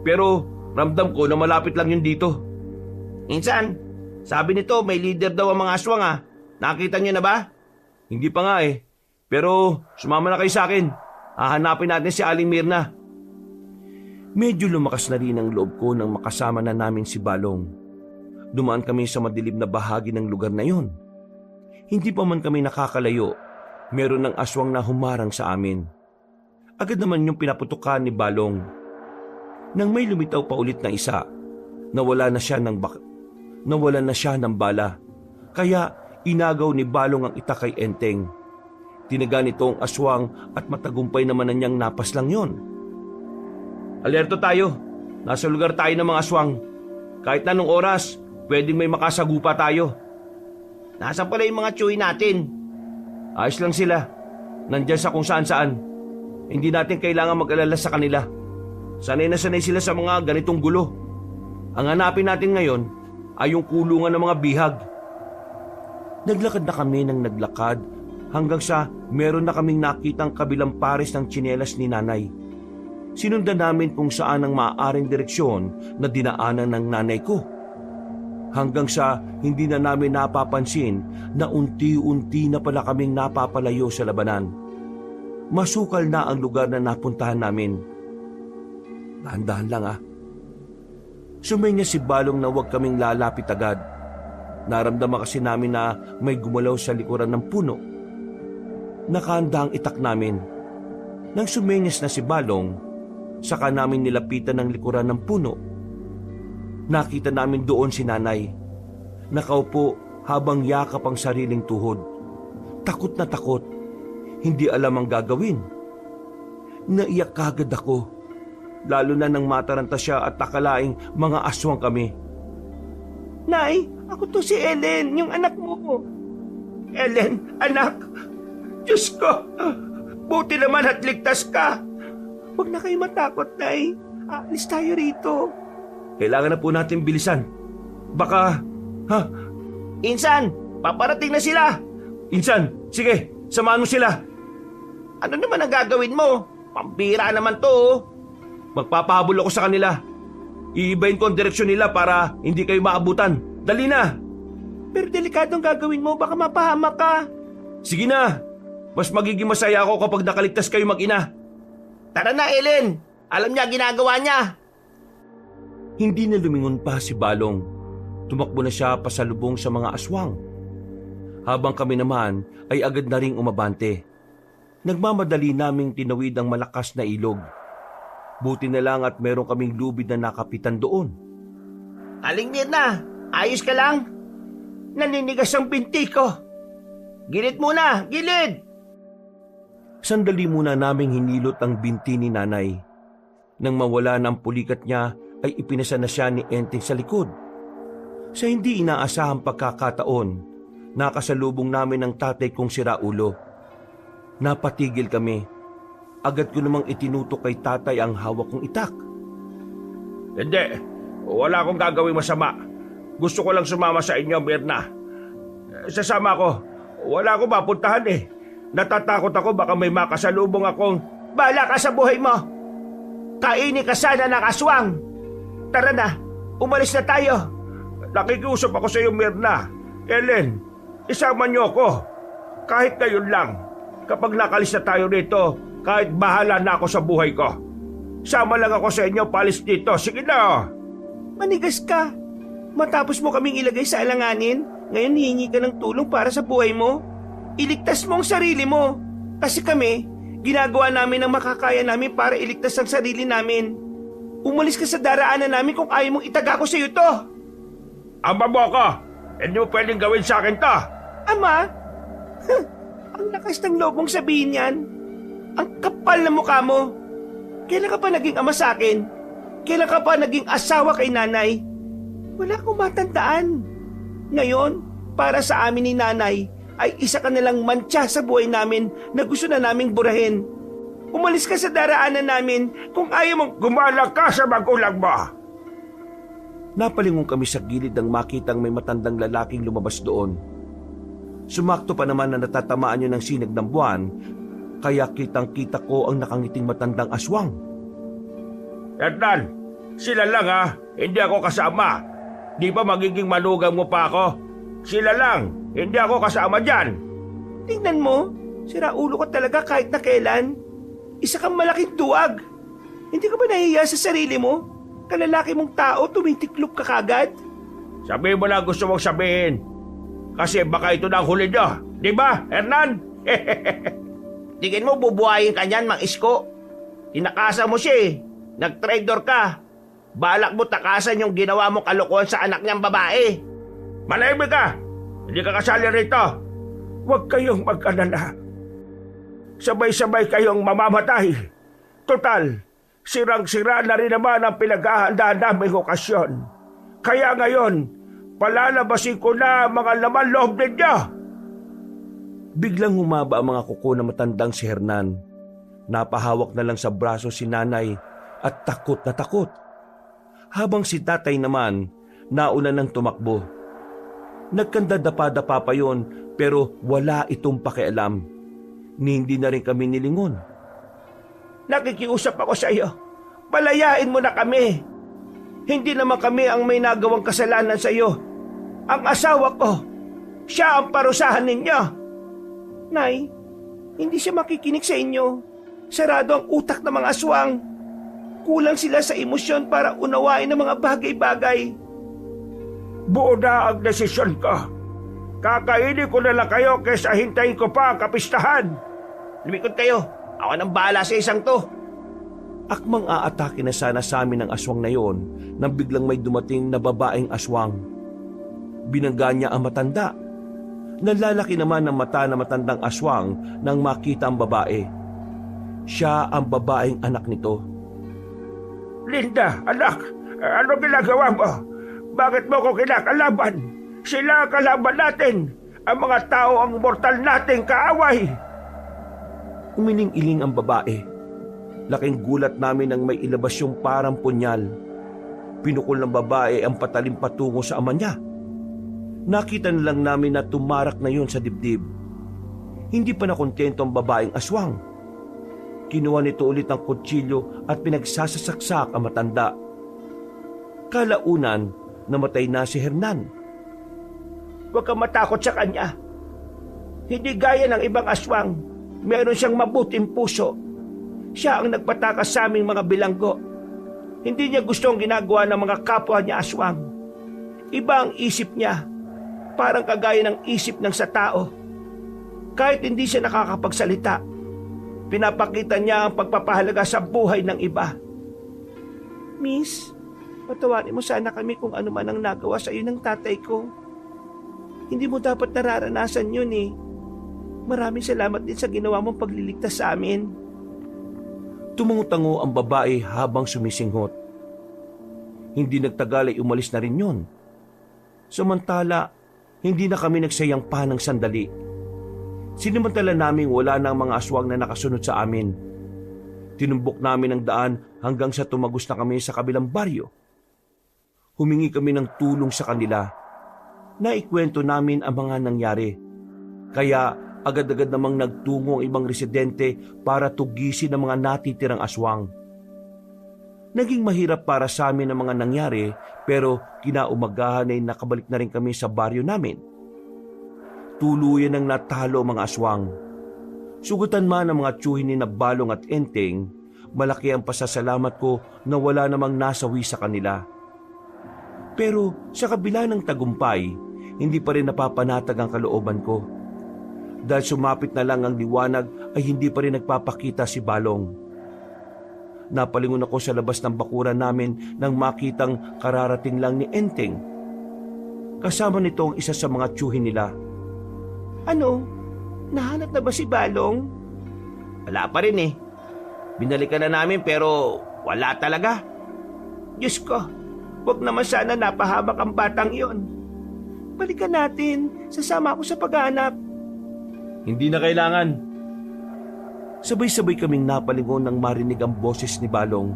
Pero ramdam ko na malapit lang yun dito. Insan, sabi nito may leader daw ang mga aswang Nakita niyo na ba? Hindi pa nga eh. Pero sumama na kayo sa akin. Hahanapin natin si Aling Mirna. Medyo lumakas na rin ang loob ko nang makasama na namin si Balong. Dumaan kami sa madilim na bahagi ng lugar na yon. Hindi pa man kami nakakalayo, meron ng aswang na humarang sa amin. Agad naman yung pinaputukan ni Balong. Nang may lumitaw pa ulit na isa, nawala na siya ng bala. Kaya inagaw ni Balong ang itak kay Enteng. Tinaga nito ang aswang at matagumpay naman na niyang napas lang yon. Alerto tayo. Nasa lugar tayo ng mga aswang. Kahit na anong oras, pwedeng may makasagupa tayo. Nasaan pala yung mga tsuy natin? Ayos lang sila. Nandyan sa kung saan-saan. Hindi natin kailangan mag-alala sa kanila. Sanay na sanay sila sa mga ganitong gulo. Ang hanapin natin ngayon ay yung kulungan ng mga bihag. Naglakad na kami ng naglakad hanggang sa meron na kaming nakitang kabilang pares ng tsinelas ni nanay. Sinundan namin kung saan ang maaaring direksyon na dinaanan ng nanay ko. Hanggang sa hindi na namin napapansin na unti-unti na pala kaming napapalayo sa labanan. Masukal na ang lugar na napuntahan namin. Dahan-dahan lang Sumenya si Balong na huwag kaming lalapit agad. Naramdaman kasi namin na may gumalaw sa likuran ng puno. Nakahanda ang itak namin. Nang sumenyas na si Balong, saka namin nilapitan ang likuran ng puno. Nakita namin doon si nanay. Nakaupo habang yakap ang sariling tuhod. Takot na takot. Hindi alam ang gagawin. Naiyak kagad ako. Lalo na nang mataranta siya at akalaing mga aswang kami. Nay, ako to si Ellen, yung anak mo. Ellen, anak. Diyos ko. Buti naman at ligtas ka. Huwag na kayo matakot, Nay. Aalis tayo rito. Kailangan na po natin bilisan. Baka, Insan, paparating na sila. Insan, sige, samahan mo sila. Ano naman ang gagawin mo? Pambira naman to. Magpapahabol ako sa kanila. Iibahin ko ang direksyon nila para hindi kayo maabutan. Dali na! Pero delikadong gagawin mo, baka mapahamak ka. Sige na! Mas magiging masaya ako kapag nakaligtas kayo mag-ina. Tara na, Ellen. Alam niya ginagawa niya. Hindi na lumingon pa si Balong. Tumakbo na siya pasalubong sa mga aswang. Habang kami naman ay agad na ring umabante. Nagmamadali naming tinawid ang malakas na ilog. Buti na lang at meron kaming lubid na nakapitan doon. Aling Mirna, ayos ka lang? Naninigas ang binti ko. Gilid muna, gilid! Sandali muna naming hinilot ang binti ni nanay. Nang mawala ng pulikat niya ay ipinasa na siya ni Enteng sa likod. Sa hindi inaasahang pagkakataon, nakasalubong namin ang tatay kong si Raulo. Napatigil kami. Agad ko namang itinutok kay tatay ang hawak kong itak. Hindi, wala akong gagawing masama. Gusto ko lang sumama sa inyo, Mirna. Sasama ko. Wala akong mapuntahan eh. Natatakot ako baka may makasalubong akong... Bahala ka sa buhay mo. Kainin ka sana ng aswang. Tara na, umalis na tayo. Nakikiusap ako sa iyo, Mirna. Ellen, isama niyo ako. Kahit ngayon lang. Kapag nakalis na tayo rito, kahit bahala na ako sa buhay ko. Sama lang ako sa inyo, palis dito. Sige na. Manigas ka. Matapos mo kaming ilagay sa alanganin, ngayon hihingi ka ng tulong para sa buhay mo. Iligtas mo ang sarili mo. Kasi kami, ginagawa namin ang makakaya namin para iligtas ang sarili namin. Umalis ka sa daraanan namin kung ayaw mong itaga ko sa iyo to. Ama mo ako. Hindi mo pwedeng gawin sa akin to. Ama? Ang lakas ng loob mong sabihin yan. Ang kapal na mukha mo. Kailan ka pa naging ama sa akin? Kailan ka pa naging asawa kay nanay? Wala akong matandaan. Ngayon, para sa amin ni nanay, ay isa ka nilang mantsa sa buhay namin na gusto na naming burahin. Umalis ka sa daraanan namin kung ayaw mong... Gumala ka sa magulang mo. Napalingon kami sa gilid nang makitang may matandang lalaking lumabas doon. Sumakto pa naman na natatamaan niyo ng sinag ng buwan, kaya kitang-kita ko ang nakangiting matandang aswang. Hernan, sila lang ha. Hindi ako kasama. Di ba magiging manugang mo pa ako? Sila lang. Hindi ako kasama dyan. Tingnan mo, sira ulo ka talaga kahit na kailan. Isa kang malaking duwag. Hindi ka ba nahihiya sa sarili mo? Kalalaki mong tao, tumitiklop ka kagad. Sabihin mo na gusto mong sabihin. Kasi baka ito na ang huli nyo. Di ba, Hernan? Tingin mo bubuhayin ka niyan, Mang Isko? Tinakasan mo siya eh. Nag-traitor ka. Balak mo takasan yung ginawa mong kalokohan sa anak niyang babae. Manahimik ka! Hindi ka kasali rito. Huwag kayong mag-alala. Sabay-sabay kayong mamamatay. Total, sirang-sira na rin naman ang pinag-ahandaan naming okasyon. Kaya ngayon, palalabasin ko na ang mga laman loob ninyo. Biglang humaba ang mga kuko na matandang si Hernan. Napahawak na lang sa braso si nanay at takot na takot. Habang si tatay naman, nauna nang tumakbo. Nagkandadapa-dapa pa yon pero wala itong pakialam. Ni hindi na rin kami nilingon. Nakikiusap ako sa iyo. Palayain mo na kami. Hindi naman kami ang may nagawang kasalanan sa iyo. Ang asawa ko, siya ang parusahan ninyo. Nay, hindi siya makikinig sa inyo. Sarado ang utak ng mga aswang. Kulang sila sa emosyon para unawain ang mga bagay-bagay. Buo na ang desisyon ko. Kakainin ko na lang kayo kaysa hintayin ko pa ang kapistahan. Lumikod kayo. Ako nang bahala sa isang to. Akmang aatake na sana sa amin ang aswang na yon nang biglang may dumating na babaeng aswang. Binangga niya ang matanda. Nalalaki naman ang mata na matandang aswang nang makita ang babae. Siya ang babaeng anak nito. Linda, anak, ano ginagawa mo? Bakit mo ko kinakalaban? Sila ang kalaban natin. Ang mga tao ang mortal nating kaaway. Umiling-iling ang babae. Laking gulat namin nang may ilabas yung parang punyal. Pinukol ng babae ang patalim patungo sa ama niya. Nakita na lang namin na tumarak na yon sa dibdib. Hindi pa nakontento ang babaeng aswang. Kinuha nito ulit ang kutsilyo at pinagsasasaksak ang matanda. Kalaunan, namatay na si Hernan. Huwag kang matakot sa kanya. Hindi gaya ng ibang aswang. Meron siyang mabuting puso. Siya ang nagpatakas sa aming mga bilanggo. Hindi niya gustong ginagawa ng mga kapwa niya aswang. Iba ang isip niya. Parang kagaya ng isip ng sa tao. Kahit hindi siya nakakapagsalita, pinapakita niya ang pagpapahalaga sa buhay ng iba. Miss, patawarin mo sana kami kung ano man ang nagawa sa iyo ng tatay ko. Hindi mo dapat nararanasan yun eh. Maraming salamat din sa ginawa mong pagliligtas sa amin. Tumango-tango ang babae habang sumisinghot. Hindi nagtagal ay umalis na rin yon. Samantala, hindi na kami nagsayang pa ng sandali. Sinimantala naming wala na ang mga aswang na nakasunod sa amin. Tinumbok namin ang daan hanggang sa tumagos na kami sa kabilang baryo. Humingi kami ng tulong sa kanila. Naikwento namin ang mga nangyari. Kaya agad-agad namang nagtungo ang ibang residente para tugisin ang mga natitirang aswang. Naging mahirap para sa amin ang mga nangyari pero kinaumagahan ay nakabalik na rin kami sa baryo namin. Tuluyan ang natalo ang mga aswang. Sugutan man ang mga tiyuhin ni Balong at Enteng, malaki ang pasasalamat ko na wala namang nasawi sa kanila. Pero sa kabila ng tagumpay, hindi pa rin napapanatag ang kalooban ko. Dahil sumapit na lang ang liwanag ay hindi pa rin nagpapakita si Balong. Napalingon ako sa labas ng bakuran namin nang makitang kararating lang ni Enteng. Kasama nito ang isa sa mga tiyuhin nila. Ano? Nahanap na ba si Balong? Wala pa rin eh. Binalikan na namin pero wala talaga. Diyos ko, huwag naman sana napahamak ang batang yon. Balikan natin, sasama ako sa paghahanap. Hindi na kailangan. Sabay-sabay kaming napalingon nang marinig ang boses ni Balong.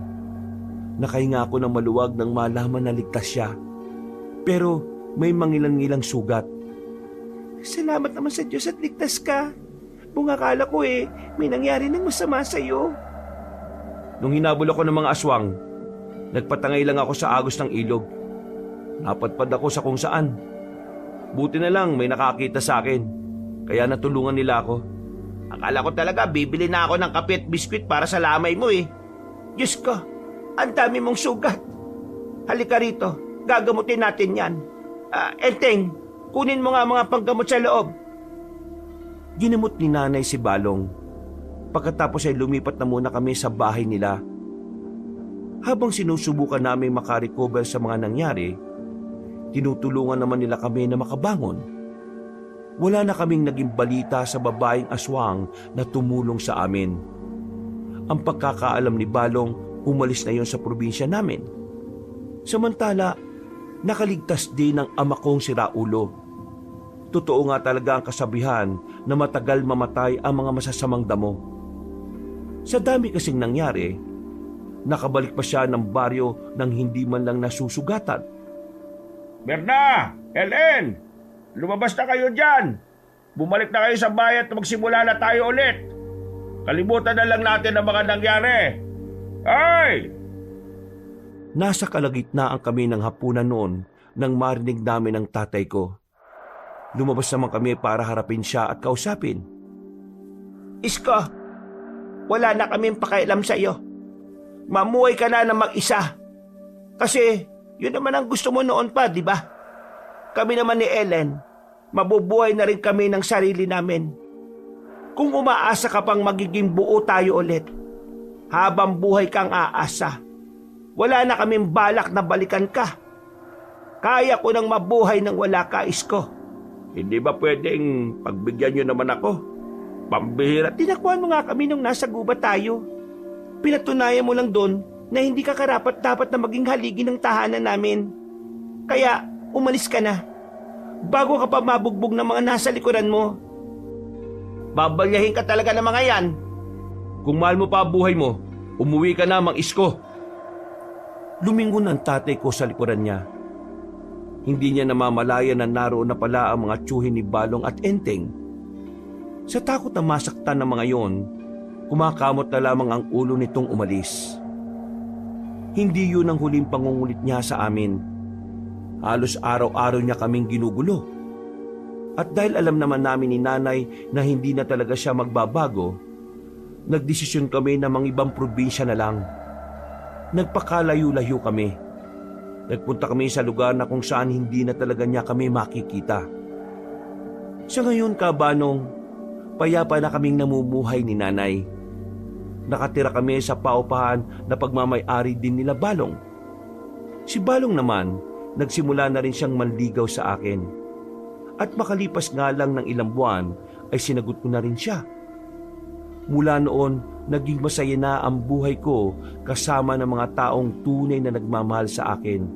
Nakahinga ako ng maluwag nang malaman na ligtas siya. Pero may mangilan-ngilang sugat. Salamat naman sa Diyos at ligtas ka. Bungakala ko may nangyari ng masama sa iyo. Nung hinabol ako ng mga aswang, nagpatangay lang ako sa agos ng ilog. Napadpad ako sa kung saan. Buti na lang may nakakita sa akin. kaya natulungan nila ako. Akala ko talaga bibili na ako ng kape at biskwit para sa lamay mo eh. Diyos ko, ang dami mong sugat. Halika rito, gagamutin natin yan. Enteng, kunin mo nga mga panggamot sa loob. Ginamot ni nanay si Balong. Pagkatapos ay lumipat na muna kami sa bahay nila. Habang sinusubukan namin makarecover sa mga nangyari, tinutulungan naman nila kami na makabangon. Wala na kaming naging balita sa babaeng aswang na tumulong sa amin. Ang pagkakaalam ni Balong, umalis na yon sa probinsya namin. Samantala, nakaligtas din ang ama kong si Raulo. Totoo nga talaga ang kasabihan na matagal mamatay ang mga masasamang damo. Sa dami kasing nangyari, nakabalik pa siya ng baryo nang hindi man lang nasusugatan. Berna! Ellen! Lumabas na kayo dyan! Bumalik na kayo sa bayan at magsimula na tayo ulit! Kalimutan na lang natin ang mga nangyari! Ay! Nasa kalagitnaan kami ng hapunan noon nang marinig namin ang tatay ko. Lumabas naman kami para harapin siya at kausapin. Isko, wala na kaming pakialam sa iyo. Mamuhay ka na ng mag-isa. Kasi yun naman ang gusto mo noon pa, di ba? Kami naman ni Ellen, mabubuhay na rin kami ng sarili namin. Kung umaasa ka pang magiging buo tayo ulit, habang buhay kang aasa, wala na kaming balak na balikan ka. Kaya ko nang mabuhay nang wala ka, Isko. Hindi ba pwedeng pagbigyan nyo naman ako? Pambihira. Tinakuan mo nga kami nung nasa gubat tayo. Pinatunayan mo lang doon na hindi ka karapat-dapat na maging haligi ng tahanan namin. Kaya umalis ka na, bago ka pa mabugbog ng mga nasa likuran mo. Babalyahin ka talaga ng mga yan. Kung mahal mo pa ang buhay mo, umuwi ka na, Mang Isko. Lumingon ang tatay ko sa likuran niya. Hindi niya namamalayan na naroon na pala ang mga tiyuhin ni Balong at Enteng. Sa takot na masaktan ng mga yon, kumakamot na lamang ang ulo nitong umalis. Hindi yun ang huling pangungulit niya sa amin. Halos araw-araw niya kaming ginugulo. At dahil alam naman namin ni nanay na hindi na talaga siya magbabago, nagdesisyon kami na mangibang probinsya na lang. Nagpakalayo-layo kami. Nagpunta kami sa lugar na kung saan hindi na talaga niya kami makikita. Sa ngayon, Kabanong, payapa na kaming namumuhay ni nanay. Nakatira kami sa paupahan na pagmamay-ari din nila Balong. Si Balong naman, nagsimula na rin siyang manligaw sa akin. At makalipas nga lang ng ilang buwan, ay sinagot ko na rin siya. Mula noon, naging masaya na ang buhay ko kasama ng mga taong tunay na nagmamahal sa akin.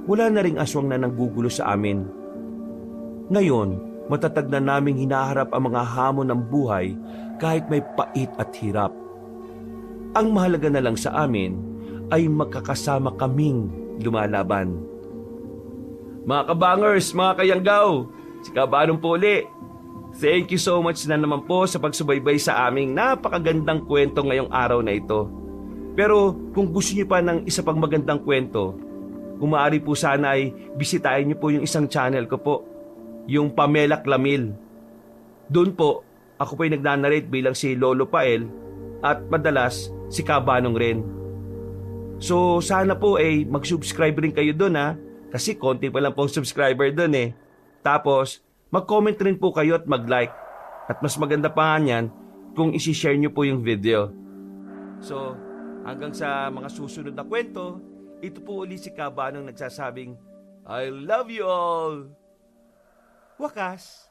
Wala na ring aswang na nanggugulo sa amin. Ngayon, matatag na naming hinaharap ang mga hamon ng buhay kahit may pait at hirap. Ang mahalaga na lang sa amin ay magkakasama kaming lumalaban. Mga kabangers, mga kayanggaw, si Kabanong po uli. Thank you so much na naman po sa pagsubaybay sa aming napakagandang kwento ngayong araw na ito. Pero kung gusto niyo pa ng isa pang magandang kwento, kung maaari po sana ay bisitahin niyo po yung isang channel ko po, yung Pamela Clamil. Doon po, ako po ay nagnanarrate bilang si Lolo Pael at madalas si Kabanong rin. So sana po ay mag-subscribe rin kayo doon ha, kasi konti pa lang pong subscriber doon eh. Tapos, mag-comment rin po kayo at mag-like. At mas maganda pa nga yan kung isi-share nyo po yung video. So, hanggang sa mga susunod na kwento, ito po ulit si Kabanong nagsasabing, I love you all! Wakas!